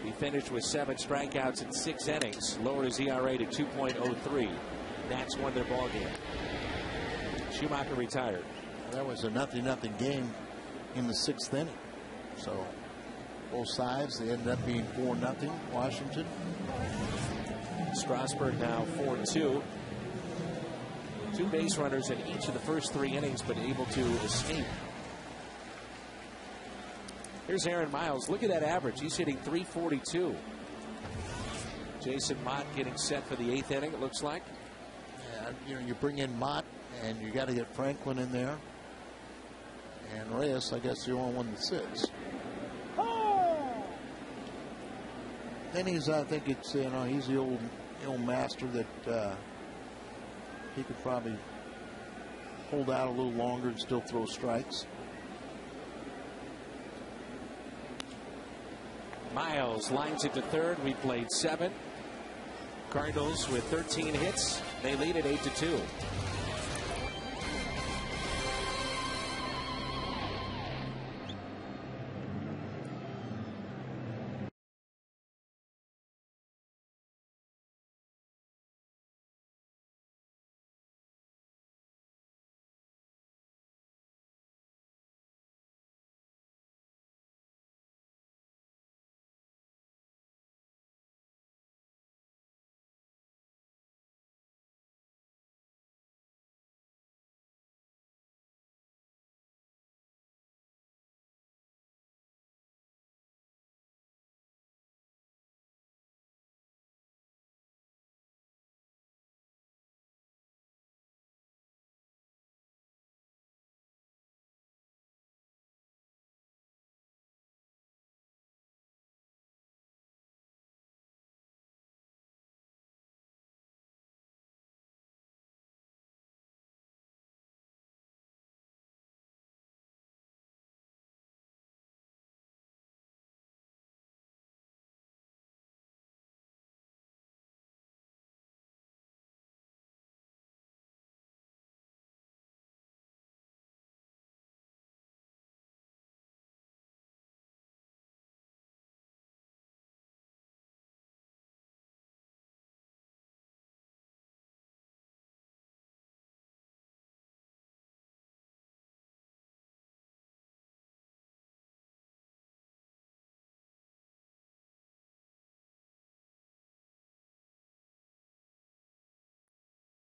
he finished with 7 strikeouts in 6 innings. Lowered his ERA to 2.03. Nats won their ball game. Schumacher retired. That was a 0-0 game in the 6th inning. So both sides, they ended up being 4-0 Washington. Strasburg now 4-2. 2 base runners in each of the first 3 innings, but able to escape. Here's Aaron Miles. Look at that average. He's hitting .342. Jason Mott getting set for the 8th inning, it looks like. Yeah, you bring in Mott, and you got to get Franklin in there. And Reyes, I guess, the only one that sits. Then I think it's, he's the old master that he could probably hold out a little longer and still throw strikes. Miles lines it to third. We played 7. Cardinals with 13 hits. They lead at 8-2.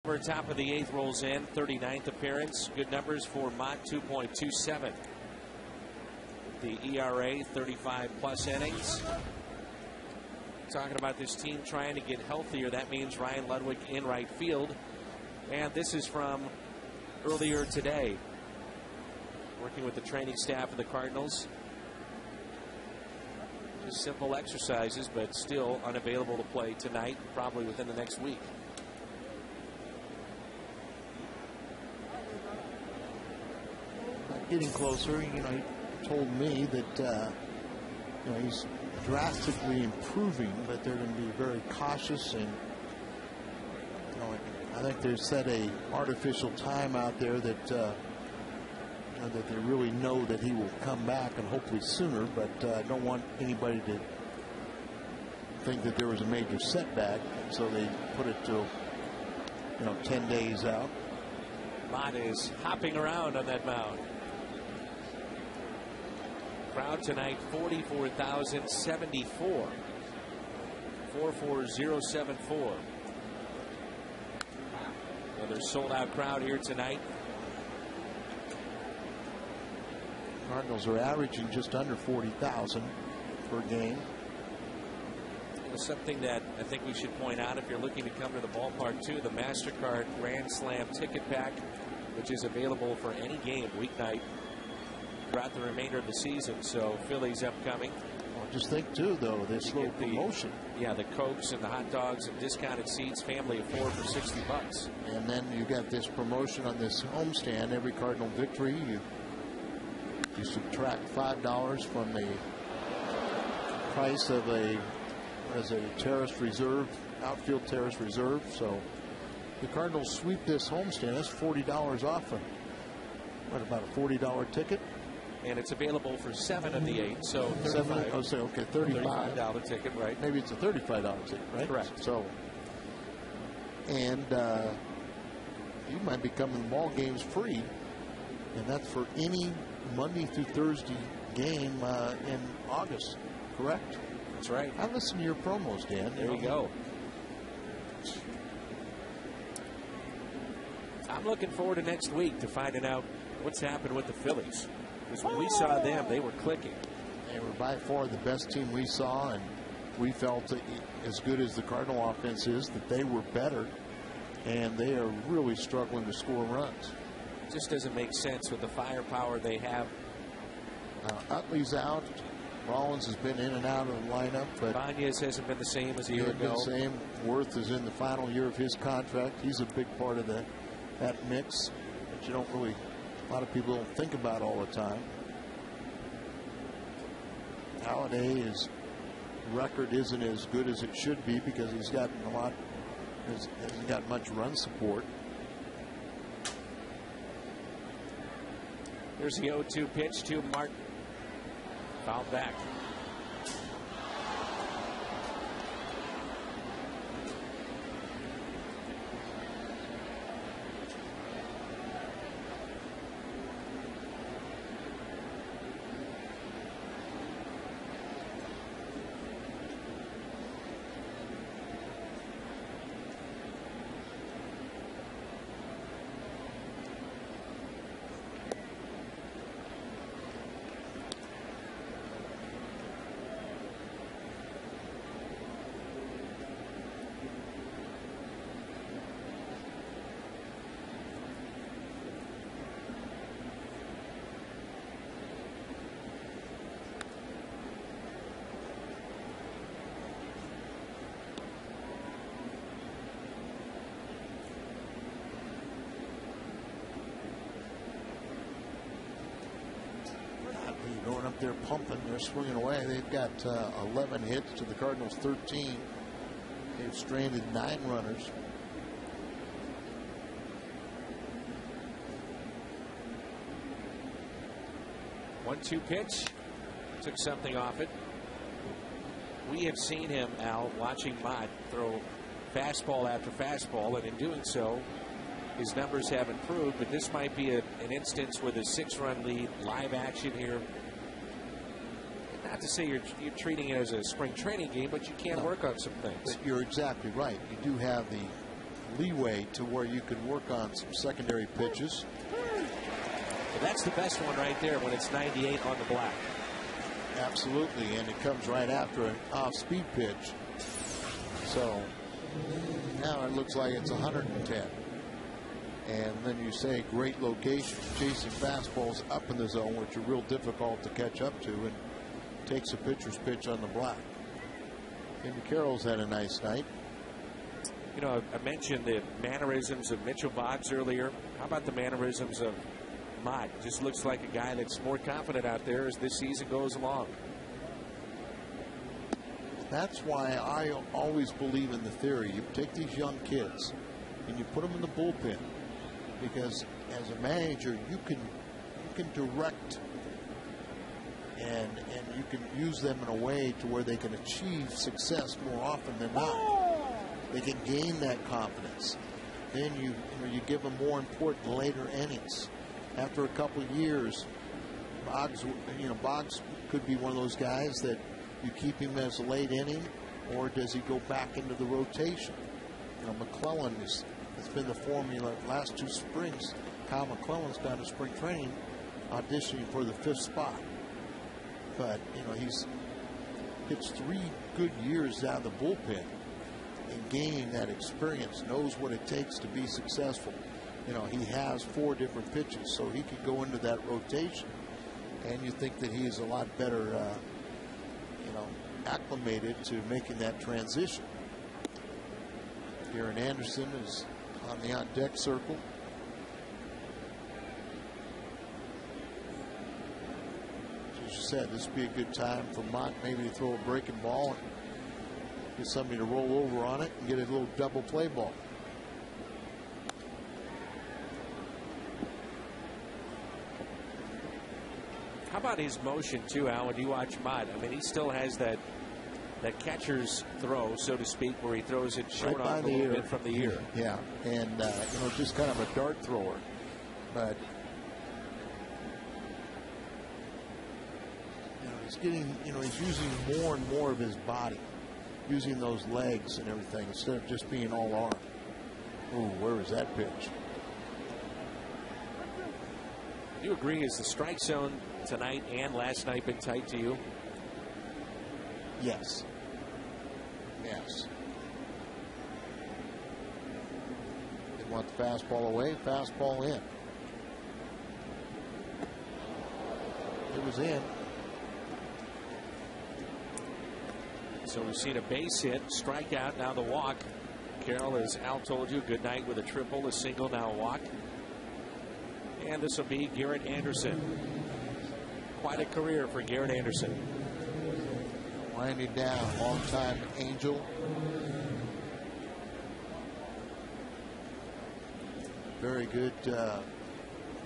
Over top of the 8th rolls in, 39th appearance. Good numbers for Mott, 2.27. The ERA, 35+ innings. Talking about this team trying to get healthier. That means Ryan Ludwig in right field. And this is from earlier today. Working with the training staff of the Cardinals. Just simple exercises, but still unavailable to play tonight, probably within the next week. Getting closer, he told me that he's drastically improving, but they're going to be very cautious and I think they've set a artificial time out there that that they really know that he will come back, and hopefully sooner, but I don't want anybody to think that there was a major setback, so they put it to 10 days out. Mott is hopping around on that mound. Crowd tonight 44,074. 44074. Another sold out crowd here tonight. Cardinals are averaging just under 40,000 per game. Something that I think we should point out if you're looking to come to the ballpark too, the MasterCard Grand Slam ticket pack, which is available for any game weeknight throughout the remainder of the season. So Phillies upcoming. Well, just think too, though, this little promotion. The Cokes and the hot dogs and discounted seats, family of 4 for $60. And then you got this promotion on this homestand. Every Cardinal victory, you subtract $5 from the price of as a terrace reserve, outfield terrace reserve. So the Cardinals sweep this homestand. That's $40 off of about a $40 ticket. And it's available for 7 of the 8. So $35. Okay, $35 ticket, right? Maybe it's a $35 ticket, right? Correct. So, and you might be coming to ball games free, and that's for any Monday through Thursday game in August, correct? That's right. I listen to your promos, Dan. There you go. I'm looking forward to next week to finding out what's happened with the Phillies. Because when we saw them, they were clicking. They were by far the best team we saw, and we felt that as good as the Cardinal offense is, that they were better, and they are really struggling to score runs. It just doesn't make sense with the firepower they have. Utley's out. Rollins has been in and out of the lineup, but Banez hasn't been the same as a year ago. Same. Worth is in the final year of his contract. He's a big part of that mix that a lot of people don't think about all the time. Halladay, his record isn't as good as it should be because he's gotten hasn't got much run support. There's the 0-2 pitch to Martin. Fouled back. Going up there pumping, they're swinging away. They've got 11 hits to the Cardinals 13. They've stranded 9 runners. One-two pitch took something off it. We have seen him, Al, watching Mott throw fastball after fastball, and in doing so, his numbers have improved. But this might be an instance with a 6-run lead, live action here. Not to say you're treating it as a spring training game, but you can work on some things. You're exactly right. You do have the leeway to where you can work on some secondary pitches. But that's the best one right there when it's 98 on the black. Absolutely, and it comes right after an off-speed pitch. So now it looks like it's 110. And then you say great location, chasing fastballs up in the zone, which are real difficult to catch up to, and takes a pitcher's pitch on the block. And Carroll's had a nice night. You know, I mentioned the mannerisms of Mitchell Boggs earlier. How about the mannerisms of Mott? Just looks like a guy that's more confident out there as this season goes along. That's why I always believe in the theory. You take these young kids and you put them in the bullpen, because as a manager you can direct and you can use them in a way to where they can achieve success more often than not. They can gain that confidence. Then you give them more important later innings. After a couple of years, Boggs could be one of those guys that you keep him as a late inning, or does he go back into the rotation? McClellan has been the formula last 2 springs. Kyle McClellan's gone to spring training auditioning for the 5th spot. But, he's pitched 3 good years out of the bullpen and gaining that experience, knows what it takes to be successful. He has 4 different pitches, so he could go into that rotation. And you think that he is a lot better, acclimated to making that transition. Garrett Anderson is on the on-deck circle. As you said, this would be a good time for Mott maybe to throw a breaking ball and get somebody to roll over on it and get a little double play ball. How about his motion too, Al? When you watch Mott, I mean, he still has that catcher's throw, so to speak, where he throws it short right on a little bit from the ear. Yeah, and just kind of a dart thrower, but he's getting, he's using more and more of his body, using those legs and everything instead of just being all arm. Ooh, where was that pitch? Do you agree? Is the strike zone tonight and last night been tight to you? Yes. Yes. They want the fastball away, fastball in. It was in. So we've seen a base hit, strikeout, now the walk. Carroll, as Al told you, good night with a triple, a single, now a walk. And this will be Garrett Anderson. Quite a career for Garrett Anderson. Winding down, long-time Angel. Very good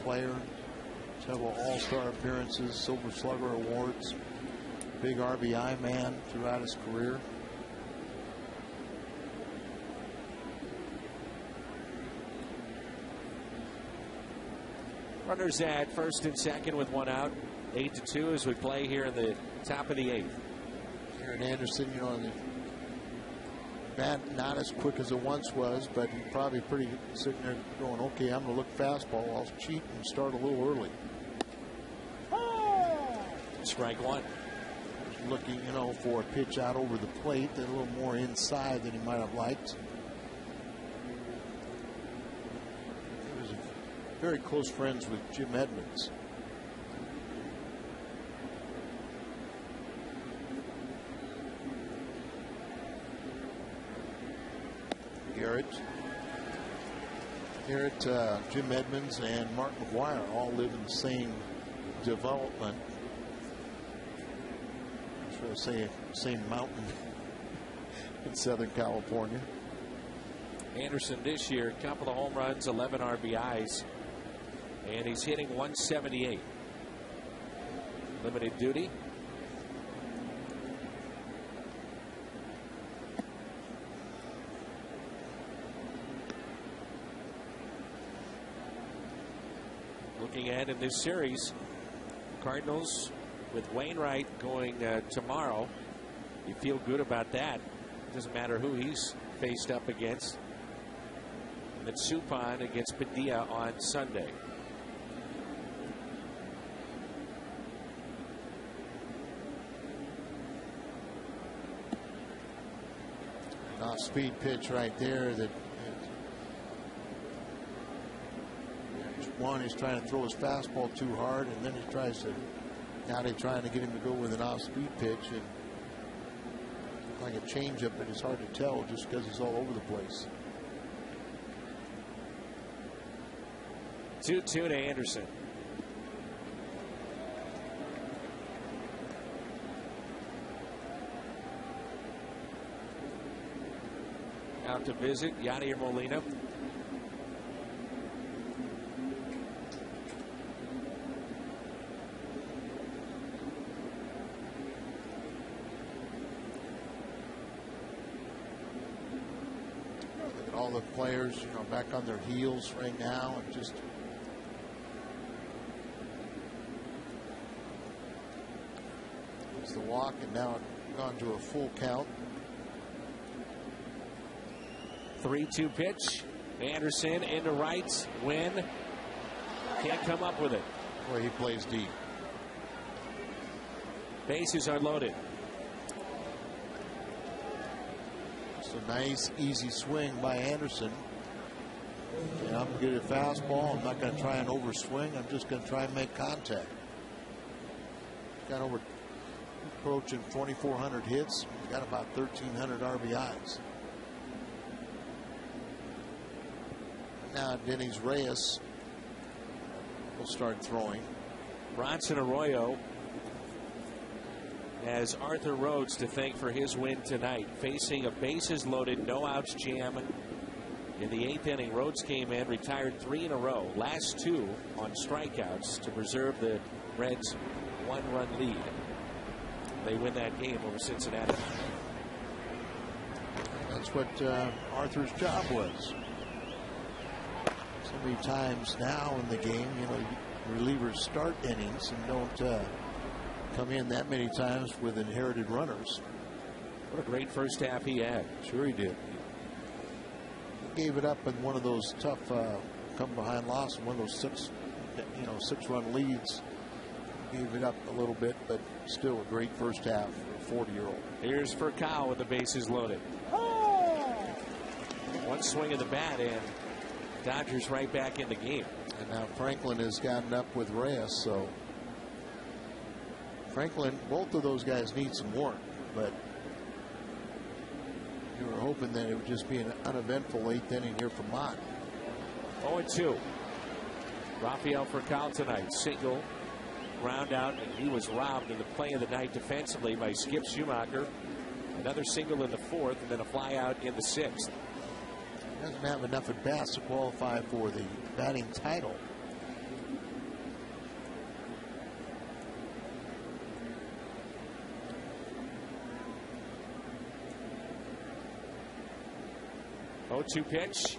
player. Several All-Star appearances, Silver Slugger awards. Big RBI man throughout his career. Runners at first and second with 1 out. 8-2 as we play here in the top of the 8th. Garrett Anderson, the bat not as quick as it once was, but he's probably pretty sitting there going, okay, I'm going to look fastball. I'll cheat and start a little early. Strike 1. Looking, for a pitch out over the plate, a little more inside than he might have liked. He was very close friends with Jim Edmonds. Garrett, Jim Edmonds, and Mark McGuire all live in the same development. I was going to say same mountain in Southern California. Anderson this year, a couple of home runs, 11 RBIs, and he's hitting 178. Limited duty. Looking at in this series, Cardinals with Wainwright going tomorrow. You feel good about that. It doesn't matter who he's faced up against. And then Suppan against Padilla on Sunday. An off-speed pitch right there that one, he's trying to throw his fastball too hard, and then he tries to, now they're trying to get him to go with an off-speed pitch, and like a changeup, but it's hard to tell just because he's all over the place. 2-2 to Anderson. Out to visit Yadier Molina. all the players, back on their heels right now, and just it's the walk, and now it's gone to a full count. 3-2 pitch. Anderson into right. Win. Can't come up with it. Boy, he plays deep. Bases are loaded. It's a nice, easy swing by Anderson. And I'm going to get a fastball. I'm not going to try and overswing. I'm just going to try and make contact. Got over approaching 2,400 hits. Got about 1,300 RBIs. Now Denny's Reyes will start throwing. Bronson Arroyo has Arthur Rhodes to thank for his win tonight. Facing a bases loaded, no outs jam in the 8th inning. Rhodes came in, retired 3 in a row. Last 2 on strikeouts to preserve the Reds' 1-run lead. They win that game over Cincinnati. That's what Arthur's job was. So many times now in the game, relievers start innings and don't come in that many times with inherited runners. What a great first half he had. Sure he did. He gave it up in one of those tough come behind loss, one of those 6-run leads. Gave it up a little bit, but still a great first half for a 40-year-old. Here's Furcal with the bases loaded. One swing of the bat and Dodgers right back in the game. And now Franklin has gotten up with Reyes, so Franklin, both of those guys need some work, but you were hoping that it would just be an uneventful 8th inning here for Mott. 0-2. Rafael Furcal tonight. Single, ground out, and he was robbed in the play of the night defensively by Skip Schumacher. Another single in the 4th, and then a fly out in the 6th. He doesn't have enough at bats to qualify for the batting title. Oh, 2 pitch.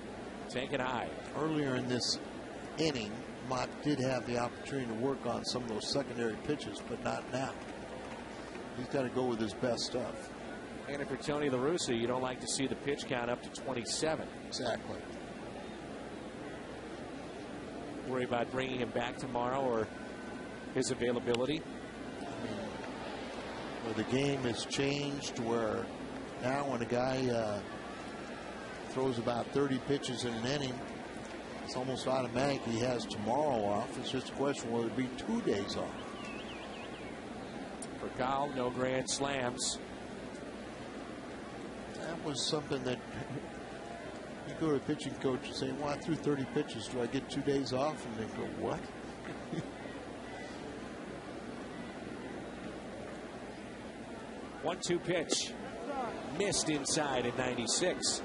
Taken high. Earlier in this inning, Mott did have the opportunity to work on some of those secondary pitches, but not now. He's got to go with his best stuff. And for Tony La Russa, you don't like to see the pitch count up to 27. Exactly. Worry about bringing him back tomorrow or his availability. Where the game has changed, where now when a guy throws about 30 pitches in an inning, it's almost automatic he has tomorrow off. It's just a question whether it be 2 days off. For Kyle, no grand slams. That was something that you go to a pitching coach and say, well, I threw 30 pitches. Do I get 2 days off? And they go, what? 1-2 pitch. Missed inside at 96.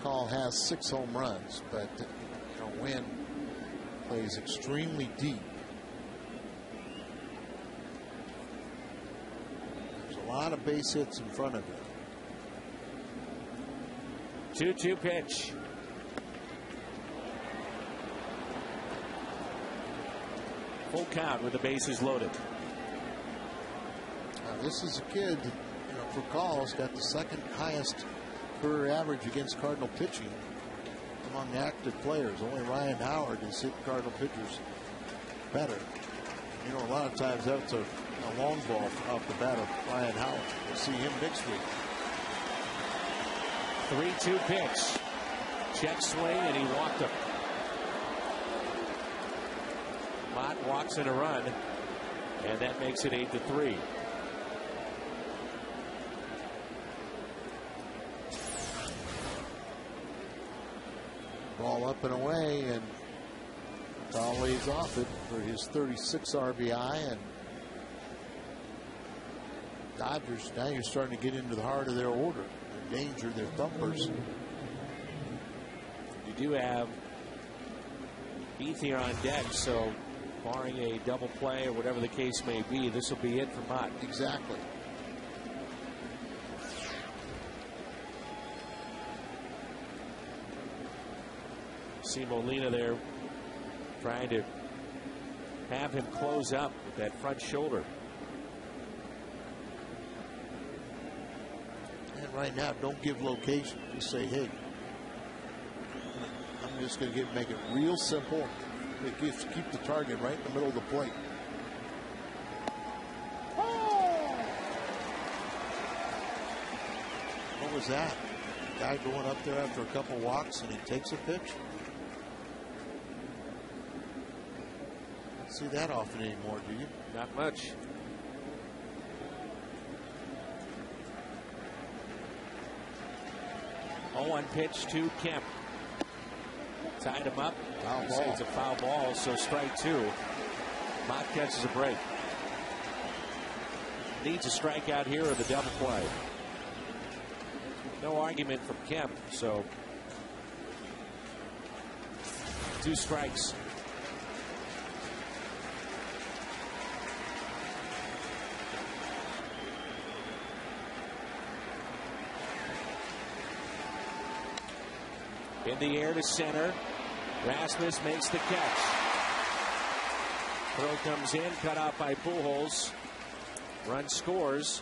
Call has 6 home runs, but Wynn plays extremely deep. There's a lot of base hits in front of him. 2-2 pitch. Full count with the bases loaded. Now this is a kid, for calls, got the second highest career average against Cardinal pitching among active players. Only Ryan Howard has hit Cardinal pitchers better. A lot of times that's a long ball off the bat of Ryan Howard. We'll see him next week. 3-2 pitch. Check swing, and he walked him. Mott walks in a run, and that makes it 8-3. Ball up and away, and Kyle lays off it for his 36 RBI. And Dodgers, now you're starting to get into the heart of their order. Their danger, their thumpers. You do have Ethier on deck, so barring a double play or whatever the case may be, this will be it for Mott. Exactly. See Molina there trying to have him close up with that front shoulder. And right now, don't give location. Just say, hey, I'm just going to make it real simple. Keep the target right in the middle of the plate. What was that? Guy going up there after a couple walks and he takes a pitch? Don't see that often anymore, do you? Not much. Oh, 1 pitch to Kemp. Tied him up. Foul ball. Say it's a foul ball, so strike 2. Mott catches a break. Needs a strikeout here or the double play. No argument from Kemp, so 2 strikes. In the air to center. Rasmus makes the catch. Throw comes in, cut out by Pujols. Run scores.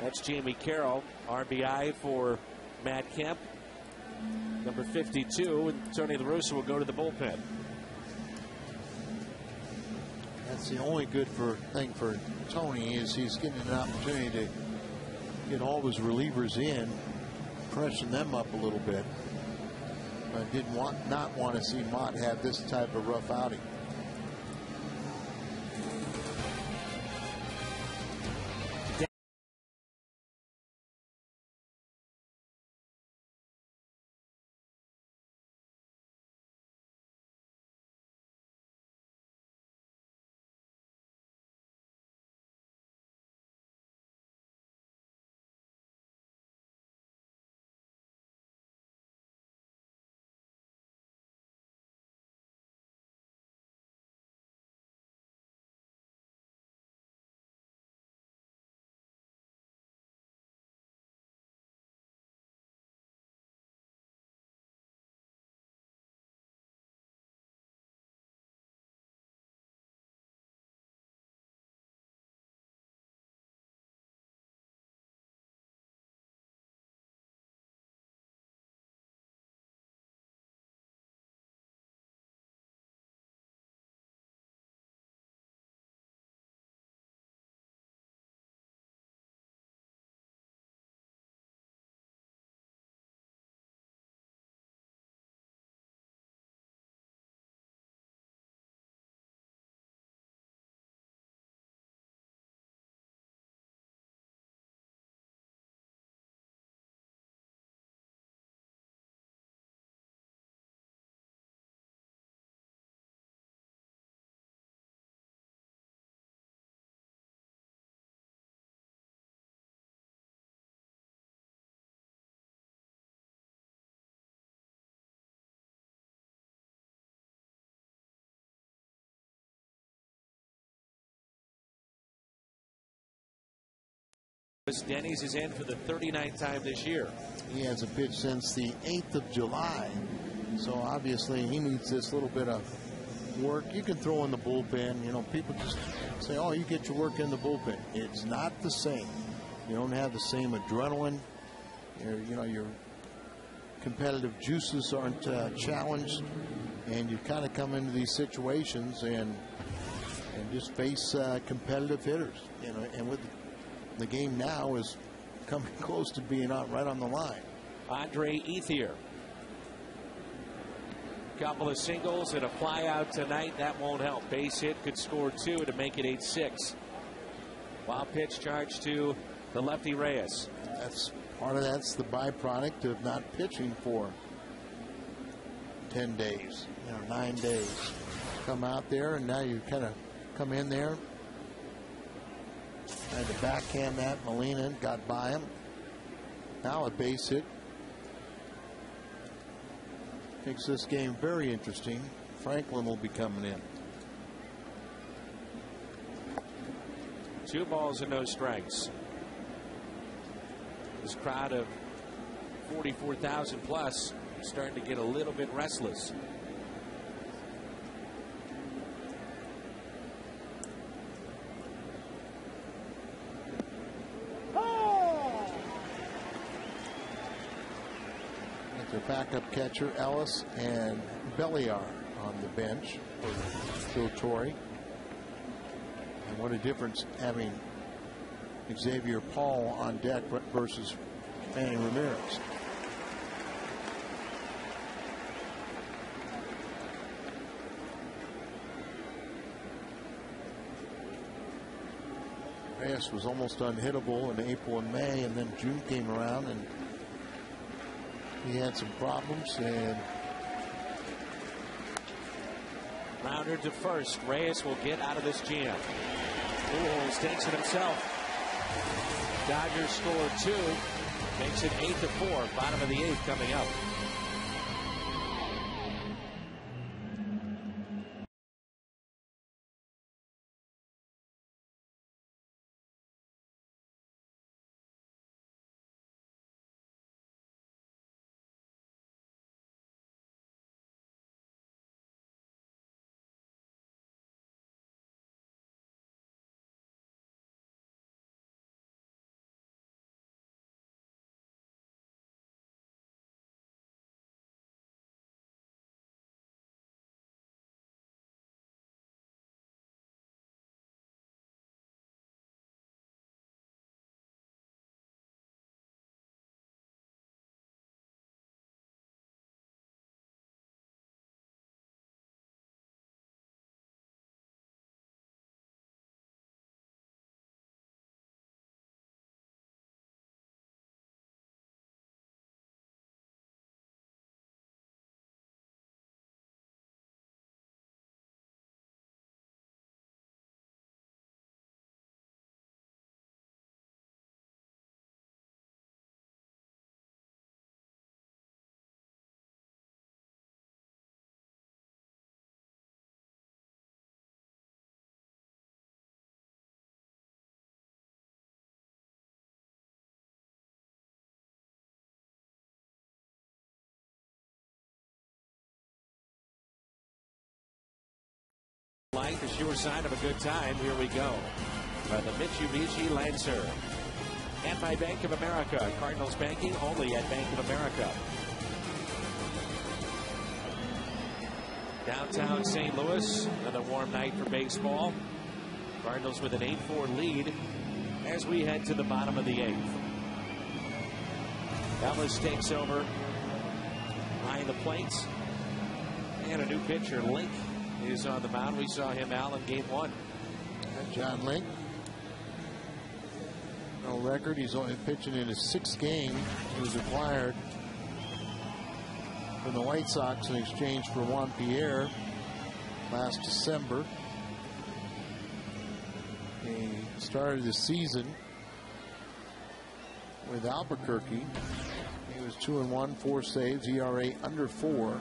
That's Jamie Carroll. RBI for Matt Kemp. Number 52, and Tony La Russa will go to the bullpen. That's the only good thing for Tony is he's getting an opportunity to get all his relievers in, pressing them up a little bit. I did not want to see Mott have this type of rough outing. Denny's is in for the 39th time this year. He hasn't pitched since the 8th of July. So obviously he needs this little bit of work. You can throw in the bullpen. You know, people just say, oh, you get your work in the bullpen. It's not the same. You don't have the same adrenaline. Your competitive juices aren't challenged. And you kind of come into these situations and just face competitive hitters. You know, and with the game now is coming close to being right on the line. Andre Ethier. Couple of singles and a fly out tonight. That won't help. Base hit could score 2 to make it 8-6. Wild pitch charge to the lefty Reyes. That's part of that's the byproduct of not pitching for 10 days, 9 days. Come out there and now you kind of come in there. Had to backhand that. Molina got by him. Now a base hit. Makes this game very interesting. Franklin will be coming in. 2 balls and no strikes. This crowd of 44,000 plus starting to get a little bit restless. Their backup catcher Ellis and Belliar on the bench for Joe Torre. And what a difference having Xavier Paul on deck versus Manny Ramirez. Reyes was almost unhittable in April and May, and then June came around and he had some problems. And Rounder to first. Reyes will get out of this jam. Pujols takes it himself. Dodgers score 2. Makes it 8-4. Bottom of the 8th coming up. Light, the sure sign of a good time. Here we go. By the Mitsubishi Lancer. And by Bank of America. Cardinals banking only at Bank of America. Downtown St. Louis. Another warm night for baseball. Cardinals with an 8-4 lead as we head to the bottom of the 8th. Ellis takes over behind the plates. And a new pitcher, Link, is on the mound. We saw him out in game 1. And John Link. No record. He's only pitching in his 6th game. He was acquired from the White Sox in exchange for Juan Pierre last December. He started the season with Albuquerque. He was 2-1, 4 saves, ERA under 4.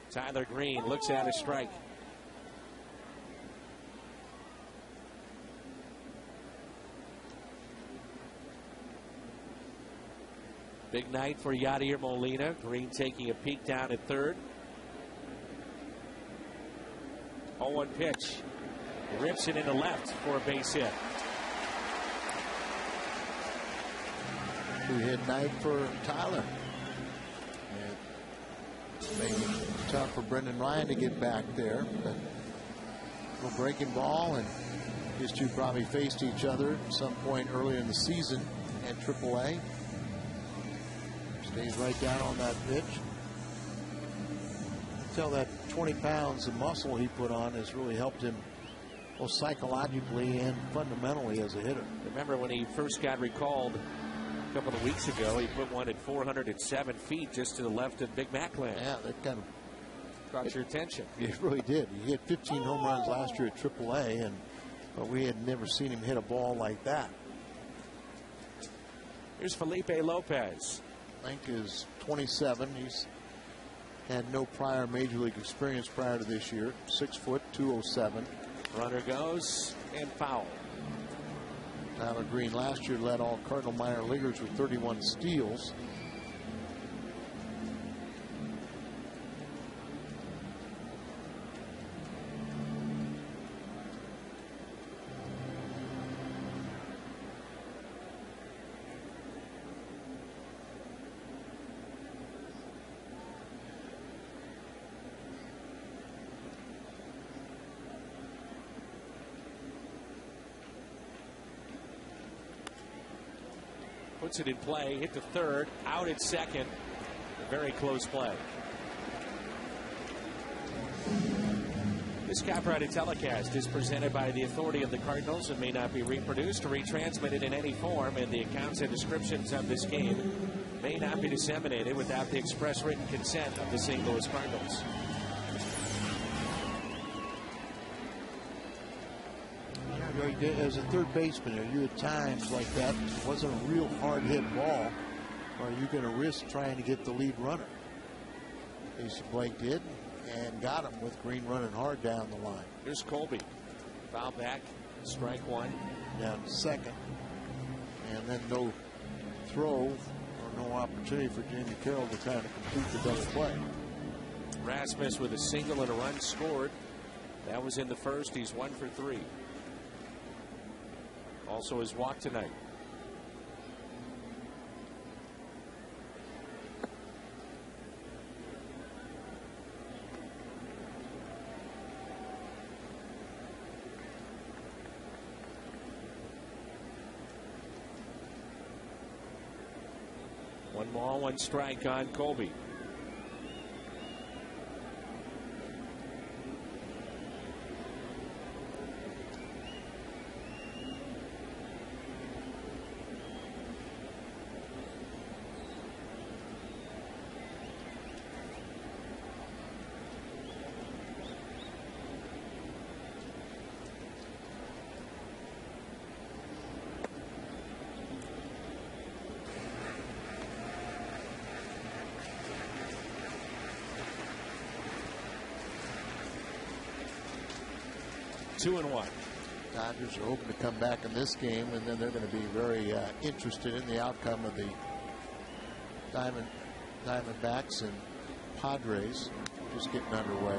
Tyler Green looks at a strike. Big night for Yadier Molina. Green taking a peek down at third. 0-1 pitch. Rips it into left for a base hit. 2-hit night for Tyler. Making it tough for Brendan Ryan to get back there. But a breaking ball, and these two probably faced each other at some point earlier in the season at AAA. Stays right down on that pitch. Tell that 20 pounds of muscle he put on has really helped him both psychologically and fundamentally as a hitter. Remember when he first got recalled a couple of weeks ago, he put one at 407 feet just to the left of Big Mac Land. Yeah, that kind of caught your attention. It really did. He hit 15 home runs last year at AAA, but we had never seen him hit a ball like that. Here's Felipe Lopez. Link is 27. He's had no prior major league experience prior to this year. 6 foot, 207. Runner goes and foul. Tyler Green last year led all Cardinal minor leaguers with 31 steals. Puts it in play, hit the third, out at second. A very close play. This copyrighted telecast is presented by the authority of the Cardinals and may not be reproduced or retransmitted in any form, and the accounts and descriptions of this game may not be disseminated without the express written consent of the St. Louis Cardinals. As a third baseman, you at times like that, it wasn't a real hard hit ball. Are you going to risk trying to get the lead runner? Casey Blake did and got him with Green running hard down the line. Here's Colby. Foul back, strike one. Down to second. And then no throw or no opportunity for Jamie Carroll to kind of complete the double play. Rasmus with a single and a run scored. That was in the first. He's 1 for 3. Also his walk tonight. One ball, one strike on Colby. Two and one. Dodgers are hoping to come back in this game, and then they're going to be very interested in the outcome of the Diamondbacks and Padres just getting underway.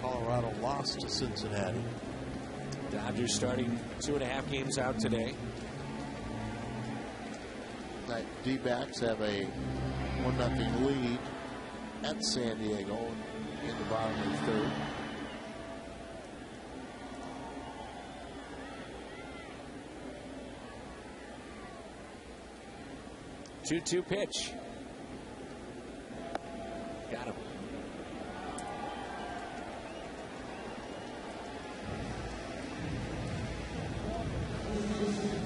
Colorado lost to Cincinnati. Dodgers starting 2.5 games out today. D-backs have a 1-0 lead at San Diego in the bottom of the third. Two pitch. Got him.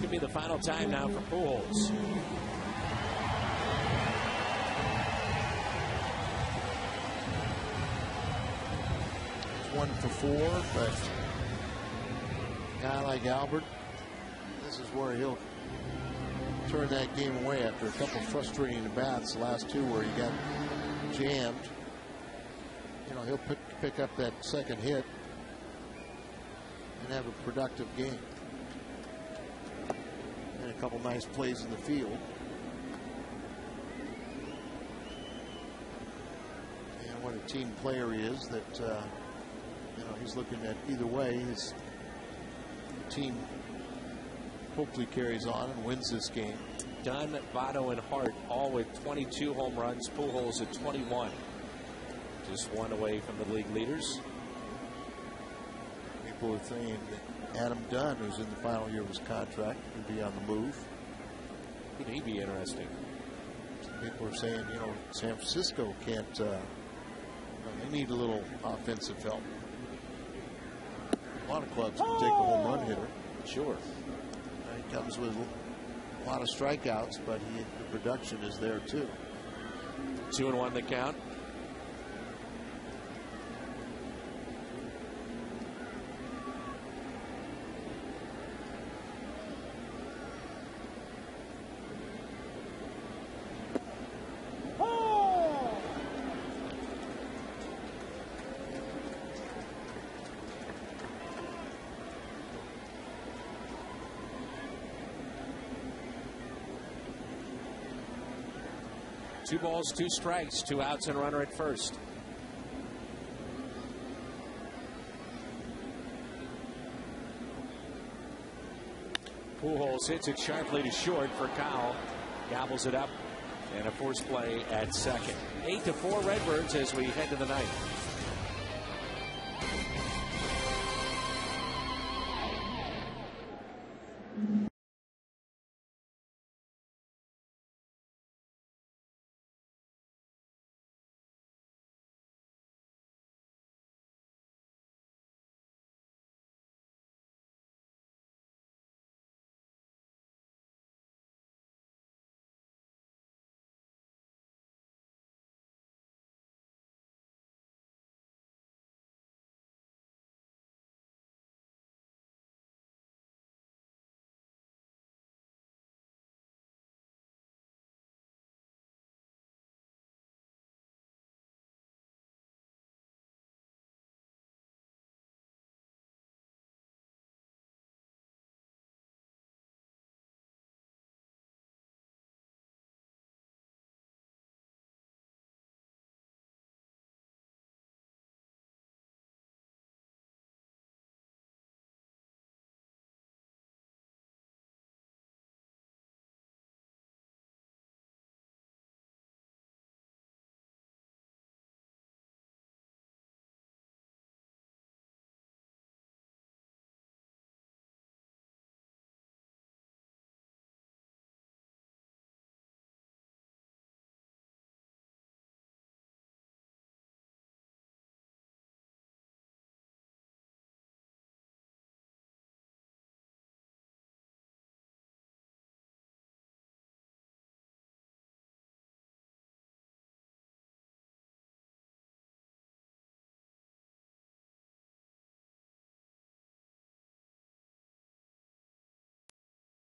Could be the final time now for Pujols. 1 for 4, but a guy like Albert, this is where he'll turn that game away after a couple of frustrating at-bats. The last two where he got jammed. You know, he'll pick up that second hit and have a productive game. And a couple nice plays in the field. And what a team player he is that you know, he's looking at either way. His team hopefully carries on and wins this game. Dunn, Votto, and Hart all with 22 home runs. Pujols at 21. Just one away from the league leaders. People are saying that Adam Dunn, who's in the final year of his contract, could be on the move. Could he be interesting? People are saying, you know, San Francisco can't, they need a little offensive help. A lot of clubs can take a home run hitter. Sure. He comes with a lot of strikeouts, but the production is there too. 2-1 the count. 2 balls, 2 strikes, 2 outs and a runner at first. Pujols hits it sharply to short for Kyle. Gobbles it up, and a force play at second. 8-4 Redbirds as we head to the ninth.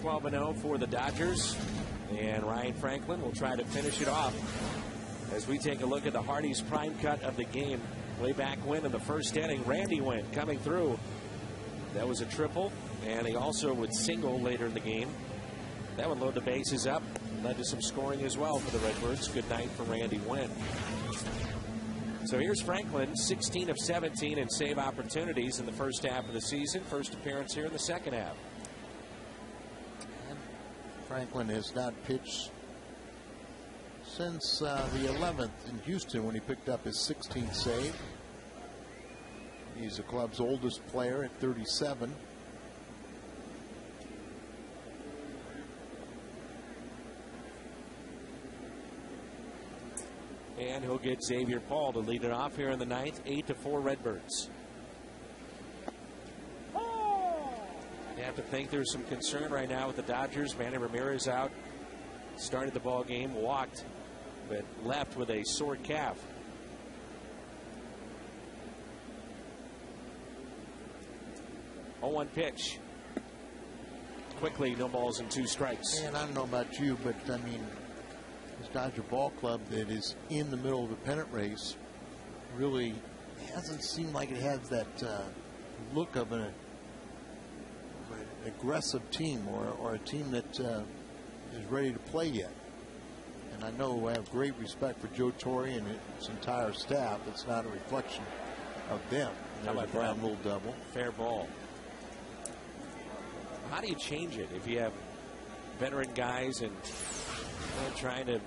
(12-0) for the Dodgers, and Ryan Franklin will try to finish it off as we take a look at the Hardy's prime cut of the game. Way back when in the first inning, Randy Wynn coming through. That was a triple, and he also would single later in the game. That would load the bases up, led to some scoring as well for the Redbirds. Good night for Randy Wynn. So here's Franklin, 16 of 17 in save opportunities in the first half of the season. First appearance here in the second half. Franklin has not pitched since the 11th in Houston when he picked up his 16th save. He's the club's oldest player at 37. And he'll get Xavier Paul to lead it off here in the ninth. 8-4 Redbirds. You have to think there's some concern right now with the Dodgers. Manny Ramirez out. Started the ball game, walked, but left with a sore calf. Oh, 1 pitch. Quickly, no balls and 2 strikes. And I don't know about you, but I mean, this Dodger ball club that is in the middle of the pennant race really hasn't seemed like it has that look of an aggressive team or a team that is ready to play yet. And I know I have great respect for Joe Torre and his entire staff. It's not a reflection of them. There's a ground rule double. Fair ball. How do you change it if you have veteran guys and trying to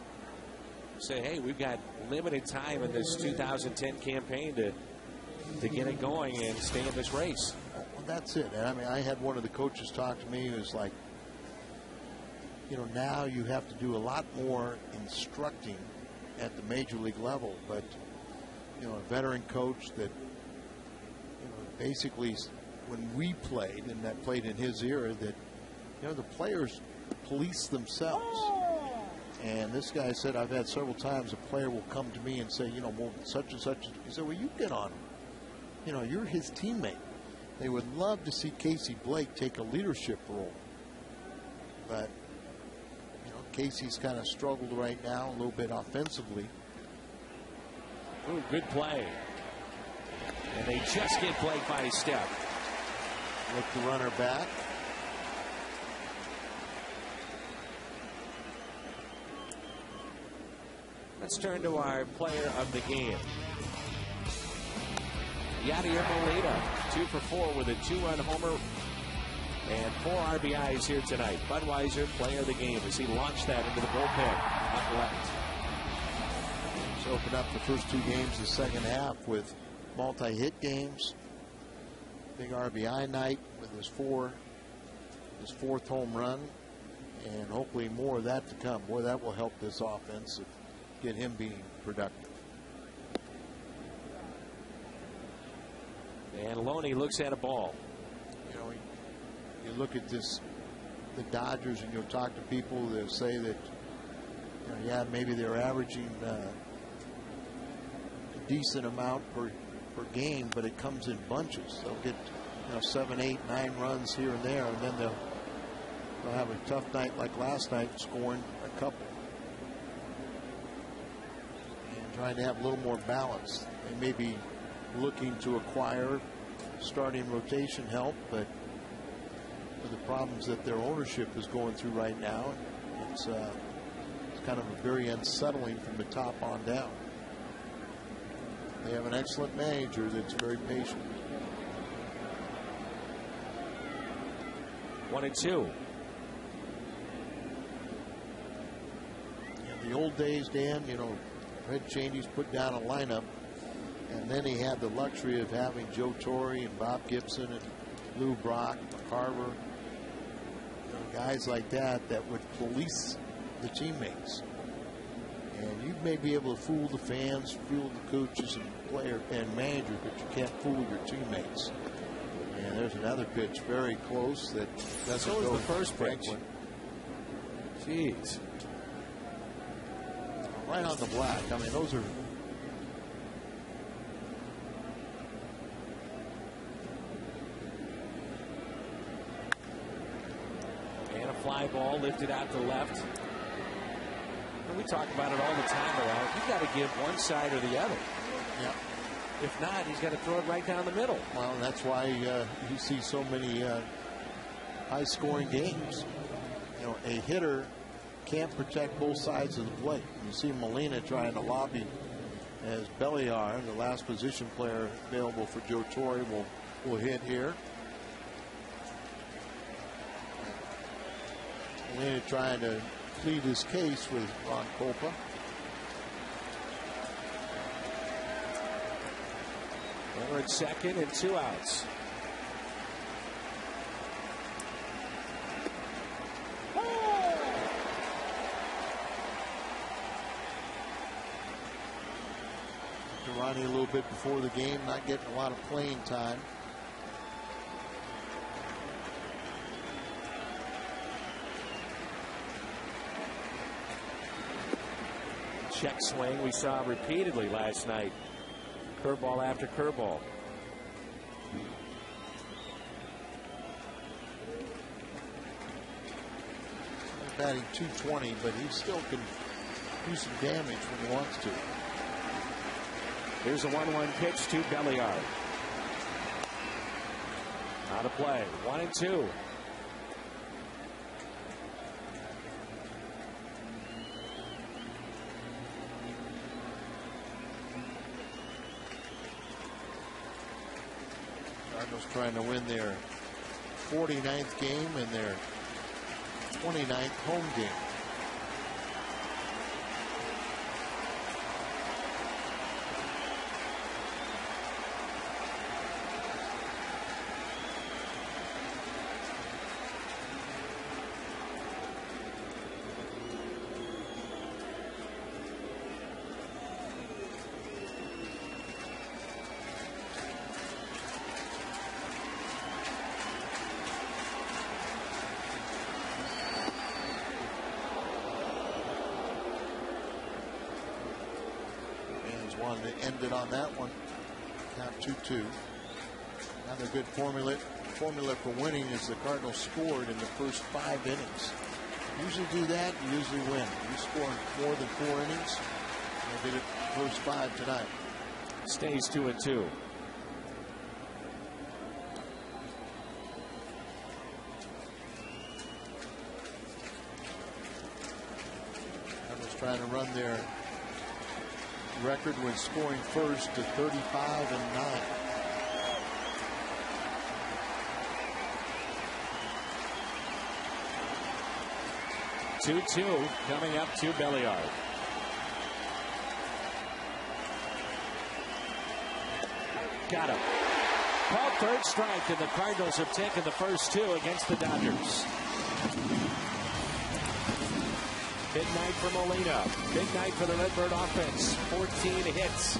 say, hey, we've got limited time in this 2010 campaign to get it going and stay in this race? Well, that's it. And I mean, I had one of the coaches talk to me who was like, you know, now you have to do a lot more instructing at the major league level. But, you know, a veteran coach that, you know, basically when we played, and that played in his era, that, you know, the players police themselves. And this guy said, I've had several times a player will come to me and say, you know, well, such and such. He said, well, you get on him. You know, you're his teammate. They would love to see Casey Blake take a leadership role. But, you know, Casey's kind of struggled right now a little bit offensively. Ooh, good play. And they just get Blake by a step. Look the runner back. Let's turn to our player of the game. Yadier Molina, 2 for 4 with a 2-run homer and 4 RBIs here tonight. Budweiser, player of the game, as he launched that into the bullpen up left. He's opened up the first 2 games of the second half with multi-hit games. Big RBI night with his 4th home run, and hopefully more of that to come. Boy, that will help this offense, get him being productive. And Loney looks at a ball. You know, you look at the Dodgers, and you'll talk to people that say that, you know, yeah, maybe they're averaging a decent amount per game, but it comes in bunches. They'll get, you know, 7, 8, 9 runs here and there, and then they'll have a tough night like last night, scoring a couple. And trying to have a little more balance. They may be looking to acquire starting rotation help, but with the problems that their ownership is going through right now, it's kind of very unsettling from the top on down. They have an excellent manager that's very patient. 1-2. In the old days, Dan, you know, Red Cheney's put down a lineup, and then he had the luxury of having Joe Torre and Bob Gibson and Lou Brock, McCarver, you know, guys like that would police the teammates. And you may be able to fool the fans, fool the coaches and player and manager, but you can't fool your teammates. And there's another pitch very close that doesn't go. So was the first pitch. Jeez. Right on the black. I mean, those are. And a fly ball lifted out to left. And we talk about it all the time around. You've got to give one side or the other. Yeah. If not, he's got to throw it right down the middle. Well, that's why you see so many high-scoring games. You know, a hitter can't protect both sides of the plate. You see Molina trying to lobby as Belliar, the last position player available for Joe Torre, will hit here. Molina trying to plead his case with Ron Kolpa. We're at second and 2 outs. Ronnie a little bit before the game, not getting a lot of playing time. Check swing we saw repeatedly last night. Curveball after curveball. Batting .220, but he still can do some damage when he wants to. Here's a 1-1 pitch to Belliard. Out of play. 1-2. Cardinals trying to win their 49th game and their 29th home game. Wanted to end it on that one. Count 2-2. Another good formula for winning is the Cardinals scored in the first 5 innings. Usually do that, you usually win. You score in more than 4 innings. They did it first 5 tonight. Stays 2-2. Cardinals trying to run their record when scoring first to 35-9. 2-2 coming up to Belliard. Got him. Called third strike, and the Cardinals have taken the first two against the Dodgers. Big night for Molina. Big night for the Redbird offense. 14 hits.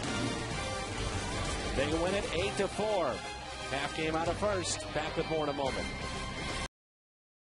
They win it 8-4. Half game out of first. Back with more in a moment.